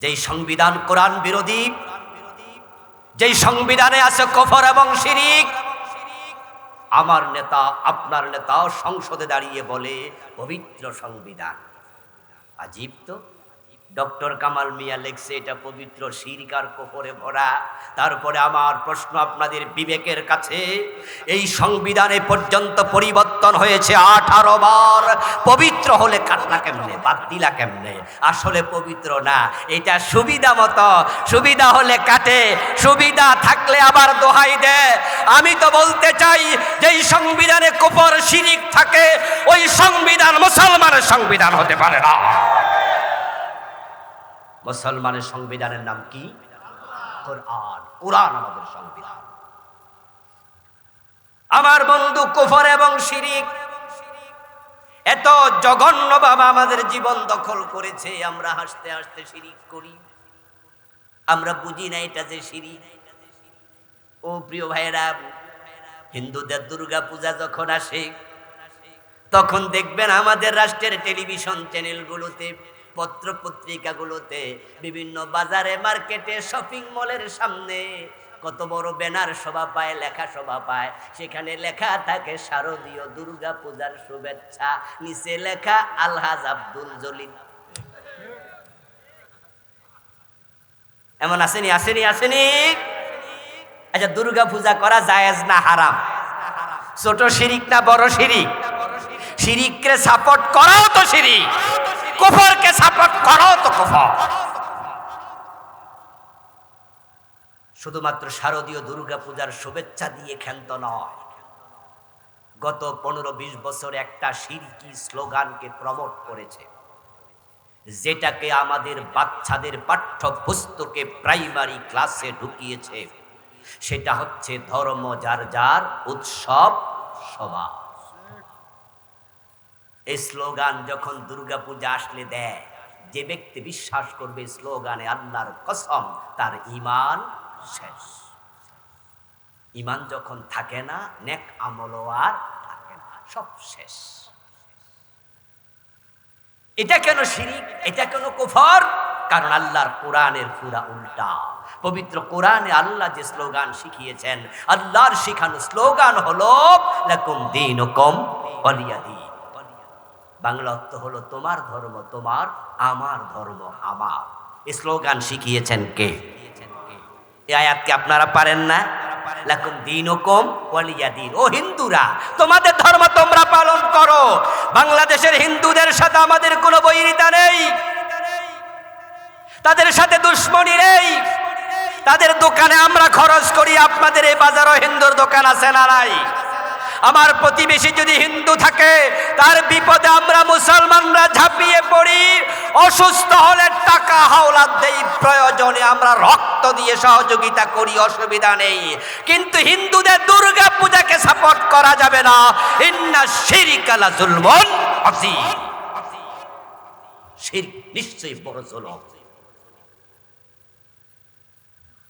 যেই সংবিধান কোরআন বিরোধী, যেই সংবিধানে আছে কুফর এবং শিরিক, আমার নেতা আপনার নেতা সংসদে দাঁড়িয়ে বলে পবিত্র সংবিধান। আজীব তো। ডক্টর কামাল মিয়া লেখছে এটা পবিত্র, শিরক আর কুফরে ভরা। তারপরে আমার প্রশ্ন আপনাদের বিবেকের কাছে, এই সংবিধানে পর্যন্ত পরিবর্তন হয়েছে 18 বার। পবিত্র হলে কাটলা কেমনে, বাদ দিলা কেমনে? আসলে পবিত্র না, এটা সুবিধা মতো। সুবিধা হলে কাটে, সুবিধা থাকলে আবার দোহাই দেয়। আমি তো বলতে চাই, যেই সংবিধানে কুফর শিরিক থাকে, ওই সংবিধান মুসলমানের সংবিধান হতে পারে না। মুসলমানের সংবিধানের নাম কি? কোরআন। কোরআন আমাদের সংবিধান। আমার বন্ধু, কুফর এবং শিরিক এত জঘন্যভাবে আমাদের জীবন দখল করেছে, আমরা হাসতে হাসতে শিরিক করি। আমরা বুঝি না এটা যে শিরিক। ও প্রিয় ভাইরা, হিন্দুদের দুর্গা পূজা যখন আসে, তখন দেখবেন আমাদের রাষ্ট্রের টেলিভিশন চ্যানেলগুলোতে, পত্র পত্রিকাগুলোতে, বিভিন্ন বাজারে, মার্কেটে, শপিং মলের সামনে কত বড় ব্যানার শোভা পায়, লেখা শোভা পায়। সেখানে লেখা থাকে শারদীয় দুর্গা পূজার শুভেচ্ছা, নিচে লেখা আলহাজ আব্দুল জলিল। এমন আসেনি? আসেনি? আসেনি? আচ্ছা, দুর্গা পূজা করা জায়েজ না হারাম? ছোট শিরিক না বড় শিরিক? শিরিককে সাপোর্ট করাও তো শিরিক, কুফরকে সাপোর্ট করাও তো কুফর। শুধুমাত্র শারদীয় দুর্গা পূজার শুভেচ্ছা দিয়ে ক্ষান্ত নয়, গত 15-20 বছর একটা শিরকি স্লোগানকে প্রমোট করেছে, যেটাকে আমাদের বাচ্চাদের পাঠ্যপুস্তকে প্রাইমারি ক্লাসে ঢুকিয়েছে। সেটা হচ্ছে ধর্ম যার যার, উৎসব সবার। এই স্লোগান যখন দুর্গা পূজা আসলে দেয়, যে ব্যক্তি বিশ্বাস করবে স্লোগানে, আল্লাহর কসম তার ঈমান শেষ। ঈমান যখন থাকে না, নেক আমলও আর থাকে না, সব শেষ। এটা কেন শিরিক? এটা কেন কুফর? কারণ আল্লাহর কোরআনের পুরা উল্টা। পবিত্র কোরআনে আল্লাহ যে স্লোগান শিখিয়েছেন, আল্লাহর শিখানো স্লোগান হলো লাকুম দীনুকুম ওয়ালিয়া দীন। বাংলা অর্থ হলো তোমার ধর্ম তোমার, আমার ধর্ম আমার। এই স্লোগান শিখিয়েছেন কে? এই আয়াতকে আপনারা পারেন না? লাকুম দীনুকুম ওয়ালিয়া দীন। ও হিন্দুরা, তোমাদের ধর্ম তোমরা পালন করো। বাংলাদেশের হিন্দুদের সাথে আমাদের কোনো বৈরিতা নেই, তাদের সাথে দুশ্মনী নেই। তাদের দোকানে আমরা খরচ করি, আপনাদের এই বাজারও হিন্দুর দোকান আছে না নাই? আমার প্রতিবেশী যদি হিন্দু থাকে, তার বিপদে আমরা মুসলমানরা ঝাঁপিয়ে পড়ি। অসুস্থ হলে টাকা হাওলাত দেই, প্রয়োজনে আমরা রক্ত দিয়ে সহযোগিতা করি, অসুবিধা নেই। কিন্তু হিন্দুদের দুর্গা পূজাকে সাপোর্ট করা যাবে না। ইন্না শিরকা লা যুলমুন আযীম। শিরক নিশ্চয়ই বড় জুলুম।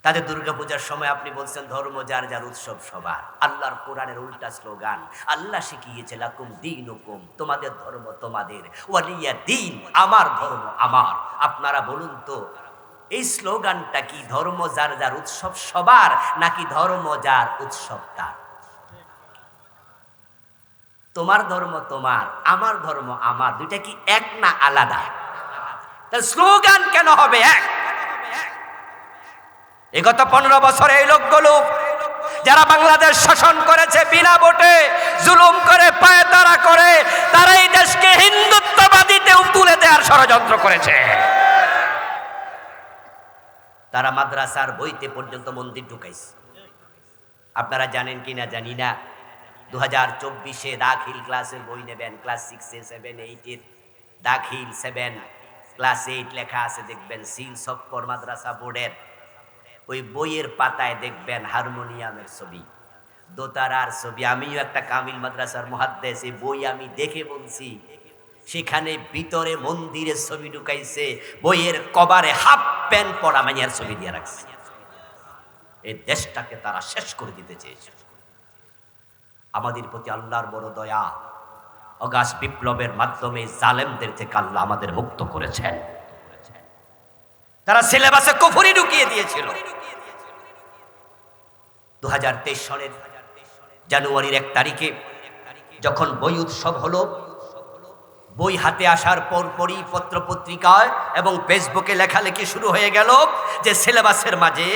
তাদের দুর্গাপূজার সময় আপনি বলছেন ধর্ম যার যার, উৎসব সবার। আল্লাহর কোরআনের উল্টা স্লোগান। আল্লাহ শিখিয়েছে লাকুম দীনুকুম, তোমাদের ধর্ম তোমাদের, ওয়ালিয়া দীন, আমার ধর্ম আমার। আপনারা বলুন তো, এই স্লোগানটা কি ধর্ম যার যার, উৎসব সবার, নাকি ধর্ম যার, উৎসব তার? তোমার ধর্ম তোমার, আমার ধর্ম আমার, দুইটা কি এক না আলাদা? তার স্লোগান কেন হবে এক? গত 15 বছরে এই লোকগুলো যারা বাংলাদেশ শাসন করেছে, বিনা ভোটে জুলুম করে, পায়তারা করে, তারা এই দেশকে হিন্দুত্ববাদীতে তুলে দেওয়ার ষড়যন্ত্র করেছে। তারা মাদ্রাসার বইতে পর্যন্ত মন্দির ঢুকাইছে। আপনারা জানেন কিনা জানি না, 2024-এ দাখিল ক্লাসের বই নেবেন, ক্লাস 6, 7, 8 দাখিল 7, ক্লাস 8 লেখা আছে, দেখবেন সিলস অফ মাদ্রাসা বোর্ডের। ওই বইয়ের পাতায় দেখবেন হারমোনিয়ামের ছবি, দোতারার ছবি। আমিও একটা কামিল মাদ্রাসার মুহাদ্দিস, এই বই আমি দেখে বলছি, সেখানে ভিতরে মন্দিরের ছবি ঢুকাইছে, বইয়ের কভারে হাফ প্যান্ট পরা মাইয়ার ছবি দিয়ে রাখছে। এই দেশটাকে তারা শেষ করে দিতে চেয়েছে। আমাদের প্রতি আল্লাহর বড় দয়া, অগাস্ট বিপ্লবের মাধ্যমে জালেমদের থেকে আল্লাহ আমাদের মুক্ত করেছেন। তারা সিলেবাসে কুফরি ঢুকিয়ে দিয়েছিল। 2023 সনের জানুয়ারির 1 তারিখে যখন বই উৎসব হলো, বই হাতে আসার পরপরই পত্রপত্রিকায় এবং ফেসবুকে লেখালেখি শুরু হয়ে গেল যে সিলেবাসের মাঝে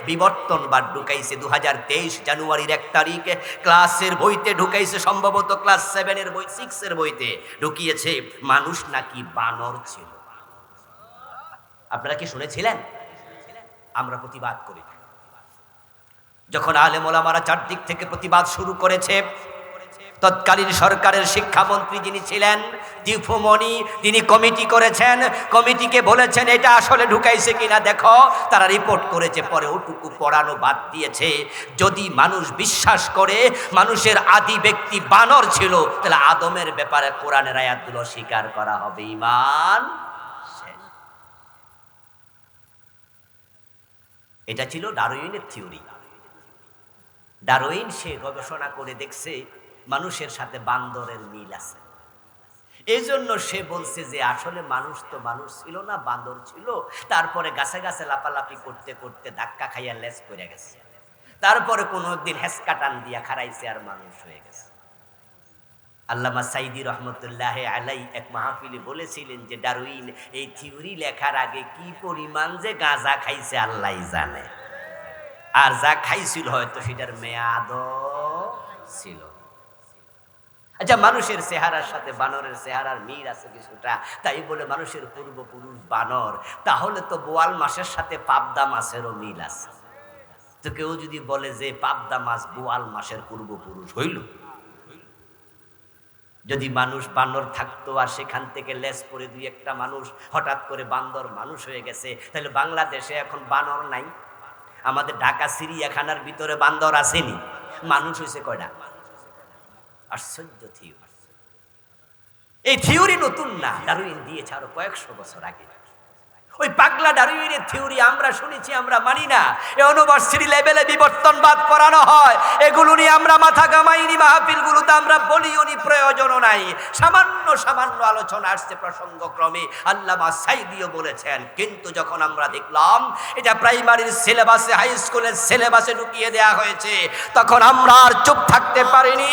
বিবর্তনবাদ ঢুকাইছে। 2023 জানুয়ারির 1 তারিখে ক্লাসের বইতে ঢুকাইছে, সম্ভবত ক্লাস 7 বই, 6 বইতে ঢুকিয়েছে মানুষ নাকি বানর ছিল। আপনারা কি শুনেছিলেন? আমরা প্রতিবাদ করি। যখন আলেম ওলামারা চারদিক থেকে প্রতিবাদ শুরু করেছে, তৎকালীন সরকারের শিক্ষামন্ত্রী যিনি ছিলেন দীপুমণি, তিনি কমিটি করেছেন, কমিটিকে বলেছেন এটা আসলে ঢুকাইছে কিনা দেখো। তারা রিপোর্ট করেছে, পরে ওটুকু পড়ানো বাদ দিয়েছে। যদি মানুষ বিশ্বাস করে মানুষের আদি ব্যক্তি বানর ছিল, তাহলে আদমের ব্যাপারে কোরআনের আয়াতগুলো স্বীকার করা হবে। ঈমান শেষ। এটা ছিল ডারউইনের থিওরি। ডারউইন সে গবেষণা করে দেখছে মানুষের সাথে বান্দরের মিল আছে। এই জন্য সে বলছে যে আসলে মানুষ তো মানুষ ছিল না, বান্দর ছিল। তারপরে গাছে গাছে লাপালাপি করতে করতে ধাক্কা খাইয়া লেজ পড়ে গেছে। তারপরে কোনো একদিন হেসকা টান দিয়া খারাইছে আর মানুষ হয়ে গেছে। আল্লামা সাইদি রহমতুল্লাহ আলাই এক মাহফিলে বলেছিলেন যে ডারউইন এই থিওরি লেখার আগে কি পরিমাণ যে গাঁজা খাইছে আল্লাহই জানে, আর যা খাইছিল হয়তো সেটার মেয়াদও ছিল। আচ্ছা, মানুষের চেহারার সাথে বানরের চেহারার মিল আছে কিছুটা, তাই বলে মানুষের পূর্বপুরুষ বানর, তাহলে তো বোয়াল মাছের সাথে পাবদা মাছেরও মিল আছে। তো কেউ যদি বলে যে পাবদা মাছ বোয়াল মাছের পূর্বপুরুষ হইল, যদি মানুষ বানর থাকতো আর সেখান থেকে লেজ পরে দুই একটা মানুষ হঠাৎ করে বান্দর মানুষ হয়ে গেছে, তাহলে বাংলাদেশে এখন বানর নাই? আমাদের ঢাকা চিড়িয়াখানার ভিতরে বান্দর আসেনি, মানুষ হয়েছে কয়টা? আশ্চর্য থিওরি। এই থিওরি নতুন না, ডারউইন দিয়েছে আরো কয়েকশো বছর আগে। ওই পাগলা ডারউইনের থিওরি আমরা শুনেছি, আমরা মানি না। ইউনিভার্সিটি লেভেলে বিবর্তনবাদ করানো হয়, এগুলো নিয়ে আমরা মাথা ঘামাইনি, মাহফিলগুলোতে আমরা বলিওনি, প্রয়োজনও নাই। সামান্য সামান্য আলোচনা আসছে প্রসঙ্গক্রমে, আল্লামা সাইদিও বলেছেন। কিন্তু যখন আমরা দেখলাম এটা প্রাইমারির সিলেবাসে, হাই স্কুলের সিলেবাসে ঢুকিয়ে দেয়া হয়েছে, তখন আমরা আর চুপ থাকতে পারিনি।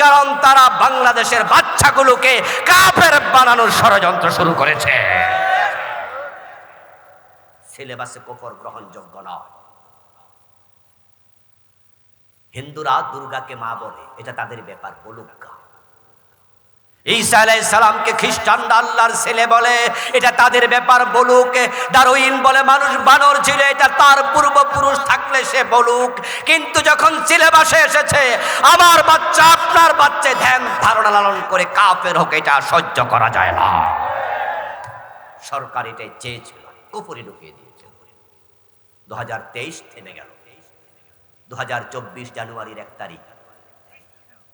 কারণ তারা বাংলাদেশের বাচ্চাগুলোকে কাফের বানানোর ষড়যন্ত্র শুরু করেছে। সিলেবাসে কুফর গ্রহণযোগ্য নয়। হিন্দুরা দুর্গাকে মা বলে, এটা তাদের ব্যাপার, বলুক। ঈসা আলাইহিস সালামকে খ্রিস্টানরা আল্লাহর ছেলে বলে, এটা তাদের ব্যাপার, বলুক। ডারউইন বলে মানুষ বানর ছিল, এটা তার পূর্বপুরুষ, থাকলে সে বলুক। কিন্তু যখন সিলেবাসে এসেছে আমার বাচ্চা আপনার বাচ্চা ধ্যান ধারণা লালন করে কাফের হোক, এটা সহ্য করা যায় না। সরকার এটাই চেয়েছিল, কুফরি ঢুকিয়ে দিয়েছে। 2023 থেমে গেল। 2024 জানুয়ারির 1 তারিখ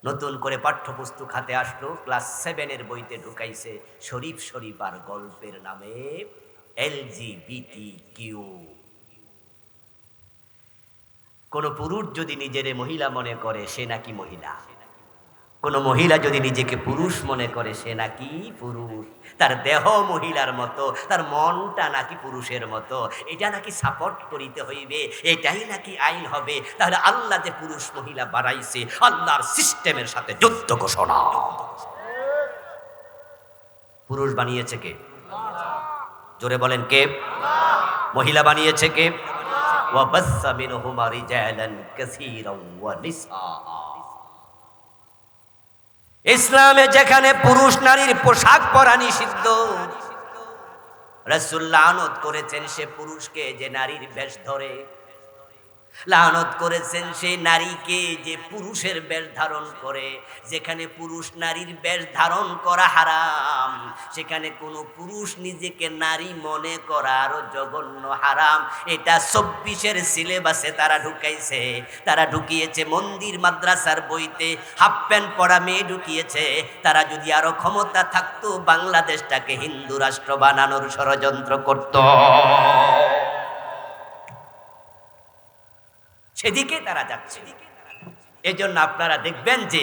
নতুন করে পাঠ্যপুস্তক হাতে আসলো, ক্লাস 7 বইতে ঢুকাইছে শরীফ শরীফ আর গল্পের নামে LGBTQ। কোন পুরুষ যদি নিজের মহিলা মনে করে সে নাকি মহিলা, কোন মহিলা যদি নিজেকে পুরুষ মনে করে সে নাকি পুরুষ, তার দেহ মহিলার মতো, তার মনটা নাকি পুরুষের মতো, এটা নাকি সাপোর্ট করিতে হইবে, এটাই নাকি আইন হবে। তাহলে আল্লাহ যে পুরুষ মহিলা বানাইছে, আল্লাহর সিস্টেমের সাথে যুদ্ধ ঘোষণা। পুরুষ বানিয়েছে কে? জোরে বলেন কে? মহিলা বানিয়েছে কে? ওয়া বাসসা মিনহুমা রিজালান কাসীরান ওয়া নিসা। ইসলামে যেখানে পুরুষ নারীর পোশাক পরা নিষিদ্ধ, রাসূল লানত করেছেন সে পুরুষকে যে নারীর বেশ ধরে, লানত করেছেন সেই নারীকে যে পুরুষের বেশ ধারণ করে। যেখানে পুরুষ নারীর বেশ ধারণ করা হারাম, সেখানে কোনো পুরুষ নিজেকে নারী মনে করা আরো জঘন্য হারাম। এটা 24 সিলেবাসে তারা ঢুকাইছে। তারা ঢুকিয়েছে মন্দির মাদ্রাসার বইতে, হাফ প্যান্ট পরা মেয়ে ঢুকিয়েছে। তারা যদি আরো ক্ষমতা থাকতো বাংলাদেশটাকে হিন্দু রাষ্ট্র বানানোর ষড়যন্ত্র করত, সেদিকে তারা যাচ্ছে। এই জন্য আপনারা দেখবেন যে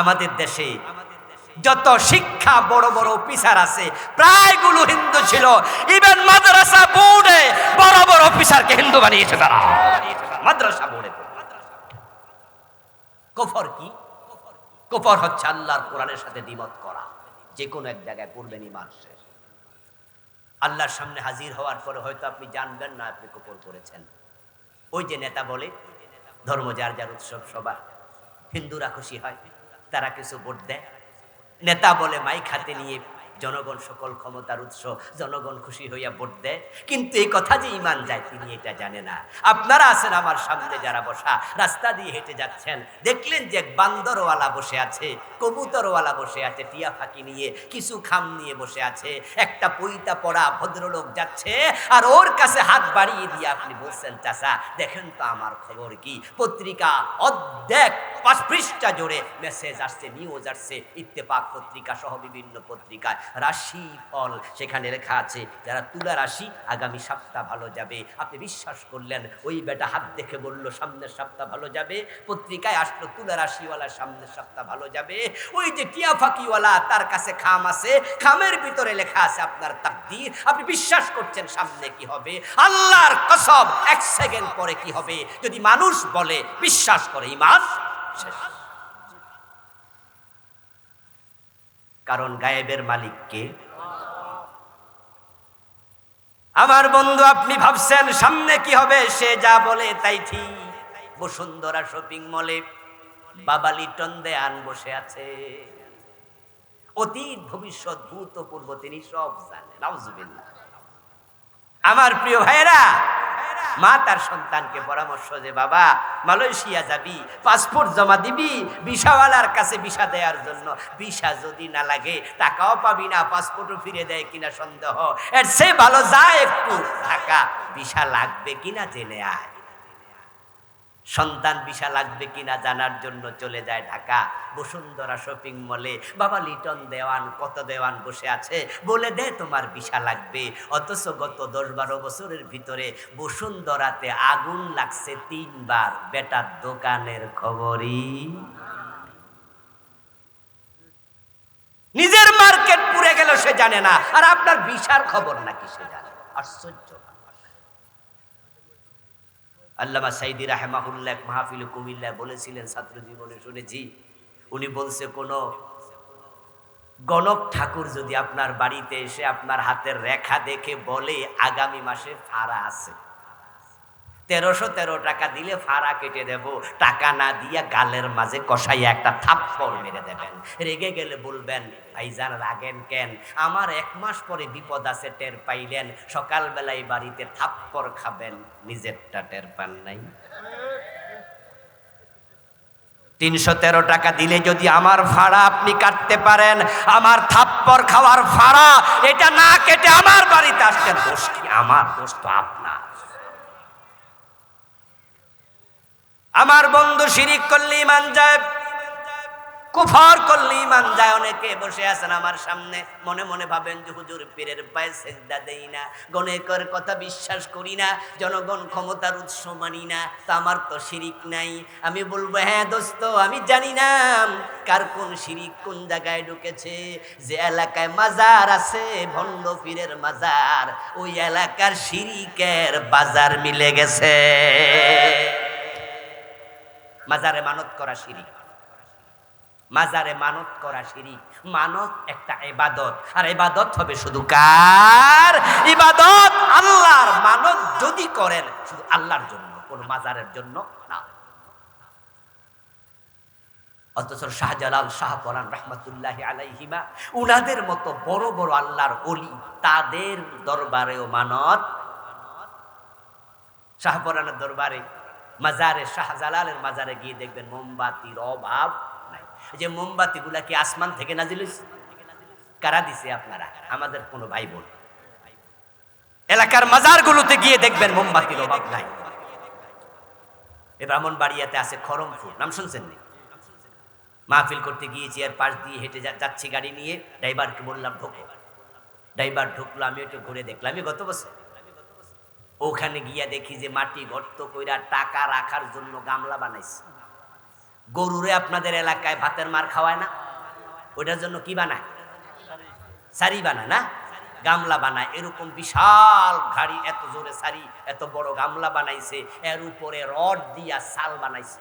আমাদের দেশে যত শিক্ষা বড় বড় অফিসার আছে প্রায়গুলো হিন্দু ছিল। ইভেন মাদ্রাসা বোর্ডে বড় বড় অফিসারকে হিন্দু বানিয়েছে তারা, মাদ্রাসা বোর্ডে। কুফর কি? কুফর হচ্ছে আল্লাহর কোরআনের সাথে দ্বিমত করা। যে কোনো এক জায়গায় পড়বেন ঈমান শেষ। আল্লাহর সামনে হাজির হওয়ার পরে হয়তো আপনি জানবেন না আপনি কুফর করেছেন। ওই যে নেতা বলে ধর্ম যার যার উৎসব সবার, হিন্দুরা খুশি হয়, তারা কিছু ভোট দেয়। নেতা বলে মাইক হাতে নিয়ে জনগণ সকল ক্ষমতার উৎস, জনগণ খুশি হইয়া ভোট দেয়। কিন্তু এই কথা যে ঈমান যায় তিনি এটা জানে না। আপনারা আছেন আমার সামনে যারা বসা, রাস্তা দিয়ে হেঁটে যাচ্ছেন, দেখলেন যে এক বান্দরওয়ালা বসে আছে, কবুতরওয়ালা বসে আছে, টিয়া ফাঁকি নিয়ে কিছু খাম নিয়ে বসে আছে। একটা পইতা পড়া ভদ্রলোক যাচ্ছে আর ওর কাছে হাত বাড়িয়ে দিয়ে আপনি বলছেন, চাচা দেখেন তো আমার খবর কি। পত্রিকা অর্ধেক 5 পৃষ্ঠা জুড়ে মেসেজ আসছে, নিউজ আসছে, ইত্তেফাক পত্রিকা সহ বিভিন্ন পত্রিকায় রাশি ফল সেখানে লেখা আছে যারা তুলা রাশি আগামী সপ্তাহ ভালো যাবে। আপনি বিশ্বাস করলেন, ওই বেটা হাত দেখে বলল সামনের সপ্তাহ ভালো যাবে। পত্রিকায় আসলো তুলা রাশিওয়ালা সামনের সপ্তাহ ভালো যাবে। ওই যে টিয়া ফাঁকিওয়ালা তার কাছে খাম আছে, খামের ভিতরে লেখা আছে আপনার তাকদীর। আপনি বিশ্বাস করছেন সামনে কি হবে। আল্লাহর কসম 1 সেকেন্ড পরে কি হবে যদি মানুষ বলে বিশ্বাস করে ঈমান শেষ। কারণ গায়েবের মালিক কে? আমার বন্ধু আপনি ভাবছেন সামনে কি হবে, সে যা বলে তাই ঠিক। বসুন্ধরা শপিং মলে বাবা লিটন দেয়ান বসে আছে, অতীত ভবিষ্যৎ ভূতপূর্ব তিনি সব জানেন। নাউজুবিল্লাহ। আমার প্রিয় ভাইয়েরা, মা তার সন্তানকে পরামর্শ যে বাবা মালয়েশিয়া যাবি, পাসপোর্ট জমা দিবি ভিসাওয়ালার কাছে ভিসা দেওয়ার জন্য। ভিসা যদি না লাগে টাকাও পাবি না, পাসপোর্টও ফিরে দেয় কিনা সন্দেহ। এর চেয়ে ভালো যায় একটু ঢাকা, ভিসা লাগবে কিনা জেনে আয়। সন্তান ভিসা লাগবে কিনা জানার জন্য চলে যায় ঢাকা। বসুন্ধরা শপিং মলে বাবা লিটন দেওয়ান, কত দেওয়ান বসে আছে, বলে দে তোমার ভিসা লাগবে। অথচ গত 10-12 বছরের ভিতরে বসুন্ধরাতে আগুন লাগছে 3 বার, বেটার দোকানের খবরই। নিজের মার্কেট পুড়ে গেল সে জানে না, আর আপনার ভিসার খবর নাকি সে জানে। আশ্চর্য। আল্লামা সাইদি রাহমাহুল্লাহ এক মাহফিলে কুমিল্লায় বলেছিলেন, ছাত্র জীবনে শুনেছি, উনি বলছে কোন গণক ঠাকুর যদি আপনার বাড়িতে এসে আপনার হাতের রেখা দেখে বলে আগামী মাসে ফাড়া আছে, 1313 টাকা দিলে ফাড়া কেটে দেব, টাকা না দিয়া গালের মাঝে কষাইয়া একটা থাপ্পড় মেরে দেবেন। রেগে গেলে বলবেন ভাইজান রাগেন কেন, আমার 1 মাস পরে বিপদ আছে টের পাইলেন, সকালবেলায় বাড়িতে থাপ্পড় খাবেন, নিজেরটা টের পান নাই। 313 টাকা দিলে যদি আমার ভাড়া আপনি কাটতে পারেন, আমার থাপ্পড় খাওয়ার ভাড়া এটা না কেটে আমার বাড়িতে আসছেন, দোষ কি আমার? দোষ তো আপনার। আমার বন্ধু শিরিক করলে ঈমান যায়, কুফর করলে ঈমান যায়। অনেকে বসে আছেন আমার সামনে, মনে মনে ভাবেন যে হুজুর পীরের পায়ে সেজদা দেই না, গণের কথা বিশ্বাস করি না, জনগণ ক্ষমতার উৎস মানি না, তা আমার তো শিরিক নাই। আমি বলবো হ্যাঁ দোস্ত, আমি জানি না কার কোন শিরিক কোন জায়গায় ঢুকেছে। যে এলাকায় মাজার আছে, ভণ্ড পীরের মাজার, ওই এলাকার শিরিকের বাজার মিলে গেছে। মাজারে মানত করা শিরিক, মাজারে মানত করা শিরিক। মানত একটা ইবাদত, আর ইবাদত হবে শুধু কার? ইবাদত আল্লাহর। মানত যদি করেন শুধু আল্লাহর জন্য, কোন মাজারের জন্য না। অথচ শাহজালাল শাহপরান রহমতুল্লাহি আলাইহিমা উনাদের মতো বড় বড় আল্লাহর ওলি, তাদের দরবারেও মানত। শাহপরানের দরবারে, মাজারে, শাহজালালের মাজারে গিয়ে দেখবেন মোমবাতির অভাব নাই। যে মোমবাতি গুলা কি আসমান থেকে নাজিল হইছে? কারা দিছে? আপনারা, আমাদের কোনো ভাই বোন। এলাকার মাজার গুলোতে গিয়ে দেখবেন মোমবাতির অভাব নাই। ব্রাহ্মণবাড়িয়াতে আছে খরমপুর, নাম শুনছেন নি? মাহফিল করতে গিয়েছি, আর পাশ দিয়ে হেঁটে যাচ্ছি গাড়ি নিয়ে, ড্রাইভারকে বললাম ঢোকো। ড্রাইভার ঢুকলো, আমি একটু ঘুরে দেখলাম। আমি গত বছর ওখানে গিয়া দেখি যে মাটি গর্ত কইরা টাকা রাখার জন্য গামলা বানাইছে। গরুরে আপনাদের এলাকায় ভাতের মার খাওয়ায় না? ওইটার জন্য কি বানায়? সারি বানায় না, গামলা বানায়। এরকম বিশাল ঘাড়ি, এত জোরে সারি, এত বড় গামলা বানাইছে, এর উপরে রড দিয়া সাল বানাইছে।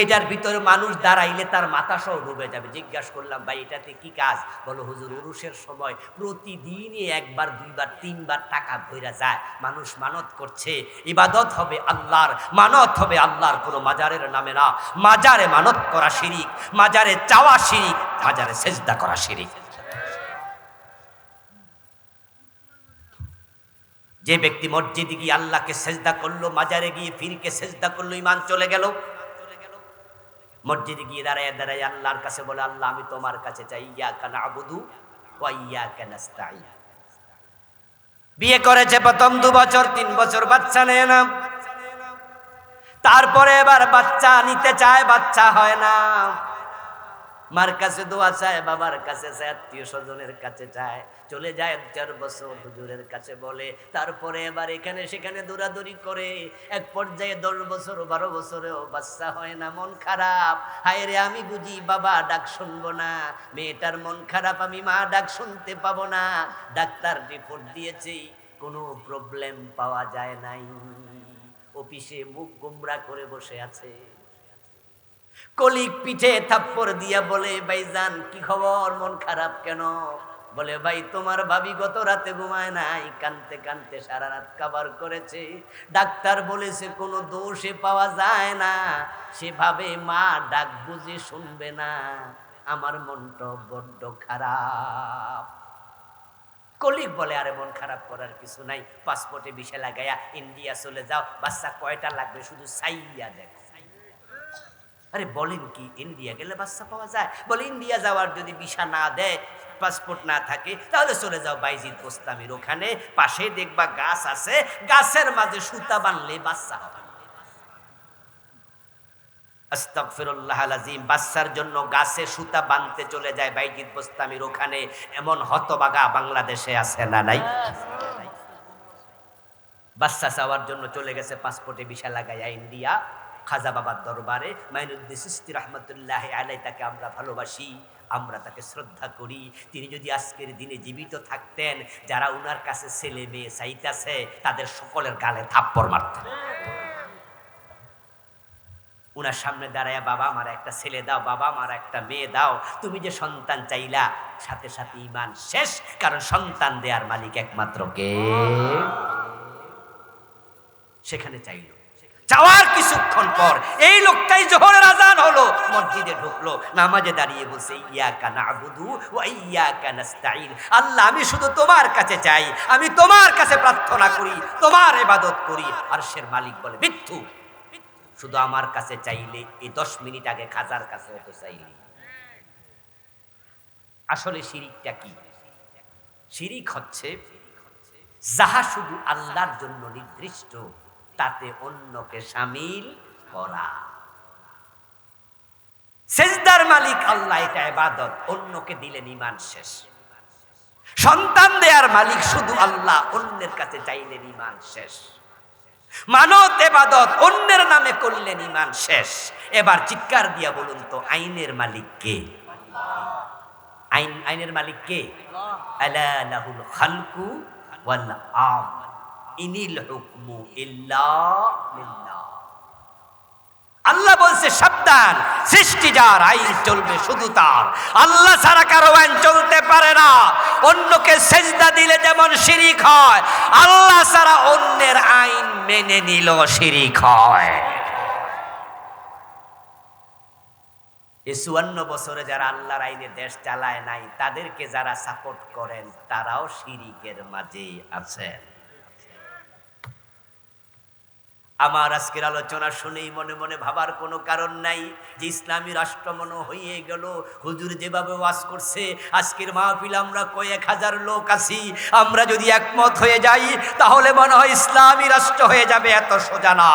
এটার ভিতরে মানুষ দাঁড়াইলে তার মাথা সহ ডুবে যাবে। জিজ্ঞাসা করলাম, ভাই এটাতে কি কাজ? বলো, হুজুর উরুষের সময় প্রতিদিনই একবার দুইবার তিনবার টাকা ভইরা যায়, মানুষ মানত করছে, ইবাদত হবে আল্লাহর, মানত হবে আল্লাহর, কোনো মাজারের নামে না। মাজারে মানত করা শিরিক, মাজারে চাওয়া শিরিক, মাজারে সেজদা করা শিরিক। যে ব্যক্তি মসজিদে গিয়ে আল্লাহকে সেজদা করলো, মাজারে গিয়ে পীরকে সেজদা করলো, ঈমান চলে গেল। মসজিদে গিয়ে দাঁড়ায় দাঁড়ায় আল্লাহর কাছে বলে, আল্লাহ আমি তোমার কাছে চাই, ইয়াকা না'বুদু ওয়া ইয়াকা নাস্তাঈন। বিয়ে করেছে প্রথম 2 বছর 3 বছর বাচ্চা নেয় না, তারপরে এবার বাচ্চা নিতে চায়, বাচ্চা হয় না। মার কাছে দোয়া চায়, বাবার কাছে চায়, আত্মীয় স্বজনের কাছে চায়, চলে যায় 4 বছর হুজুরের কাছে বলে, তারপরে এবার এখানে সেখানে দৌড়াদৌড়ি করে, এক পর্যায়ে 10 বছর 12 বছরেও বাচ্চা হয় না। মন খারাপ, হায় রে আমি বুঝি বাবা ডাক শুনবো না, মেয়েটার মন খারাপ, আমি মা ডাক শুনতে পাবো না। ডাক্তার রিপোর্ট দিয়েছে, কোনো প্রবলেম পাওয়া যায় নাই। অফিসে মুখ গোমরা করে বসে আছে। কলিগ পিঠে থাপ্পড় দিয়া বলে, ভাইজান কি খবর, মন খারাপ কেন? বলে, ভাই তোমার ভাবি গত রাতে ঘুমায় নাই, কানতে কানতে সারা রাত কাবার করেছে, ডাক্তার বলেছে কোনো দোষে পাওয়া যায় না, সেভাবে মা ডাক বুঝে শুনবে না, আমার মনটা বড্ড খারাপ। কলিগ বলে, আরে মন খারাপ করার কিছু নাই, পাসপোর্টে ভিসা লাগাইয়া ইন্ডিয়া চলে যাও, বাচ্চা কয়টা লাগবে শুধু চাইয়া দেখো। আরে বলেন কি, ইন্ডিয়া গেলে বাচ্চা পাওয়া যায়? বলে, ইন্ডিয়া যাওয়ার যদি ভিসা না দেয়, পাসপোর্ট না থাকে, তাহলে চলে যাও বাইজিদ বোস্তামির ওখানে, পাশে দেখবা গাছ আছে, গাছের মাঝে সুতা বানলে বাচ্চা হবে। আস্তাগফিরুল্লাহ আল-আযীম। বাচ্চার জন্য গাছে সুতা বানতে চলে যায় বাইজিদ বোস্তামির ওখানে। এমন হতবাগা বাংলাদেশে আছে না নাই? বাচ্চা চাওয়ার জন্য চলে গেছে, পাসপোর্টে ভিসা লাগাইয়া ইন্ডিয়া। খাজা বাবার দরবারে মাইনুদ্দিন চিশতি রাহমাতুল্লাহ আলাইহি, তাকে আমরা ভালোবাসি, আমরা তাকে শ্রদ্ধা করি। তিনি যদি আজকের দিনে জীবিত থাকতেন, যারা উনার কাছে ছেলে মেয়ে চাইতেছে, তাদের সকলের গালে থাপ্পড় মারতেন। উনার সামনে দাঁড়ায়, বাবা আমার একটা ছেলে দাও, বাবা আমার একটা মেয়ে দাও, তুমি যে সন্তান চাইলা, সাথে সাথে ঈমান শেষ, কারণ সন্তান দেয়ার মালিক একমাত্র কে? সেখানে চাইল। যাওয়ার কিছুক্ষণ পর এই লোকটাই জোহরের আজান হলো, মসজিদে ঢুকলো, নামাজে দাঁড়িয়ে বলছে, ইয়াকা না'বুদু ওয়া ইয়াকা নাস্তাঈন। আল্লাহ আমি শুধু তোমার কাছে চাই, আমি তোমার কাছে প্রার্থনা করি, তোমার ইবাদত করি। আরশের মালিক বলে, মিথ্যু, শুধু আমার কাছে চাইলে এই 10 মিনিট আগে খাজার কাছে হতো চাইলে। আসলে শিরিকটা কি? শিরিক হচ্ছে যাহা শুধু আল্লাহর জন্য নির্দিষ্ট, তাতে অন্যকে শামিল করা। সেজদার মালিক আল্লাহ, এটা ইবাদত, অন্যকে দিলে ঈমান শেষ। সন্তান দেয়ার মালিক শুধু আল্লাহ, অন্যের কাছে চাইলে ঈমান শেষ। মানত ইবাদত, অন্যের নামে করলেন ঈমান শেষ। এবার চিৎকার দিয়া বলুন তো, আইনের মালিক কে? আইনের মালিক কে? আলা লাহুল খালকু ওয়াল আমর ইনিল হুকমু ইল্লা লিল্লাহ। আল্লাহ বলছে, সাবধান, সৃষ্টি যার, আইন চলবে শুধু তার, আল্লাহ ছাড়া কারো আইন চলতে পারে না। অন্যকে সেজদা দিলে যেমন শিরিক হয়, আল্লাহ ছাড়া অন্যের আইন মেনে নিল শিরিক হয়। এই 54 বছরে যারা আল্লাহর আইনে দেশ চালায় নাই, তাদেরকে যারা সাপোর্ট করেন, তারাও শিরিকের মাঝে আছেন। আমার আজকের আলোচনা শুনেই মনে মনে ভাবার কোনো কারণ নাই যে ইসলামী রাষ্ট্র মনে হয়ে গেল। হুজুর যেভাবে ওয়াজ করছে, আজকের মাহফিল আমরা কয়েক হাজার লোক আছি, আমরা যদি একমত হয়ে যাই তাহলে মনে হয় ইসলামী রাষ্ট্র হয়ে যাবে। এত সোজা না।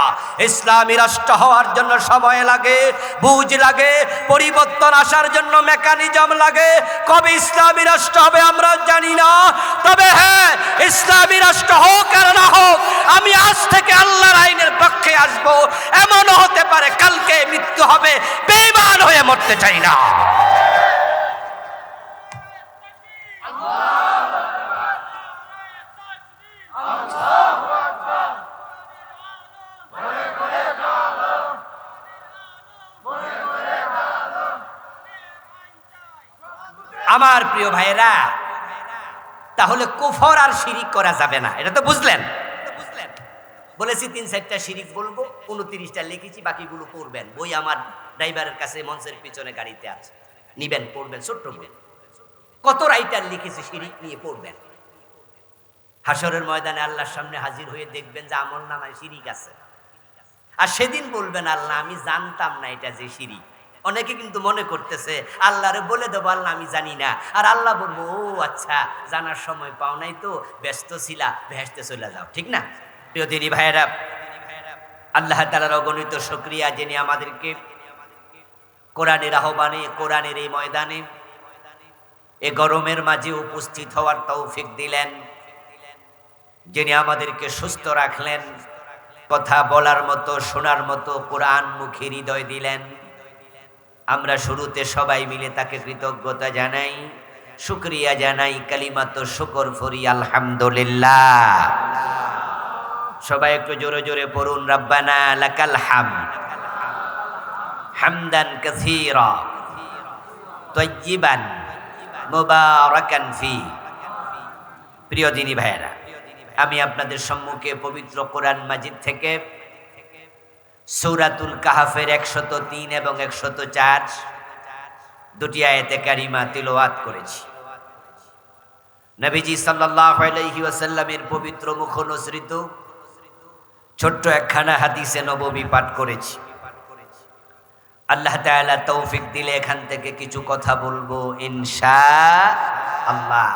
ইসলামী রাষ্ট্র হওয়ার জন্য সময় লাগে, বুঝ লাগে, পরিবর্তন আসার জন্য মেকানিজম লাগে। কবে ইসলামী রাষ্ট্র হবে আমরা জানি না, তবে হ্যাঁ, ইসলামী রাষ্ট্র হোক আর না হোক, আমি আজ থেকে আল্লাহর আইনের পক্ষে আসবো। এমনও হতে পারে কালকে মৃত্যু হবে, বেঈমান হয়ে মরতে চাই না। আমার প্রিয় ভাইরা, তাহলে কুফর আর শিরিক করা যাবে না, এটা তো বুঝলেন। বলেছি 3-4টা শিরিক বলবো, 29টা লিখেছি, বাকিগুলো পড়বেন। বই আমার ড্রাইভারের কাছে মঞ্চের পিছনে গাড়িতে আছে, নিবেন, পড়বেন। ছোট্ট বই, কত রাইটার লিখেছে শিরিক নিয়ে, পড়বেন। হাসরের ময়দানে আল্লাহর সামনে হাজির হয়ে দেখবেন যে আমল নামায় শিরিক আছে, আর সেদিন বলবেন আল্লাহ আমি জানতাম না এটা যে শিরিক। অনেকে কিন্তু মনে করতেছে আল্লাহরে বলে দেবো আল্লাহ আমি জানি না, আর আল্লাহ বলবো ও আচ্ছা জানার সময় পাও নাই তো, ব্যস্ত ছিলা, ভেস্তে চলে যাও। ঠিক না? প্রিয় দিনী ভাইয়েরা, আল্লাহ তাআলার অগণিত শুকরিয়া যিনি আমাদেরকে কোরআনের আহ্বানে, কোরআনের এই ময়দানে, এ গরমের মাঝে উপস্থিত হওয়ার তৌফিক দিলেন, যিনি আমাদেরকে সুস্থ রাখলেন, কথা বলার মতো, শোনার মতো কোরআন মুখী হৃদয় দিলেন। আমরা শুরুতে সবাই মিলে তাকে কৃতজ্ঞতা জানাই, শুকরিয়া জানাই, কালিমাত শুকর ফরি আলহামদুলিল্লাহ। সবাই একটু জোরে জোরে পড়ুন, রাব্বানা লাকাল হামদ হামদান কাসীরা তাইয়িবান মুবারাকান ফি। প্রিয় দিনী ভাইয়েরা, আমি আপনাদের সম্মুখে পবিত্র কোরআন মাজিদ থেকে সূরাতুল কাহফের 103 এবং 104 দুটি আয়াতে কারিমা তিলাওয়াত করেছি। নবীজি সাল্লাল্লাহু আলাইহি ওয়াসাল্লামের পবিত্র মুখ নসৃত ছোট্ট একখানা হাদিসে নববী পাঠ করেছি। আল্লাহ তাআলা তৌফিক দিলে এখান থেকে কিছু কথা বলবো ইনশাআল্লাহ।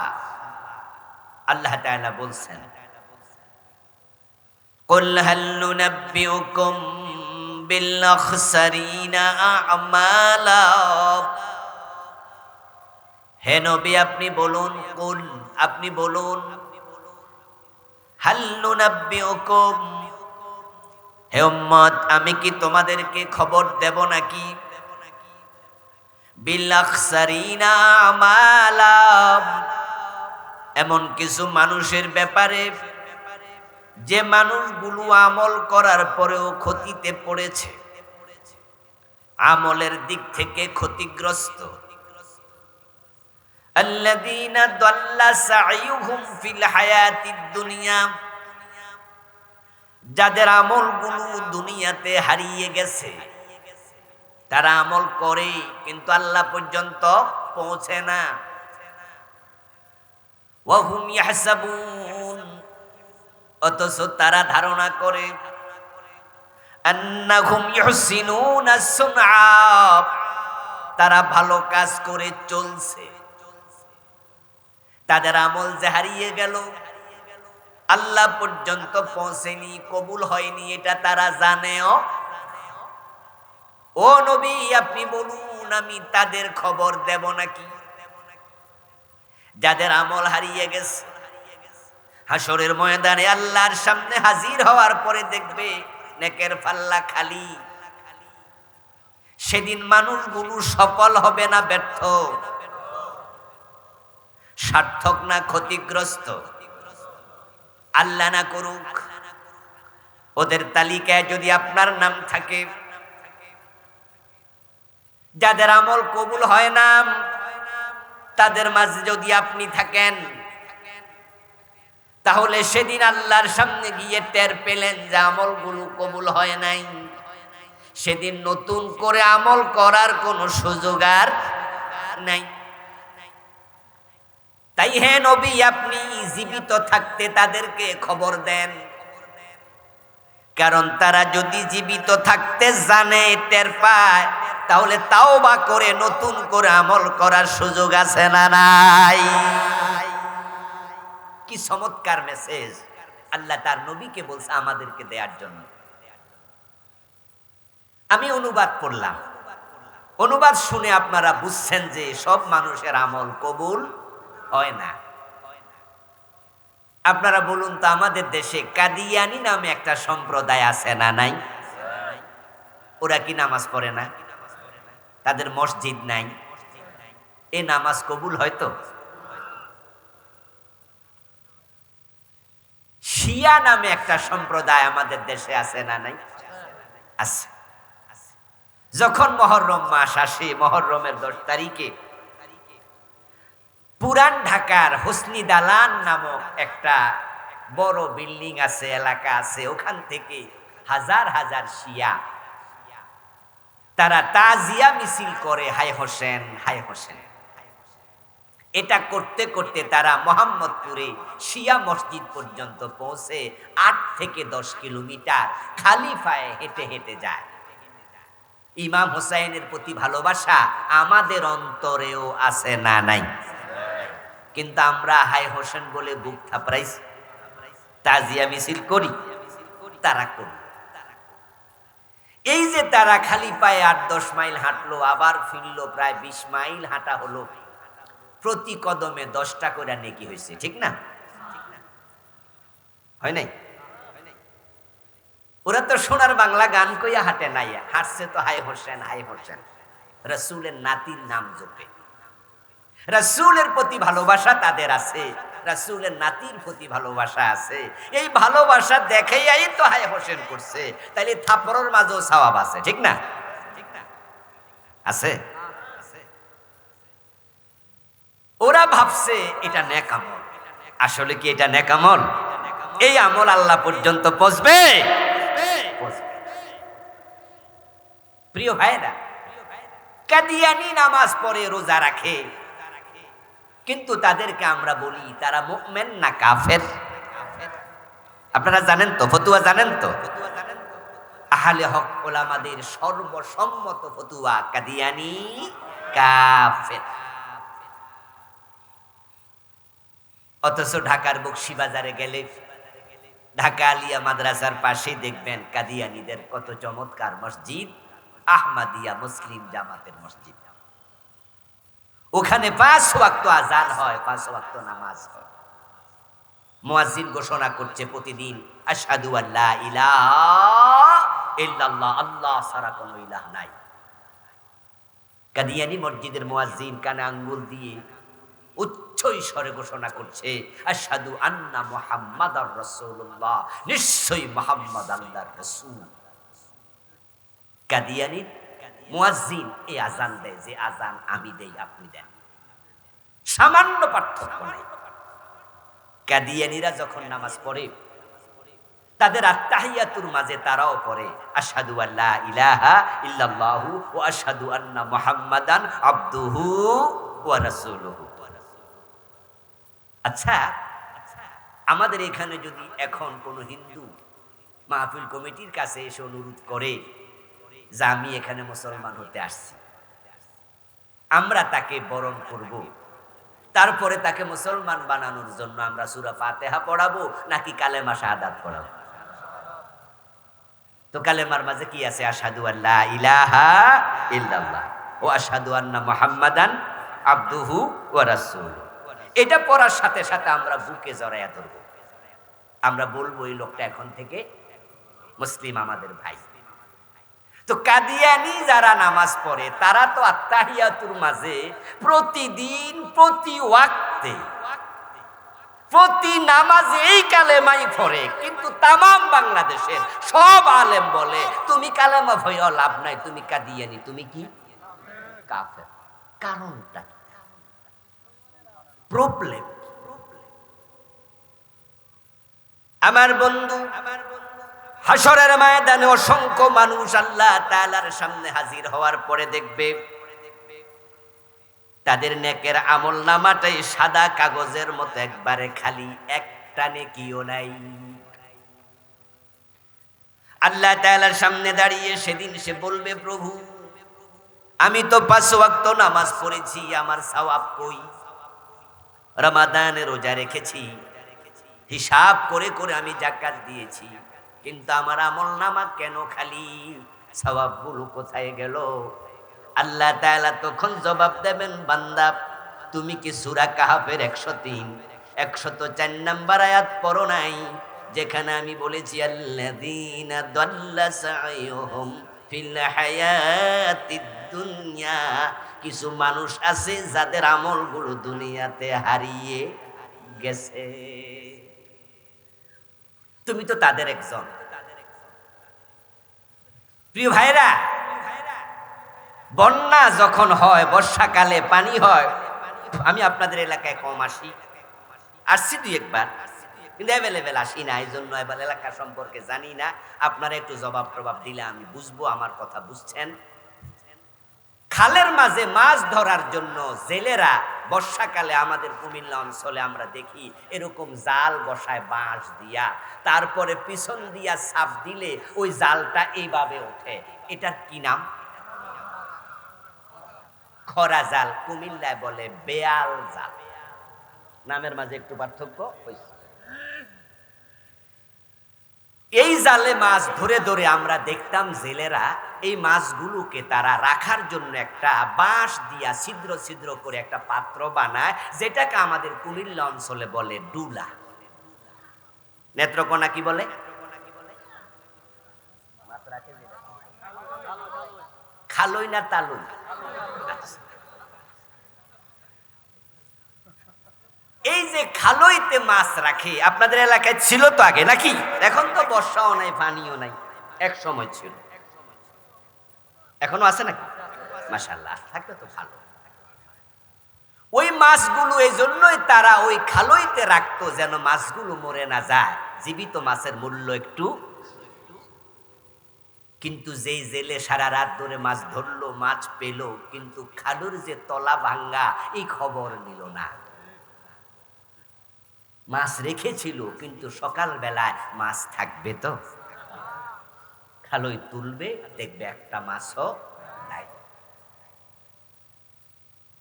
আল্লাহ তাআলা বলছেন, কুল হাল নুনাব্বিউকুম বিল আখসারিনা আমালা। হে নবী আপনি বলুন, কুল আপনি বলুন, হাল নুনাব্বিউকুম হে উম্মত আমি কি তোমাদেরকে খবর দেব নাকি, বিল আখসারিনা আমালা এমন কিছু মানুষের ব্যাপারে যে মানুষগুলো আমল করার পরেও ক্ষতিতে পড়েছে, আমলের দিক থেকে ক্ষতিগ্রস্ত। আল্লাযীনা দাল্লা সাইয়ুহুম ফিল হায়াতিদ দুনিয়া, যাদের আমলগুলো দুনিয়াতে হারিয়ে গেছে, তারা আমল করে কিন্তু আল্লাহ পর্যন্ত পৌঁছে না। ওয়া হুম ইয়াহসাবুন, অথচ তারা ধারণা করে আন্নাহুম ইহসিনুনা সুনআ, তারা ভালো কাজ করে চলছে। তাদের আমল যে হারিয়ে গেল, আল্লাহ পর্যন্ত পৌঁছেনি, কবুল হয়নি, এটা তারা জানেও। ও নবী আপনি বলুন আমি তাদের খবর দেব নাকি, যাদের আমল হারিয়ে গেছে, হাসরের ময়দানে আল্লাহর সামনে হাজির হওয়ার পরে দেখবে নেকের পাল্লা খালি। সেদিন মানুষগুলো সফল হবে না ব্যর্থ, সার্থক না ক্ষতিগ্রস্ত। আল্লাহ না করুক ওদের তালিকায় যদি আপনার নাম থাকে, যাদের আমল কবুল হয় না, তাদের মাঝে যদি আপনি থাকেন, তাহলে সেদিন আল্লাহর সামনে গিয়ে টের পেলেন যে আমলগুলো কবুল হয় নাই। সেদিন নতুন করে আমল করার কোনো সুযোগ আর নাই। তাই হে নবী আপনি জীবিত থাকতে তাদেরকে খবর দেন, কারণ তারা যদি জীবিত থাকতে জানে, টের পায়, তাহলে তাওবা করে নতুন করে আমল করার সুযোগ আছে না নাই? কি চমৎকার মেসেজ আল্লাহ তার নবীকে বলছে আমাদেরকে দেওয়ার জন্য। আমি অনুবাদ পড়লাম, অনুবাদ শুনে আপনারা বুঝছেন যে সব মানুষের আমল কবুল হয় না। আপনারা বলুন তো, আমাদের দেশে কাদিয়ানি নামে একটা সম্প্রদায় আছে না নাই? ওরা কি নামাজ পড়ে না? তাদের মসজিদ নাই, এ নামাজ কবুল হয়তো? শিয়া নামে একটা সম্প্রদায় আমাদের দেশে আছে না নাই? আছে। যখন মহররম মাস আসে, মহররমের 10 তারিখে পুরান ঢাকার হোসনি দালান নামক একটা বড় বিল্ডিং আছে, এলাকা আছে, ওখান থেকে হাজার হাজার শিয়া তারা তাজিয়া মিছিল করে, হায় হোসেন হায় হোসেন। এটা করতে করতে তারা মোহাম্মদপুরে শিয়া মসজিদ পর্যন্ত পৌঁছে 8 থেকে 10 কিলোমিটার খালি পায়ে হেঁটে হেঁটে যায়। ইমাম হোসেনের প্রতি ভালোবাসা আমাদের অন্তরেও আছে না নাই? কিন্তু আমরা হায় হোসেন বলে বুক থাপড়াইছি, তাজিয়া মিছিল করি, তারা করি। এই যে তারা খালি পায়ে 8-10 মাইল হাঁটলো, আবার ফিরলো, প্রায় 20 মাইল হাঁটা হলো, প্রতি কদমে 10টা করে নেকি হয়েছে, ঠিক না? হয় নাই? ওরা তো সোনার বাংলা গান কইয়া হাঁটে নাই, হাঁটছে তো হায় হোসেন হায় হোসেন, রাসূলের নাতির নাম জপে। রাসূলের প্রতি ভালোবাসা তাদের আছে, রাসূলের নাতির প্রতি ভালোবাসা আছে। এই ভালোবাসা দেখাইয়াই তো হায় হোসেন করছে, তাইলে থাপড়ের মাঝেও সওয়াব আছে, ঠিক না? আছে। ওরা ভাবছে এটা নেক আমল। আসলে কি এটা নেক আমল? এই আমল আল্লাহ পর্যন্ত পৌঁছবে? প্রিয় ভাইরা, কাদিয়ানি নামাজ পড়ে, রোজা রাখে, কিন্তু তাদেরকে আমরা বলি তারা মুমিন না কাফের? আপনারা জানেন তো, ফতুয়া জানেন তো? আহলে হক ওলামাদের সর্বসম্মত ফতুয়া, কাদিয়ানি কাফের। অথচ ঢাকার বকশীবাজারে গেলে, ঢাকা আলিয়া মাদ্রাসার পাশে দেখবেন কাদিয়ানীদের কত চমৎকার মসজিদ, আহমদিয়া মুসলিম জামাতের মসজিদ। ওখানে 5 ওয়াক্ত আযান হয়, 5 ওয়াক্ত নামাজ হয়। মুয়াজ্জিন ঘোষণা করছে প্রতিদিন, আশহাদু আল্লা ইলাহা ইল্লাল্লাহ, আল্লাহ ছাড়া কোনো ইলাহ নাই। কাদিয়ানী মসজিদের মুয়াজ্জিন কানে আঙ্গুল দিয়ে উচ্চ স্বরে ঘোষণা করছে, আশহাদু আন্না মুহাম্মাদার রাসূলুল্লাহ, নিশ্চয়ই মুহাম্মদ আল্লাহর রাসূল। কাদিয়ানী মুয়াজ্জিন এই আযান দেয় যে আযান আমি দেই, আপনি দেন, সামান্য পার্থক্য নাই। কাদিয়ানীরা যখন নামাজ পড়ে, তাদের আত্তাহিয়াতুর মাঝে তারাও পড়ে আশহাদু আল্লা ইলাহা ইল্লাল্লাহু ওয়া আশহাদু আন্না মুহাম্মাদান আবদুহু ওয়া রাসূলুহু। আচ্ছা, আমাদের এখানে যদি এখন কোনো হিন্দু মাহফিল কমিটির কাছে এসে অনুরোধ করে যে আমি এখানে মুসলমান হতে আসছি, আমরা তাকে বরণ করব, তারপরে তাকে মুসলমান বানানোর জন্য আমরা সূরা ফাতিহা পড়াবো নাকি কালেমা শাহাদাত পড়াবো? তো কালেমার মাঝে কি আছে? আশহাদু আল্লা ইলাহা ইল্লাল্লাহ ওয়া আশহাদু আন্না মুহাম্মাদান আবদুহু ওয়া রাসূলুহু। এটা পড়ার সাথে সাথে আমরা বুকে জড়াইয়া ধরব, আমরা বলবো এই লোকটা এখন থেকে মুসলিম, আমাদের ভাই। তো কাদিয়ানি যারা নামাজ পড়ে তারা তো আত্তাহিয়াতুর মাঝে প্রতিদিন প্রতি ওয়াক্তে প্রতি নামাজে এই কালেমাই পড়ে, কিন্তু তামাম বাংলাদেশের সব আলেম বলে তুমি কালেমা ভয় লাভ নাই, তুমি কাদিয়ানি, তুমি কি কাফের। কারণটা প্রবলেম। আমার বন্ধু, হাসরের ময়দানে অসংখ্য মানুষ আল্লাহ তাআলার সামনে হাজির হওয়ার পরে দেখবে তাদের নেকের আমল নামাটাই সাদা কাগজের মতো একবারে খালি, একটা নেকিও নাই। আল্লাহ তাআলার সামনে দাঁড়িয়ে সেদিন সে বলবে, প্রভু আমি তো 5 ওয়াক্ত নামাজ পড়েছি, আমার সওয়াব কই? রমাদানে রোজা রেখেছি, হিসাব করে করে আমি যাকাত দিয়েছি, কিন্তু আমার আমল নামা কেন খালি? সওয়াবগুলো কোথায় গেল? আল্লাহ তাআলা তখন জবাব দেবেন, বান্দা তুমি কি সূরা কাহাফের 103 104 নম্বর আয়াত পড়ো নাই, যেখানে আমি বলেছি আল্লাযীনা দাল্লা সাইয়ুহুম ফিল হায়াতিদ দুনিয়া, কিছু মানুষ আছে যাদের আমলগুলো দুনিয়াতে হারিয়ে গেছে। তুমি তো তাদের একজন। প্রিয় ভাইরা, বন্যা যখন হয়, বর্ষাকালে পানি হয়, আমি আপনাদের এলাকায় কম আসি, আসছি দুই একবার, কিন্তু অ্যাভেলেবেল আসি না, এই জন্য এবার এলাকা সম্পর্কে জানি না। আপনারা একটু জবাব প্রভাব দিলে আমি বুঝবো আমার কথা বুঝছেন। খালের মাঝে মাছ ধরার জন্য জেলেরা বর্ষাকালে আমাদের কুমিল্লা অঞ্চলে আমরা দেখি এরকম জাল বসায় বাঁশ দিয়া, তারপরে পিছন দিয়া চাপ দিলে ওই জালটা এইভাবে ওঠে। এটার কি নাম? খরা জাল, কুমিল্লায় বলে বেয়াল জাল। নামের মাঝে একটু পার্থক্য হয়েছে। এই জালে মাছ ধরে ধরে আমরা দেখতাম জেলেরা এই মাছগুলোকে তারা রাখার জন্য একটা বাঁশ দিয়া ছিদ্র ছিদ্র করে একটা পাত্র বানায়, যেটাকে আমাদের কুমিল্লা অঞ্চলে বলে ডুলা। নেত্রকোনা কি বলে? খালই না তালুই? এই যে খালইতে মাছ রাখে, আপনাদের এলাকায় ছিল তো আগে নাকি? এখন তো বর্ষাও নাই, পানিও নাই, এক সময় ছিল। এখনো আছে নাকি? মাশাআল্লাহ, থাকলে তো ভালো। ওই মাছগুলো এই জন্যই তারা ওই খালইতে রাখতো, যেন মাছগুলো মরে না যায়, জীবিত মাছের মূল্য একটু। কিন্তু যেই জেলে সারা রাত ধরে মাছ ধরলো, মাছ পেল, কিন্তু খালুর যে তলা ভাঙ্গা এই খবর নিল না। মাছ রেখেছিল, কিন্তু সকাল বেলায় মাছ থাকবে তো? খালই তুলবে, দেখবে একটা মাছও নাই।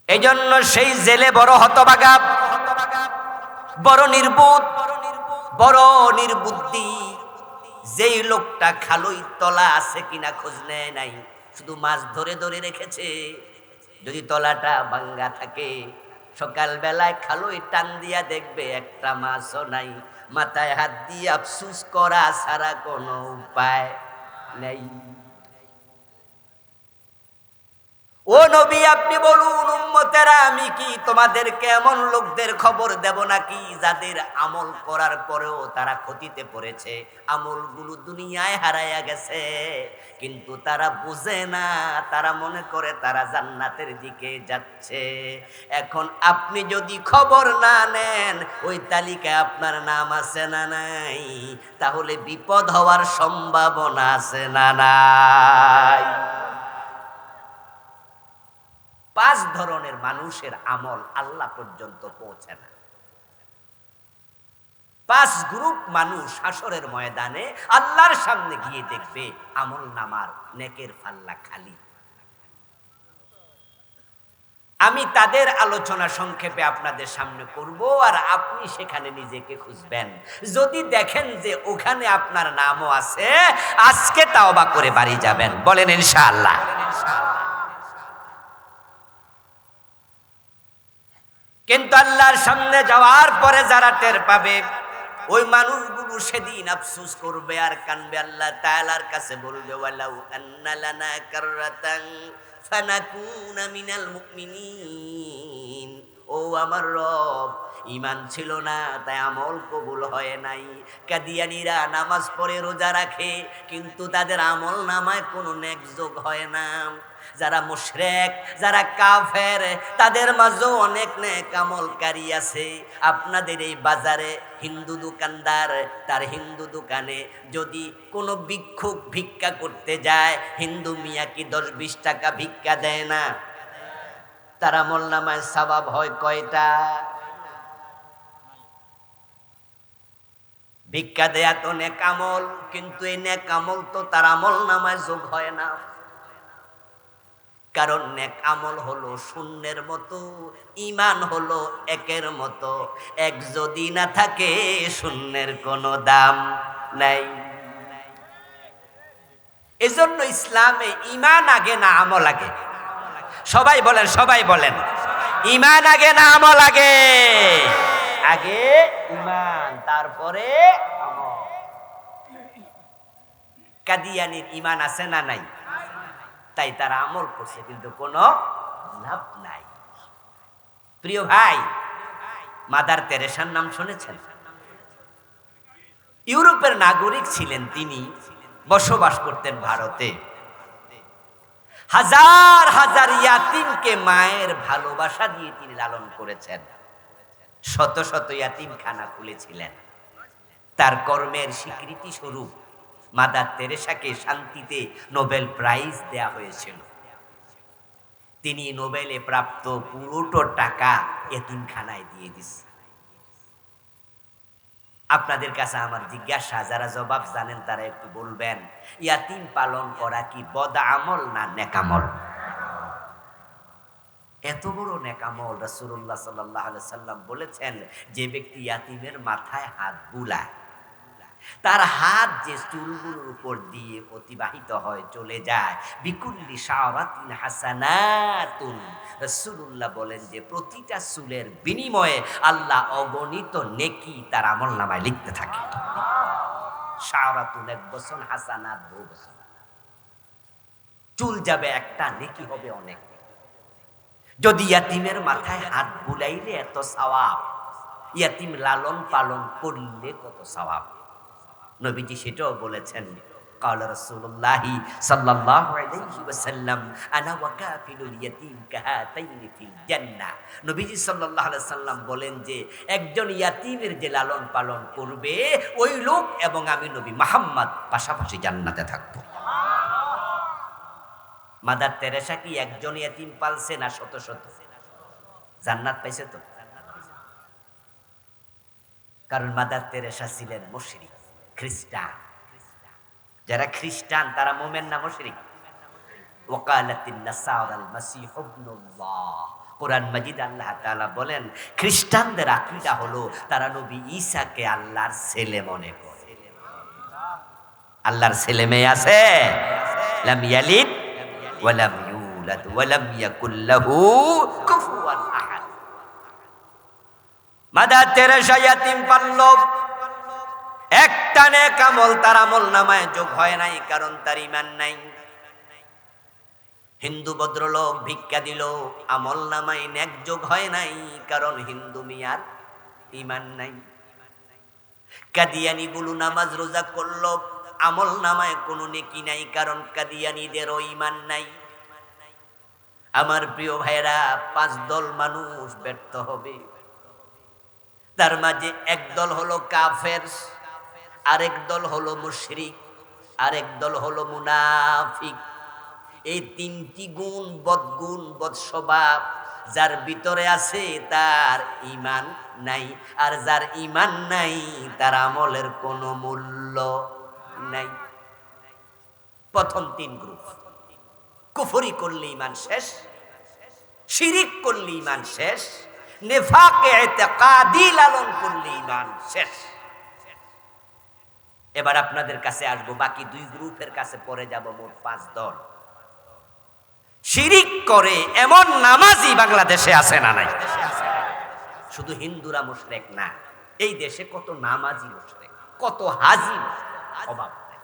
এই জন্য সেই জেলে বড় হতভাগা, বড় নির্বোধ, বড় নির্বুদ্ধি। যেই লোকটা খালই তলা আছে কিনা খোঁজ নেয় নাই, শুধু মাছ ধরে ধরে রেখেছে। যদি তলাটা ভাঙ্গা থাকে, সকাল বেলায় খালই টান দিয়া দেখবে একটা মাছও নাই। মাথায় হাত দিয়ে আফসুস করা ছাড়া কোনো উপায় নেই। ও নবী, আপনি বলুন উম্মতেরা, আমি কি তোমাদেরকে এমন লোকদের খবর দেব নাকি যাদের আমল করার পরেও তারা ক্ষতিতে পড়েছে, আমলগুলো দুনিয়ায় হারাইয়া গেছে, কিন্তু তারা বুঝে না, তারা মনে করে তারা জান্নাতের দিকে যাচ্ছে। এখন আপনি যদি খবর না নেন ওই তালিকায় আপনার নাম আছে না নাই, তাহলে বিপদ হওয়ার সম্ভাবনা আছে না নাই। 5 ধরনের মানুষের আমল আল্লাহ পর্যন্ত পৌঁছে না। 5 গ্রুপ মানুষ হাসরের ময়দানে আল্লাহর সামনে গিয়ে দেখবে আমল নামার নেকের পাল্লা খালি। আমি তাদের আলোচনা সংক্ষেপে আপনাদের সামনে করব, আর আপনি সেখানে নিজেকে খুঁজবেন। যদি দেখেন যে ওখানে আপনার নামও আছে, আজকে তাওবা করে বাড়ি যাবেন, বলেন ইনশাআল্লাহ। কিন্তু আল্লাহর সামনে যাওয়ার পরে যারা টের পাবে, ওই মানুষগুলো সেদিন আফসোস করবে আর কানবে, আল্লাহ তাআলার কাছে বলবে, ওয়ালাউ আন্না লানা কাররাতান ফানাকুনা মিনাল মুমিনিন। ও আমার রব, ঈমান ছিল না তাই আমল কবুল হয় নাই। কাদিয়ানীরা নামাজ পড়ে রোজা রাখে, কিন্তু তাদের আমল নামায় কোনো নেক যোগ হয় না। যারা মুশরিক, যারা কাফের, তাদের মাঝেও অনেক নেক আমলকারী আছে। আপনাদের এই বাজারে হিন্দু দোকানদার তার হিন্দু দোকানে যদি কোনো ভিক্ষুক ভিক্ষা করতে যায়, হিন্দু মিয়া কি 10-20 টাকা ভিক্ষা দেয় না? তার আমল নামায় সওয়াব হয় কয়টা? ভিক্ষা দেয়া তো নেক আমল, কিন্তু এই নেক আমল তো তার আমল নামায় যোগ হয় না। কারণ নেক আমল হলো শূন্যের মতো, ঈমান হলো একের মতো। এক যদি না থাকে শূন্যের কোনো দাম নাই। এজন্য ইসলামে ঈমান আগে না আমল আগে? সবাই বলেন, সবাই বলেন, ঈমান আগে না আমল আগে? আগে ঈমান, তারপরে আমল। কাদিয়ানির ঈমান আছে না নাই? তাই তারা আমল করছে, কিন্তু কোনো লাভ নাই। প্রিয় ভাই, মাদার তেরেসার নাম শুনেছেন? ইউরোপের নাগরিক ছিলেন তিনি, বসবাস করতেন ভারতে। হাজার হাজার ইয়াতিমকে মায়ের ভালোবাসা দিয়ে তিনি লালন করেছেন। শত শত ইয়াতিমখানা খুলেছিলেন। তার কর্মের স্বীকৃতি স্বরূপ মাদার তেরেসাকে শান্তিতে নোবেল প্রাইজ দেয়া হয়েছিল। তিনি নোবেলে প্রাপ্ত পুরোটো টাকা এতিমখানায় দিয়ে দিচ্ছে। আপনাদের কাছে আমার জিজ্ঞাসা, যারা জবাব জানেন তারা একটু বলবেন, ইয়াতিম পালন করা কি বদ আমল না নেকামল? এত বড় নেকামল রাসূলুল্লাহ সাল্লাল্লাহু আলাইহি সাল্লাম বলেছেন, যে ব্যক্তি ইয়াতিমের মাথায় হাত বুলায়, তার হাত যে চুলগুলোর উপর দিয়ে অতিবাহিত হয়, চলে যায়, বিকুল্লি শাওরাতিন হাসানাতুন, রাসূলুল্লাহ বলেন যে প্রতিটা চুলের বিনিময়ে আল্লাহ অগণিত নেকি তার আমলনামায় লিখতে থাকে। শাওরাতুন এক বছর, হাসানাত বহু বছর। চুল যাবে একটা, নেকি হবে অনেক। যদি ইয়াতিমের মাথায় হাত বুলাইলে এত সওয়াব, ইয়াতিম লালন পালন করলে কত সওয়াব। নবীজি সেটাও বলেছেন, ক্বালা রাসূলুল্লাহি সাল্লাল্লাহু আলাইহি ওয়াসাল্লাম আনা ওয়া কাফিলুল ইয়াতীম কাহাতাইনি ফিল জান্নাহ। নবীজি সাল্লাল্লাহু আলাইহি সাল্লাম বলেন যে একজন ইয়াতিমের যে লালন পালন করবে, ওই লোক এবং আমি নবী মুহাম্মদ পাশাপাশি জান্নাতে থাকব। মাদার তেরেসা কি একজন ইয়াতিম পালছে না শত শত? জান্নাত পাইছে তো। কারণ মাদার তেরেসা ছিলেন মুশরিক, খ্রিস্টান। যারা খ্রিস্টান তারা মুমিন না মুশরিক? ওয়াকালাতিন নাসারাল মাসীহ ইবনুল্লাহ। কোরআন মাজিদ আল্লাহ তাআলা বলেন, খ্রিস্টানদের আকীদা হলো তারা নবী ঈসাকে আল্লাহর ছেলে মনে করে। আল্লাহর ছেলে মেয়ে আছে? লাম ইয়ালিদ ওয়া লাম ইউলাদ ওয়া লাম ইয়াকুল লাহু কুফুয়ান আহাদ। মাদার তেরেসা ইয়াতিম পালল, একটা নেক আমল তার আমলনামায় যোগ হয় নাই, কারণ তার ঈমান নাই। হিন্দু ভদ্রলোক ভিক্ষা দিল, আমলনামায় নেক যোগ হয় নাই, কারণ হিন্দু মিয়ার ঈমান নাই। কাদিয়ানি গুলো নামাজ রোজা করলো, আমলনামায় কোনো নেকি নাই, কারণ কাদিয়ানিদেরও ঈমান নাই। আমার প্রিয় ভাইরা, 5 দল মানুষ ব্যর্থ হবে। তার মাঝে এক দল হলো কাফের, আরেক দল হলো মুশরিক, আরেক দল হলো মুনাফিক। এই 3টি গুণ, বদগুণ, বদস্বভাব যার ভিতরে আছে তার ঈমান নাই, আর যার ঈমান নাই তার আমলের কোনো মূল্য নাই। প্রথম 3 গ্রুপ। কুফরি করলে ঈমান শেষ, শিরিক করলে ঈমান শেষ, নেফাকে ইতিকাদি লালন করলে ঈমান শেষ। এবার আপনাদের কাছে আসবো, বাকি 2 গ্রুপের কাছে পরে যাব। মোট 5 দল। শিরিক করে এমন নামাজি বাংলাদেশে আছে না নাই? শুধু হিন্দুরা মুশরিক না, এই দেশে কত নামাজি মুশরিক, কত হাজি অভাব নাই।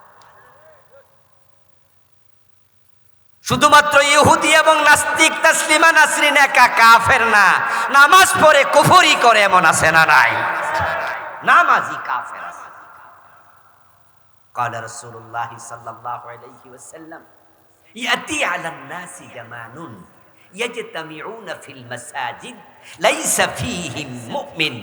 শুধুমাত্র ইহুদি এবং নাস্তিক তাসলিমা নাসরিন একা কাফের না, নামাজ পড়ে কুফরি করে এমন আছে না নাই? নামাজি কাফের আছে। قال رسول الله صلى الله عليه وسلم يأتي على الناس زمان يجتمعون في المساجد ليس فيهم مؤمن।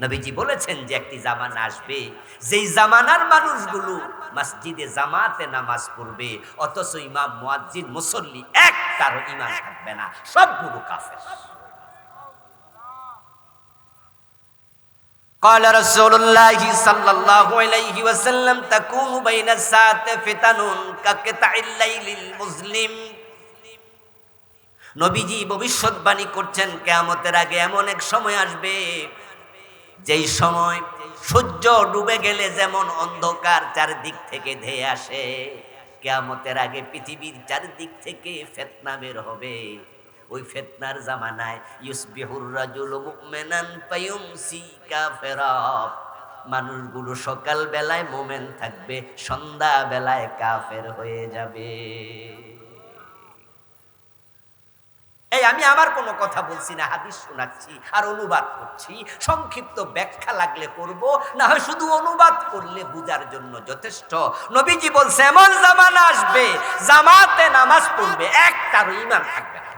নবীজি বলেছেন যে একটি জামানা আসবে, যেই জামানার মানুষগুলো মসজিদে জামাতে নামাজ পড়বে, অথচ ইমাম, মুয়াজ্জিন, মুসল্লি একটারও ঈমান থাকবে না, সবগুলো কাফের। قال رسول الله صلى الله عليه وسلم تكون بين الساعة فتن كقطع الليل المظلم। নবীজি ভবিষ্যৎবাণী করছেন, কিয়ামতের আগে এমন এক সময় আসবে, যেই সময় সূর্য ডুবে গেলে যেমন অন্ধকার চারদিক থেকে ধেয়ে আসে, কিয়ামতের আগে পৃথিবীর চারদিক থেকে ফিতনা বের হবে। ওই ফিতনার জামানায় ইউসবিহুর রাজুলু মুমিনান ফায়ুমসি কাফিরা। মানুষগুলো সকাল বেলায় মুমিন থাকবে, সন্ধ্যা বেলায় কাফের হয়ে যাবে। এই আমি আমার কোনো কথা বলছি না, হাদিস শোনাচ্ছি আর অনুবাদ করছি। সংক্ষিপ্ত ব্যাখ্যা লাগলে করব, না হয় শুধু অনুবাদ করলে বুঝার জন্য যথেষ্ট। নবীজি বলছে এমন জামানা আসবে জামাতে নামাজ পড়বে একটারও ঈমান থাকবে না।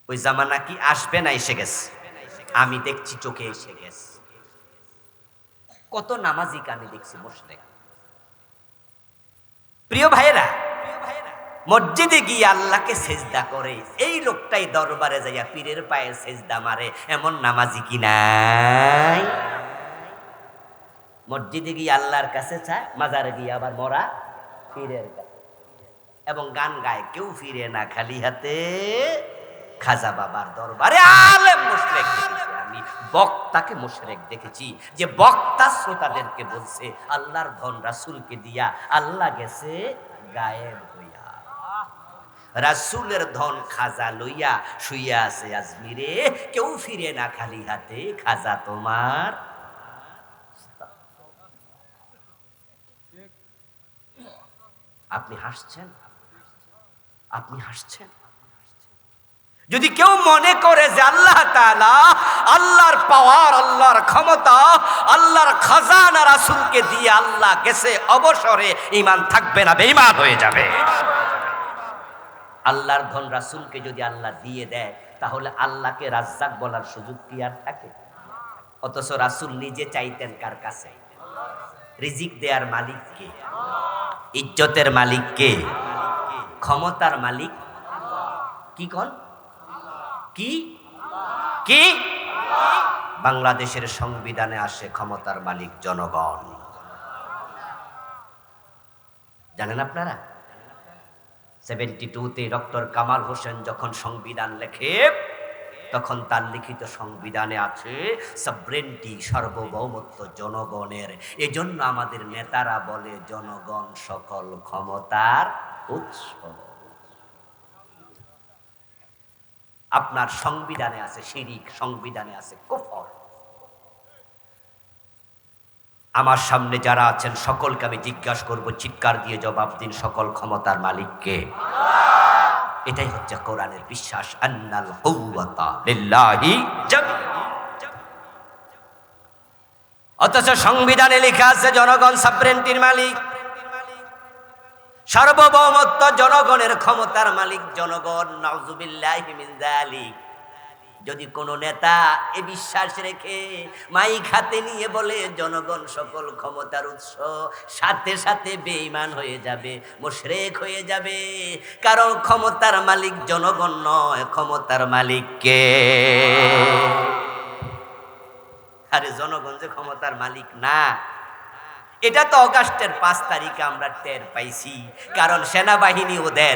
ওই জামানা কি আসবে না এসে গেছে? আমি দেখছি, চোখে এসে গেছে। কত নামাজিকে আমি দেখছি মুশরিক। প্রিয় ভাইয়েরা, মসজিদে গিয়ে আল্লাহকে সেজদা করে, এই লোকটাই দরবারে যাইয়া পীরের পায়ে সেজদা মারে, এমন নামাজি কি নাই? মসজিদে গিয়ে আল্লাহর কাছে চায়, মাজারে গিয়ে আবার মরা পীরের কাছে, এবং গান গায় কেউ ফিরে না খালি হাতে, খাজা বাবার দরবারে। আলেম মুশরিক দেখেছি আমি, বক্তাকে মুশরিক দেখেছি, যে বক্তা শ্রোতাদেরকে বলছে আল্লাহর ধন রাসূলকে দিয়া আল্লাহ গেছে গায়েব হইয়া। রাসূলের ধন খাজা লইয়া শুইয়া আছে আজমিরে, কেউ ফিরে না খালি হাতে, খাজা তোমার। আপনি হাসছেন, আপনি হাসছেন। যদি কেউ মনে করে যে আল্লাহ তাআলা, আল্লাহর পাওয়ার, আল্লাহর ক্ষমতা, আল্লাহর খাজানা রাসূলকে দিয়ে আল্লাহ গেছে অবসরে, ঈমান থাকবে না, বেঈমান হয়ে যাবে। আল্লাহর ধন রাসূলকে যদি আল্লাহ দিয়ে দেয়, তাহলে আল্লাহকে রাজ্জাক বলার সুযোগ কি আর থাকে? অথচ রাসূল নিজে চাইতেন কার কাছে? রিজিক দেয়ার মালিক কে? ইজ্জতের মালিক কে? ক্ষমতার মালিক কি? কোন কি কি? বাংলাদেশের সংবিধানে আসে ক্ষমতার মালিক জনগণ। জানেন আপনারা? 72-তে ডক্টর কামাল হোসেন যখন সংবিধান লেখে, তখন তার লিখিত সংবিধানে আছে সভরেন্টি, সার্বভৌমত্ব জনগণের। এজন্য আমাদের নেতারা বলে জনগণ সকল ক্ষমতার উৎস। আপনার সংবিধানে আছে শিরিক, সংবিধানে আছে কুফর। আমার সামনে যারা আছেন সকলকে আমি জিজ্ঞাসা করব, চিৎকার দিয়ে জবাব দিন, সকল ক্ষমতার মালিক কে? এটাই হচ্ছে কোরআনের বিশ্বাস, আন্নাল কুওয়াতা লিল্লাহি জামিআ। অথচ সংবিধানে লেখা আছে জনগণ সভরেন্টির মালিক, সার্বভৌমত্ব জনগণের, ক্ষমতার মালিক জনগণ। নাউযুবিল্লাহি মিন যালিক। যদি কোন নেতা এ বিশ্বাস রেখে মাইক হাতে নিয়ে বলে জনগণ সকল ক্ষমতার উৎস, সাথে সাথে বেঈমান হয়ে যাবে, মুশরিক হয়ে যাবে। কারণ ক্ষমতার মালিক জনগণ নয়, ক্ষমতার মালিক কে? আরে জনগণ যে ক্ষমতার মালিক না, এটা তো অগাস্টের 5 তারিখে আমরা টের পাইছি। কারণ সেনাবাহিনী ওদের,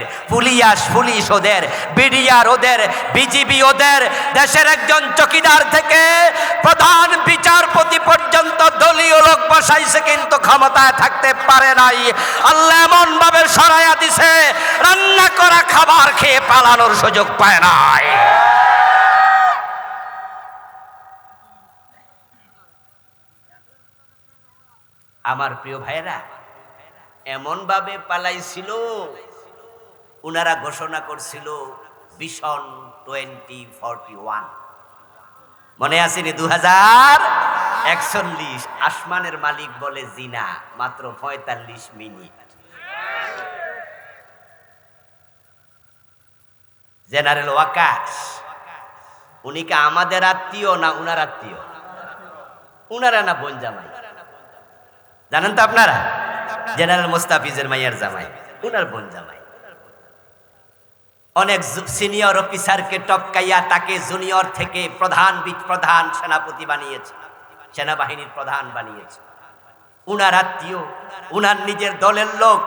পুলিশ ওদের, বিডিআর ওদের, বিজিবি ওদের, দেশের একজন চকিদার থেকে প্রধান বিচারপতি পর্যন্ত দলীয় লোক বসাইছে, কিন্তু ক্ষমতায় থাকতে পারে নাই। আল্লাহ এমন ভাবে সরাইয়া দিছে, রান্না করা খাবার খেয়ে পালানোর সুযোগ পায় নাই। আমার প্রিয় ভাইরা, এমন ভাবে পালাইছিল, উনারা ঘোষণা করছিল ভিশন 2041। মনে আসেনি? 2041। আসমানের মালিক বলে জিনা মাত্র 45 মিনিট। জেনারেল ওয়াকাশ, উনি কি আমাদের আত্মীয় না উনার আত্মীয়? উনারা না বোন জামাই? জানেন তো আপনারা? জেনারেল মোস্তাফিজের মাইয়ার জামাই, উনার বোন জামাই। অনেক সিনিয়র অফিসারকে টপকাইয়া তাকে জুনিয়র থেকে প্রধান সেনাপতি বানিয়েছে, সেনাবাহিনীর প্রধান বানিয়েছে। উনার আত্মীয়, উনার নিজের দলের লোক।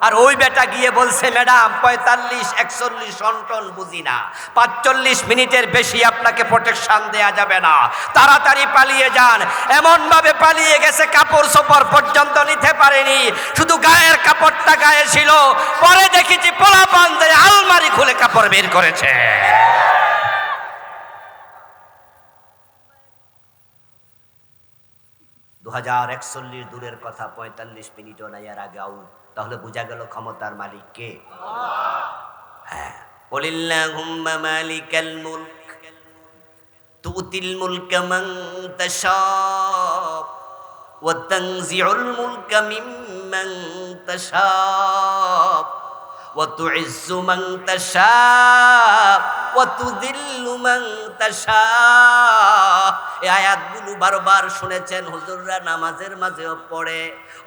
আর ওই বেটা গিয়ে বলছে, ম্যাডাম 45-41 সন্টন বুঝি না, 45 মিনিটের বেশি আপনাকে প্রোটেকশন দেয়া যাবে না, তাড়াতাড়ি পালিয়ে যান। এমন ভাবে পালিয়ে গেছে, কাপড় চোপড় পর্যন্ত নিতে পারেনি, শুধু গায়ের কাপড়টা গায়ে ছিল। পরে দেখেছি পোলাপান দিয়ে আলমারি খুলে কাপড় বের করেছে। দু 2041 দূরের কথা, 45 মিনিটও নাই এর আগে আউট। তাহলে বোঝা গেল ক্ষমতার মালিক কে? কুলিল্লাহুম্মা মালিকাল মুলক তুতিল মুলকা মান তাশা ওয়া তানজিউল মুলকা মিম্মান তাশা ওয়া তুইজ্জু মান তাশা ওয়া তুযিল্লু মান তাশা। এই আয়াতগুলো বারবার শুনেছেন, হুজুররা নামাজের মাঝেও পড়ে।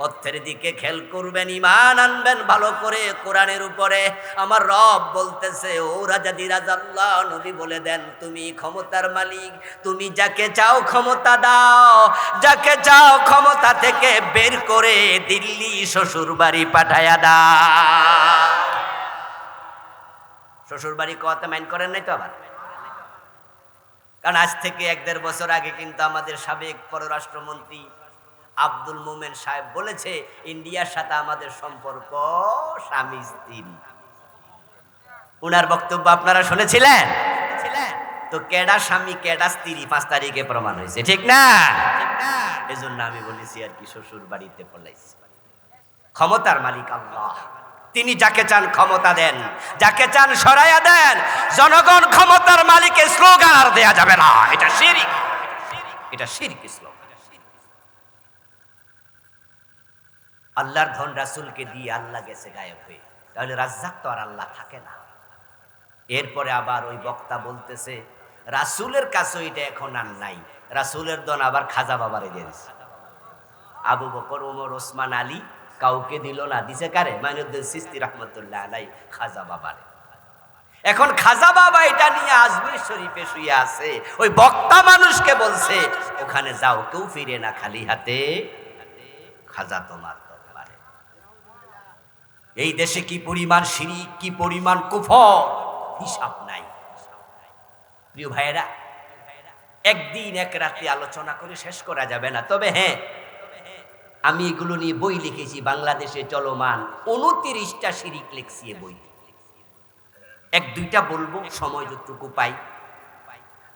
অর্থের দিকে খেয়াল করবেন, ঈমান আনবেন ভালো করে কোরআনের উপরে। আমার রব বলতেছে, ও রাজাদি রাজা আল্লাহ, নবী বলে দেন তুমি ক্ষমতার মালিক, তুমি যাকে চাও ক্ষমতা দাও, যাকে চাও ক্ষমতা থেকে বের করে দিল্লি শ্বশুর বাড়ি পাঠায়া দাও। শ্বশুর বাড়ি কথা মাইন্ড করেন নাই তো আবার? কারণ আজ থেকে 1-1.5 বছর আগে কিন্তু আমাদের সাবেক পররাষ্ট্রমন্ত্রী আব্দুল মোমেন সাহেব বলেছে, ইন্ডিয়ার সাথে আমাদের সম্পর্ক স্বামী স্ত্রী। উনার বক্তব্য আপনারা শুনেছিলেন? তো কেডা স্বামী কেডা স্ত্রী 5 তারিখে প্রমাণ হয়েছে, ঠিক না? এজন্য আমি বলেছি আর কি, শ্বশুর বাড়িতে পলাইছি। ক্ষমতার মালিক আল্লাহ, তিনি যাকে চান ক্ষমতা দেন, যাকে চান সরাইয়া দেন। জনগণ ক্ষমতার মালিকের স্লোগান আর দেয়া যাবে না, এটা শিরক, এটা শিরক স্লোগান। আল্লাহর ধন রাসূলকে দিয়ে আল্লাহ গেছে গায়েব হয়ে, তাহলে রাজ্জাক তো আর আল্লাহ থাকে না। এরপরে আবার ওই বক্তা বলতেছে রাসূলের কাছে এটা এখন আর নাই, রাসূলের ধন আবার খাজা বাবারে দিয়ে দিছে। আবু বকর, ওমর, ওসমান, আলী কাউকে দিল না, দিছে কারে? মাইনুদ্দিন চিশতি রাহমাতুল্লাহ আলাইহি, খাজা বাবারে। এখন খাজা বাবা এটা নিয়ে আজমির শরীফে শুয়ে আছে, ওই বক্তা মানুষকে বলছে ওখানে যাও, কেউ ফিরে না খালি হাতে, খাজা তোমার দরবারে। এই দেশে কি পরিমাণ শিরক, কি পরিমাণ কুফর, হিসাব নাই। প্রিয় ভাইয়েরা, একদিন এক রাতে আলোচনা করে শেষ করা যাবে না। তবে হ্যাঁ, আমি এগুলো নিয়ে বই লিখেছি, বাংলাদেশে চলমান 29টা শিরক লিখছি এ বই। 1-2টা বলবো সময় যতটুকু পাই।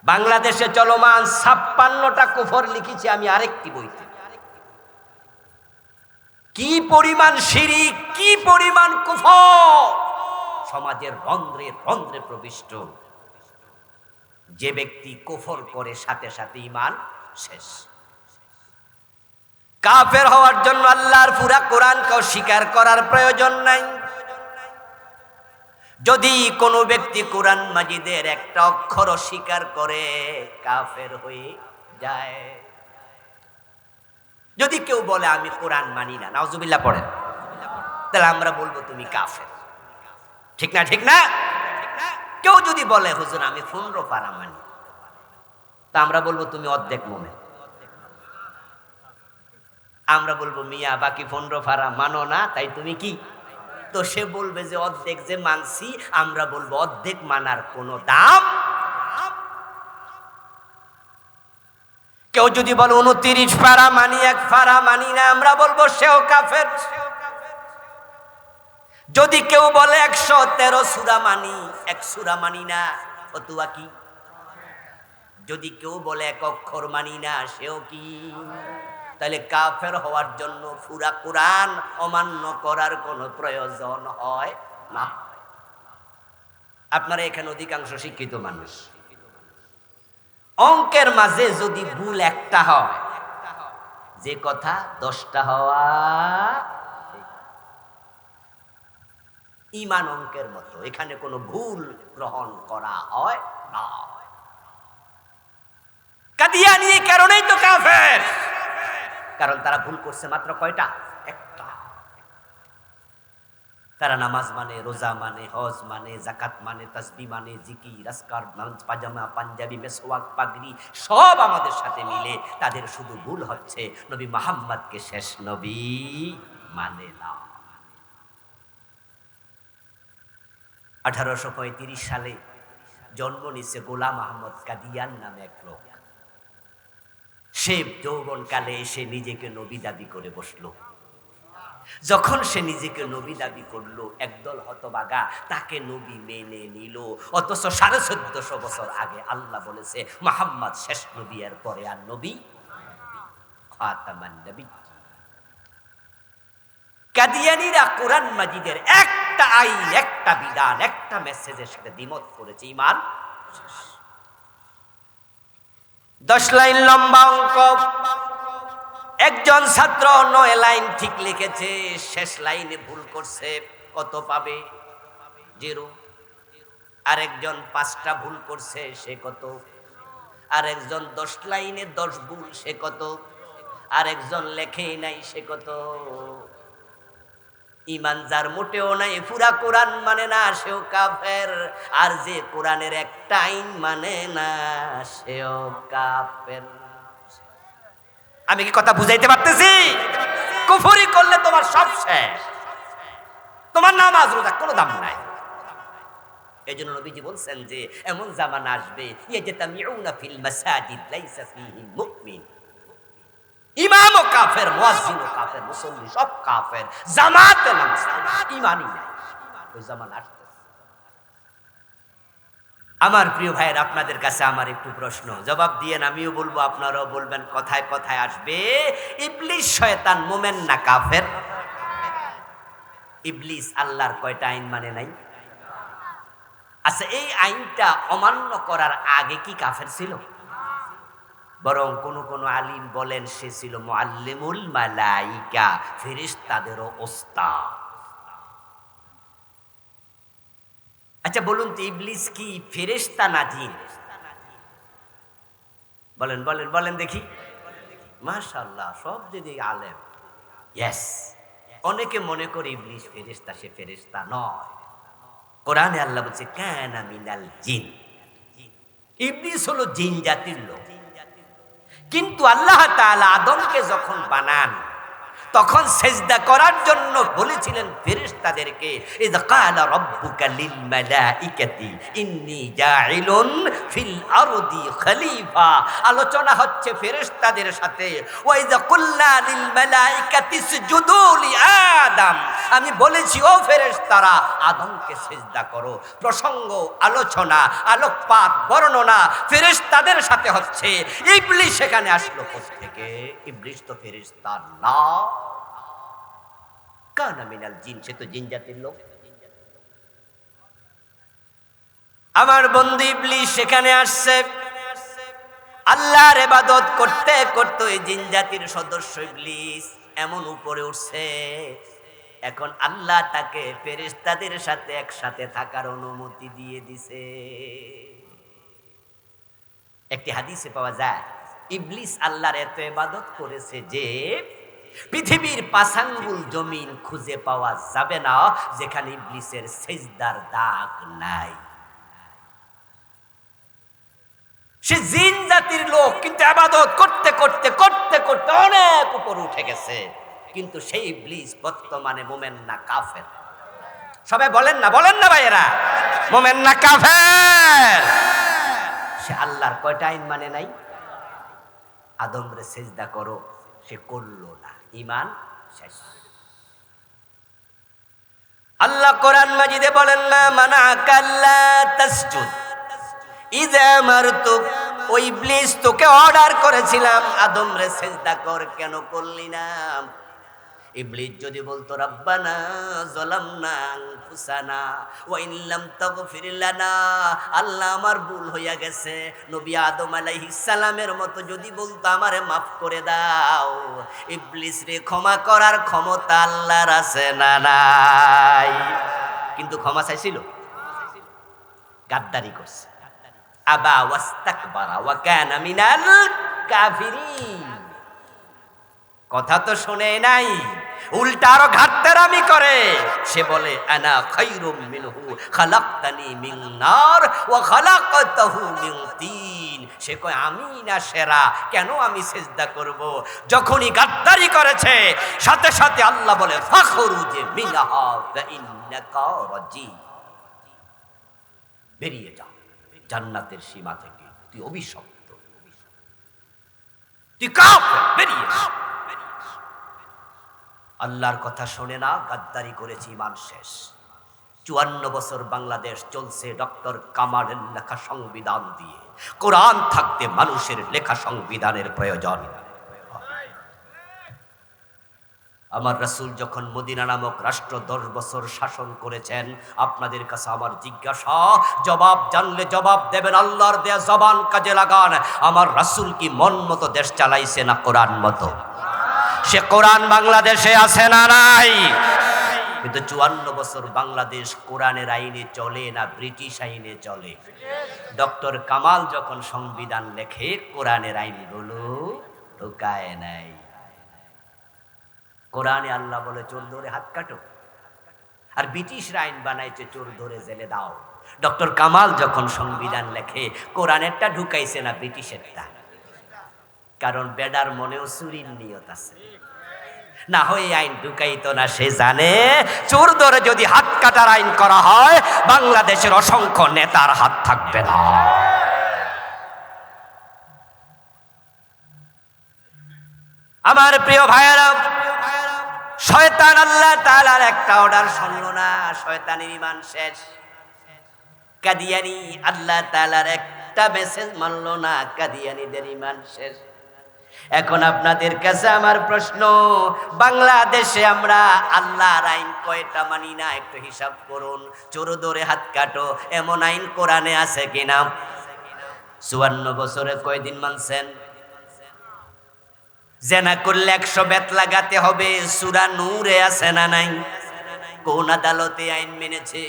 বাংলাদেশে চলমান 56টা কুফর লিখেছি আমি আরেকটি বইতে। কি পরিমাণ শিরক, কি পরিমাণ কুফর সমাজের রন্ধ্রে রন্ধ্রে প্রবিষ্ট। যে ব্যক্তি কুফর করে সাথে সাথে ঈমান শেষ। কাফের হওয়ার জন্য আল্লাহর পুরা কোরআনকে স্বীকার করার প্রয়োজন নাই। যদি কোনো ব্যক্তি কোরআন মাজিদের একটা অক্ষর স্বীকার করে, কাফের হয়ে যায়। যদি কেউ বলে আমি কোরআন মানি না, নাউজুবিল্লাহ পড়েন, তাহলে আমরা বলবো তুমি কাফের, ঠিক না? ঠিক না? কেউ যদি বলে হুজুর আমি 15 পারা মানি, তা আমরা বলবো তুমি অর্ধেক মুমিন। আমরা বলবো মিয়া বাকি 15 পারা মানো না, তাই তুমি কি? তো সে বলবে যে অর্ধেক যে মানছি, আমরা বলবো অর্ধেক মানার কোনো দাম। কেউ যদি বলে 29 পারা মানি, 1 পারা মানি না, আমরা বলবো সেও কাফের। যদি কেউ বলে 113 সূরা মানি, 1 সূরা মানি না, ফতোয়া কি? যদি কেউ বলে 1 অক্ষর মানি না, সেও কি? তাহলে কাফের হওয়ার জন্য পুরা কোরআন অমান্য করার কোনো প্রয়োজন হয় না। আপনারা এখানে অধিকাংশ শিক্ষিত মানুষ, অঙ্কের মাঝে যদি ভুল একটা হয়, যে কথা 10টা হওয়া ঈমান অঙ্কের মতো, এখানে কোনো ভুল গ্রহণ করা হয় না। কাদিয়ানী এই কারণেই তো কাফের, কারণ তারা ভুল করছে মাত্র কয়টা? একটা। তারা নামাজ মানে, রোজা মানে, হজ মানে, যাকাত মানে, তাসবিহ মানে, জিকির, আজকার, পাজামা, পাঞ্জাবি, মেসওয়াক, পাগড়ি সব আমাদের সাথে মিলে। তাদের শুধু ভুল হচ্ছে নবী মুহাম্মদকে শেষ নবী মানে না। 1835 সালে জন্ম নিছে গোলাম আহমদ কাদিয়ান নামে এক লোক। সে যৌবনকালে এসে নিজেকে নবী দাবি করে বসলো। যখন সে নিজেকে নবী দাবি করলো, একদল হতভাগা তাকে নবী মেনে নিল। অথচ 1450 বছর আগে আল্লাহ বলেছে মুহাম্মদ শেষ নবী, এর পরে আর নবী খাতামান নবী। কাদিয়ানীরা কোরআন মাজিদের একটা একটা আইন, একটা বিধান, একটা মেসেজের সাথে দ্বিমত করেছে, ঈমান শেষ। 10 লাইন লম্বা অঙ্ক, একজন ছাত্র 9 লাইন ঠিক লিখেছে, শেষ লাইনে ভুল করছে, কত পাবে? 0। আরেকজন 5টা ভুল করছে, সে কত? আরেকজন 10 লাইনে 10 ভুল, সে কত? আরেকজন লেখেই নাই, সে কত? ঈমান যার মোটেও নাই, পুরা কোরআন মানে না, সেও কাফের। আর যে কোরআনের একটা আইন মানে না, সেও কাফের। আমি কি কথা বুঝাইতে পারতেছি? কুফরি করলে তোমার সব শেষ, তোমার নামাজ রোজা কোনো দাম নাই। এই জন্য নবীজি বলছেন যে এমন জামানা আসবে, ইয়াজতামিউনা ফিল মাসাজিদ লাইসা ফীহি মুমিন। ইমামও কাফের, মুয়াজ্জিনও কাফের, মুসল্লি সব কাফের, জামাতে নামাজ ঈমানই নাই। ওই জামানা আসবে। আমার প্রিয় ভাইয়ের, আপনাদের কাছে আমার একটু প্রশ্ন, জবাব দিয়েন, আমিও বলবো আপনারাও বলবেন, কথায় কথায় আসবে। ইবলিস শয়তান মোমেন না কাফের? ইবলিস আল্লাহর কয়টা আইন মানে নাই? আচ্ছা, এই আইনটা অমান্য করার আগে কি কাফের ছিল? বরং কোন কোন আলিম বলেন সে ছিল মুআল্লিমুল মালাইকা, ফেরেশতাদেরও ওস্তাদ। আচ্ছা বলুন তো, ইবলিস কি ফেরেশতা না জিন? বলেন বলেন বলেন দেখি। মাশাআল্লাহ, সব দিকে আলেম। ইয়েস। অনেকে মনে করে ইবলিস ফেরেশতা, সে ফেরেশতা নয়। কোরআনে আল্লাহ বলছে কানা মিনাল জিন, ইবলিস হলো জিন জাতির লোক। কিন্তু আল্লাহ তাআলা আদমকে যখন বানান, তখন সেজদা করার জন্য বলেছিলেন ফেরেশতাদেরকে, ইয ক্বালা রাব্বুকা লিল মালাইকাতি ইন্নী জাইলুন ফিল আরদি খলিফা। আলোচনা হচ্ছে ফেরেশতাদের সাথে। ওয়া ইয কুলনা লিল মালাইকাতি ইসজুদু লি আদম, আমি বলেছি ও ফেরেশতারা আদমকে সেজদা করো। প্রসঙ্গ, আলোচনা, আলোকপাত, বর্ণনা ফেরেশতাদের সাথে হচ্ছে। ইবলিস সেখানে আসলো কোথা থেকে? ইবলিস তো ফেরেশতা না, কানা মিনাল জিন, সে তো জিন জাতির লোক। আমার বন্ধু ইবলিস সেখানে আসছে, আল্লাহর ইবাদত করতে করতে এই জিন জাতির সদস্য ইবলিস এমন উপরে উঠছে, এখন আল্লাহ তাকে ফেরেশতাদের সাথে একসাথে থাকার অনুমতি দিয়ে দিছে। একটি হাদিসে পাওয়া যায়, ইবলিস আল্লাহর এত ইবাদত করেছে যে পৃথিবীর 5 আঙ্গুল জমিন খুঁজে পাওয়া যাবে না যেখানে ইবলিসের সিজদার দাগ নাই। সে জিন জাতির লোক, কিন্তু ইবাদত করতে করতে করতে করতে অনেক উপর উঠে গেছে। কিন্তু সেই ইবলিস বর্তমানে মুমিন না কাফের? সবাই বলেন না, বলেন না ভাইয়েরা, মুমিন না কাফের? সে আল্লাহর কয়টা আইন মানে নাই? আদমরে সিজদা করো, সে করলো না, ঈমান শেষ। আল্লাহ কোরআন মাজিদে বলেন, মা মানাকা আল্লা তাসজুদ ইযা আমারতুক, ও ইবলিস তোকে অর্ডার করেছিলাম আদমরে সিজদা কর, কেন করলি না? ইবলিস যদি বলতো রব্বানা যালামনা আনফুসানা ওয়া ইন লাম তাগফির লানা, আল্লাহ আমার ভুল হইয়া গেছে, নবী আদম আলাইহিস সালামের মতো যদি বলতো আমারে maaf করে দাও, ইবলিস রে ক্ষমা করার ক্ষমতা আল্লাহর আছে না নাই? কিন্তু ক্ষমা চাইছিল, গাদ্দারি করছে, আবা ওয়াস্তাকবারা ওয়া কানা মিনাল কাফিরিন। কথা তো শুনে নাই, উল্টা আরো ঘাটতেরামি করে। সে বলে আনা খায়রুম মিনহু খালাকতানি মিন নার ওয়া খালাকতাহু মিন তিন। সে কয় আমি না সেরা, কেন আমি সিজদা করব? যখনই গাদ্দারি করেছে সাথে সাথে আল্লাহ বলে ফাখরুজ মিনহা ফা ইন্নাকা রাজিম, বেরিয়ে যা জান্নাতের সীমা থেকে, তুই অভিশপ্ত, তুই কাফের, বেরিয়ে যা। আল্লাহর কথা শোনে না, গাদ্দারি করেছে, ঈমান শেষ। 54 বছর বাংলাদেশ চলছে ডক্টর কামালের লেখা সংবিধান দিয়ে। কোরআন থাকতে মানুষের লেখা সংবিধানের প্রয়োজন। আমার রাসূল যখন মদিনা নামক রাষ্ট্র 10 বছর শাসন করেছেন, আপনাদের কাছে আমার জিজ্ঞাসা, জবাব জানলে জবাব দেবেন, আল্লাহর দেয়া জবান কাজে লাগান। আমার রাসূল কি মন মতো দেশ চালাইছে না কোরআন মতো? সে কোরআন বাংলাদেশে আছে না নাই? কিন্তু 54 বছর বাংলাদেশ কোরআনের আইনে চলে না ব্রিটিশ আইনে চলে? ডক্টর কামাল যখন সংবিধান লেখে কোরআনের আইনগুলো ঢুকায় নাই। কোরআনে আল্লাহ বলে চোর ধরে হাত কাটো, আর ব্রিটিশরা আইন বানাইছে চোর ধরে জেলে দাও। ডক্টর কামাল যখন সংবিধান লেখে কোরআনেরটা ঢুকাইছে না ব্রিটিশেরটা? কারণ বেডার মনেও চুরির নিয়ত আছে, না হয় আইন ঢুকাইতো না। সে জানে চোর ধরে যদি হাত কাটার আইন করা হয় বাংলাদেশের অসংখ্য নেতার হাত থাকবে না। আমার প্রিয় ভাইয়েরা, শয়তান আল্লাহ তাআলার একটা অর্ডার শুনলো না, শয়তানের ঈমান শেষ। কাদিয়ানি আল্লাহ তাআলার একটা মেসেজ মানলো না, কাদিয়ানিদের ঈমান শেষ। এখন আপনাদের কাছে আমার প্রশ্ন, বাংলাদেশে আমরা আল্লাহর আইন কয়টা মানি না একটু হিসাব করুন। চোর ধরে হাত কাটো এমন আইন কোরআনে আছে কিনা? 54 বছরে কয়দিন মানছেন? জেনা করলে 100 বেত লাগাতে হবে, সূরা নূরে আছে না নাই? কোন আদালতে আইন মেনেছে?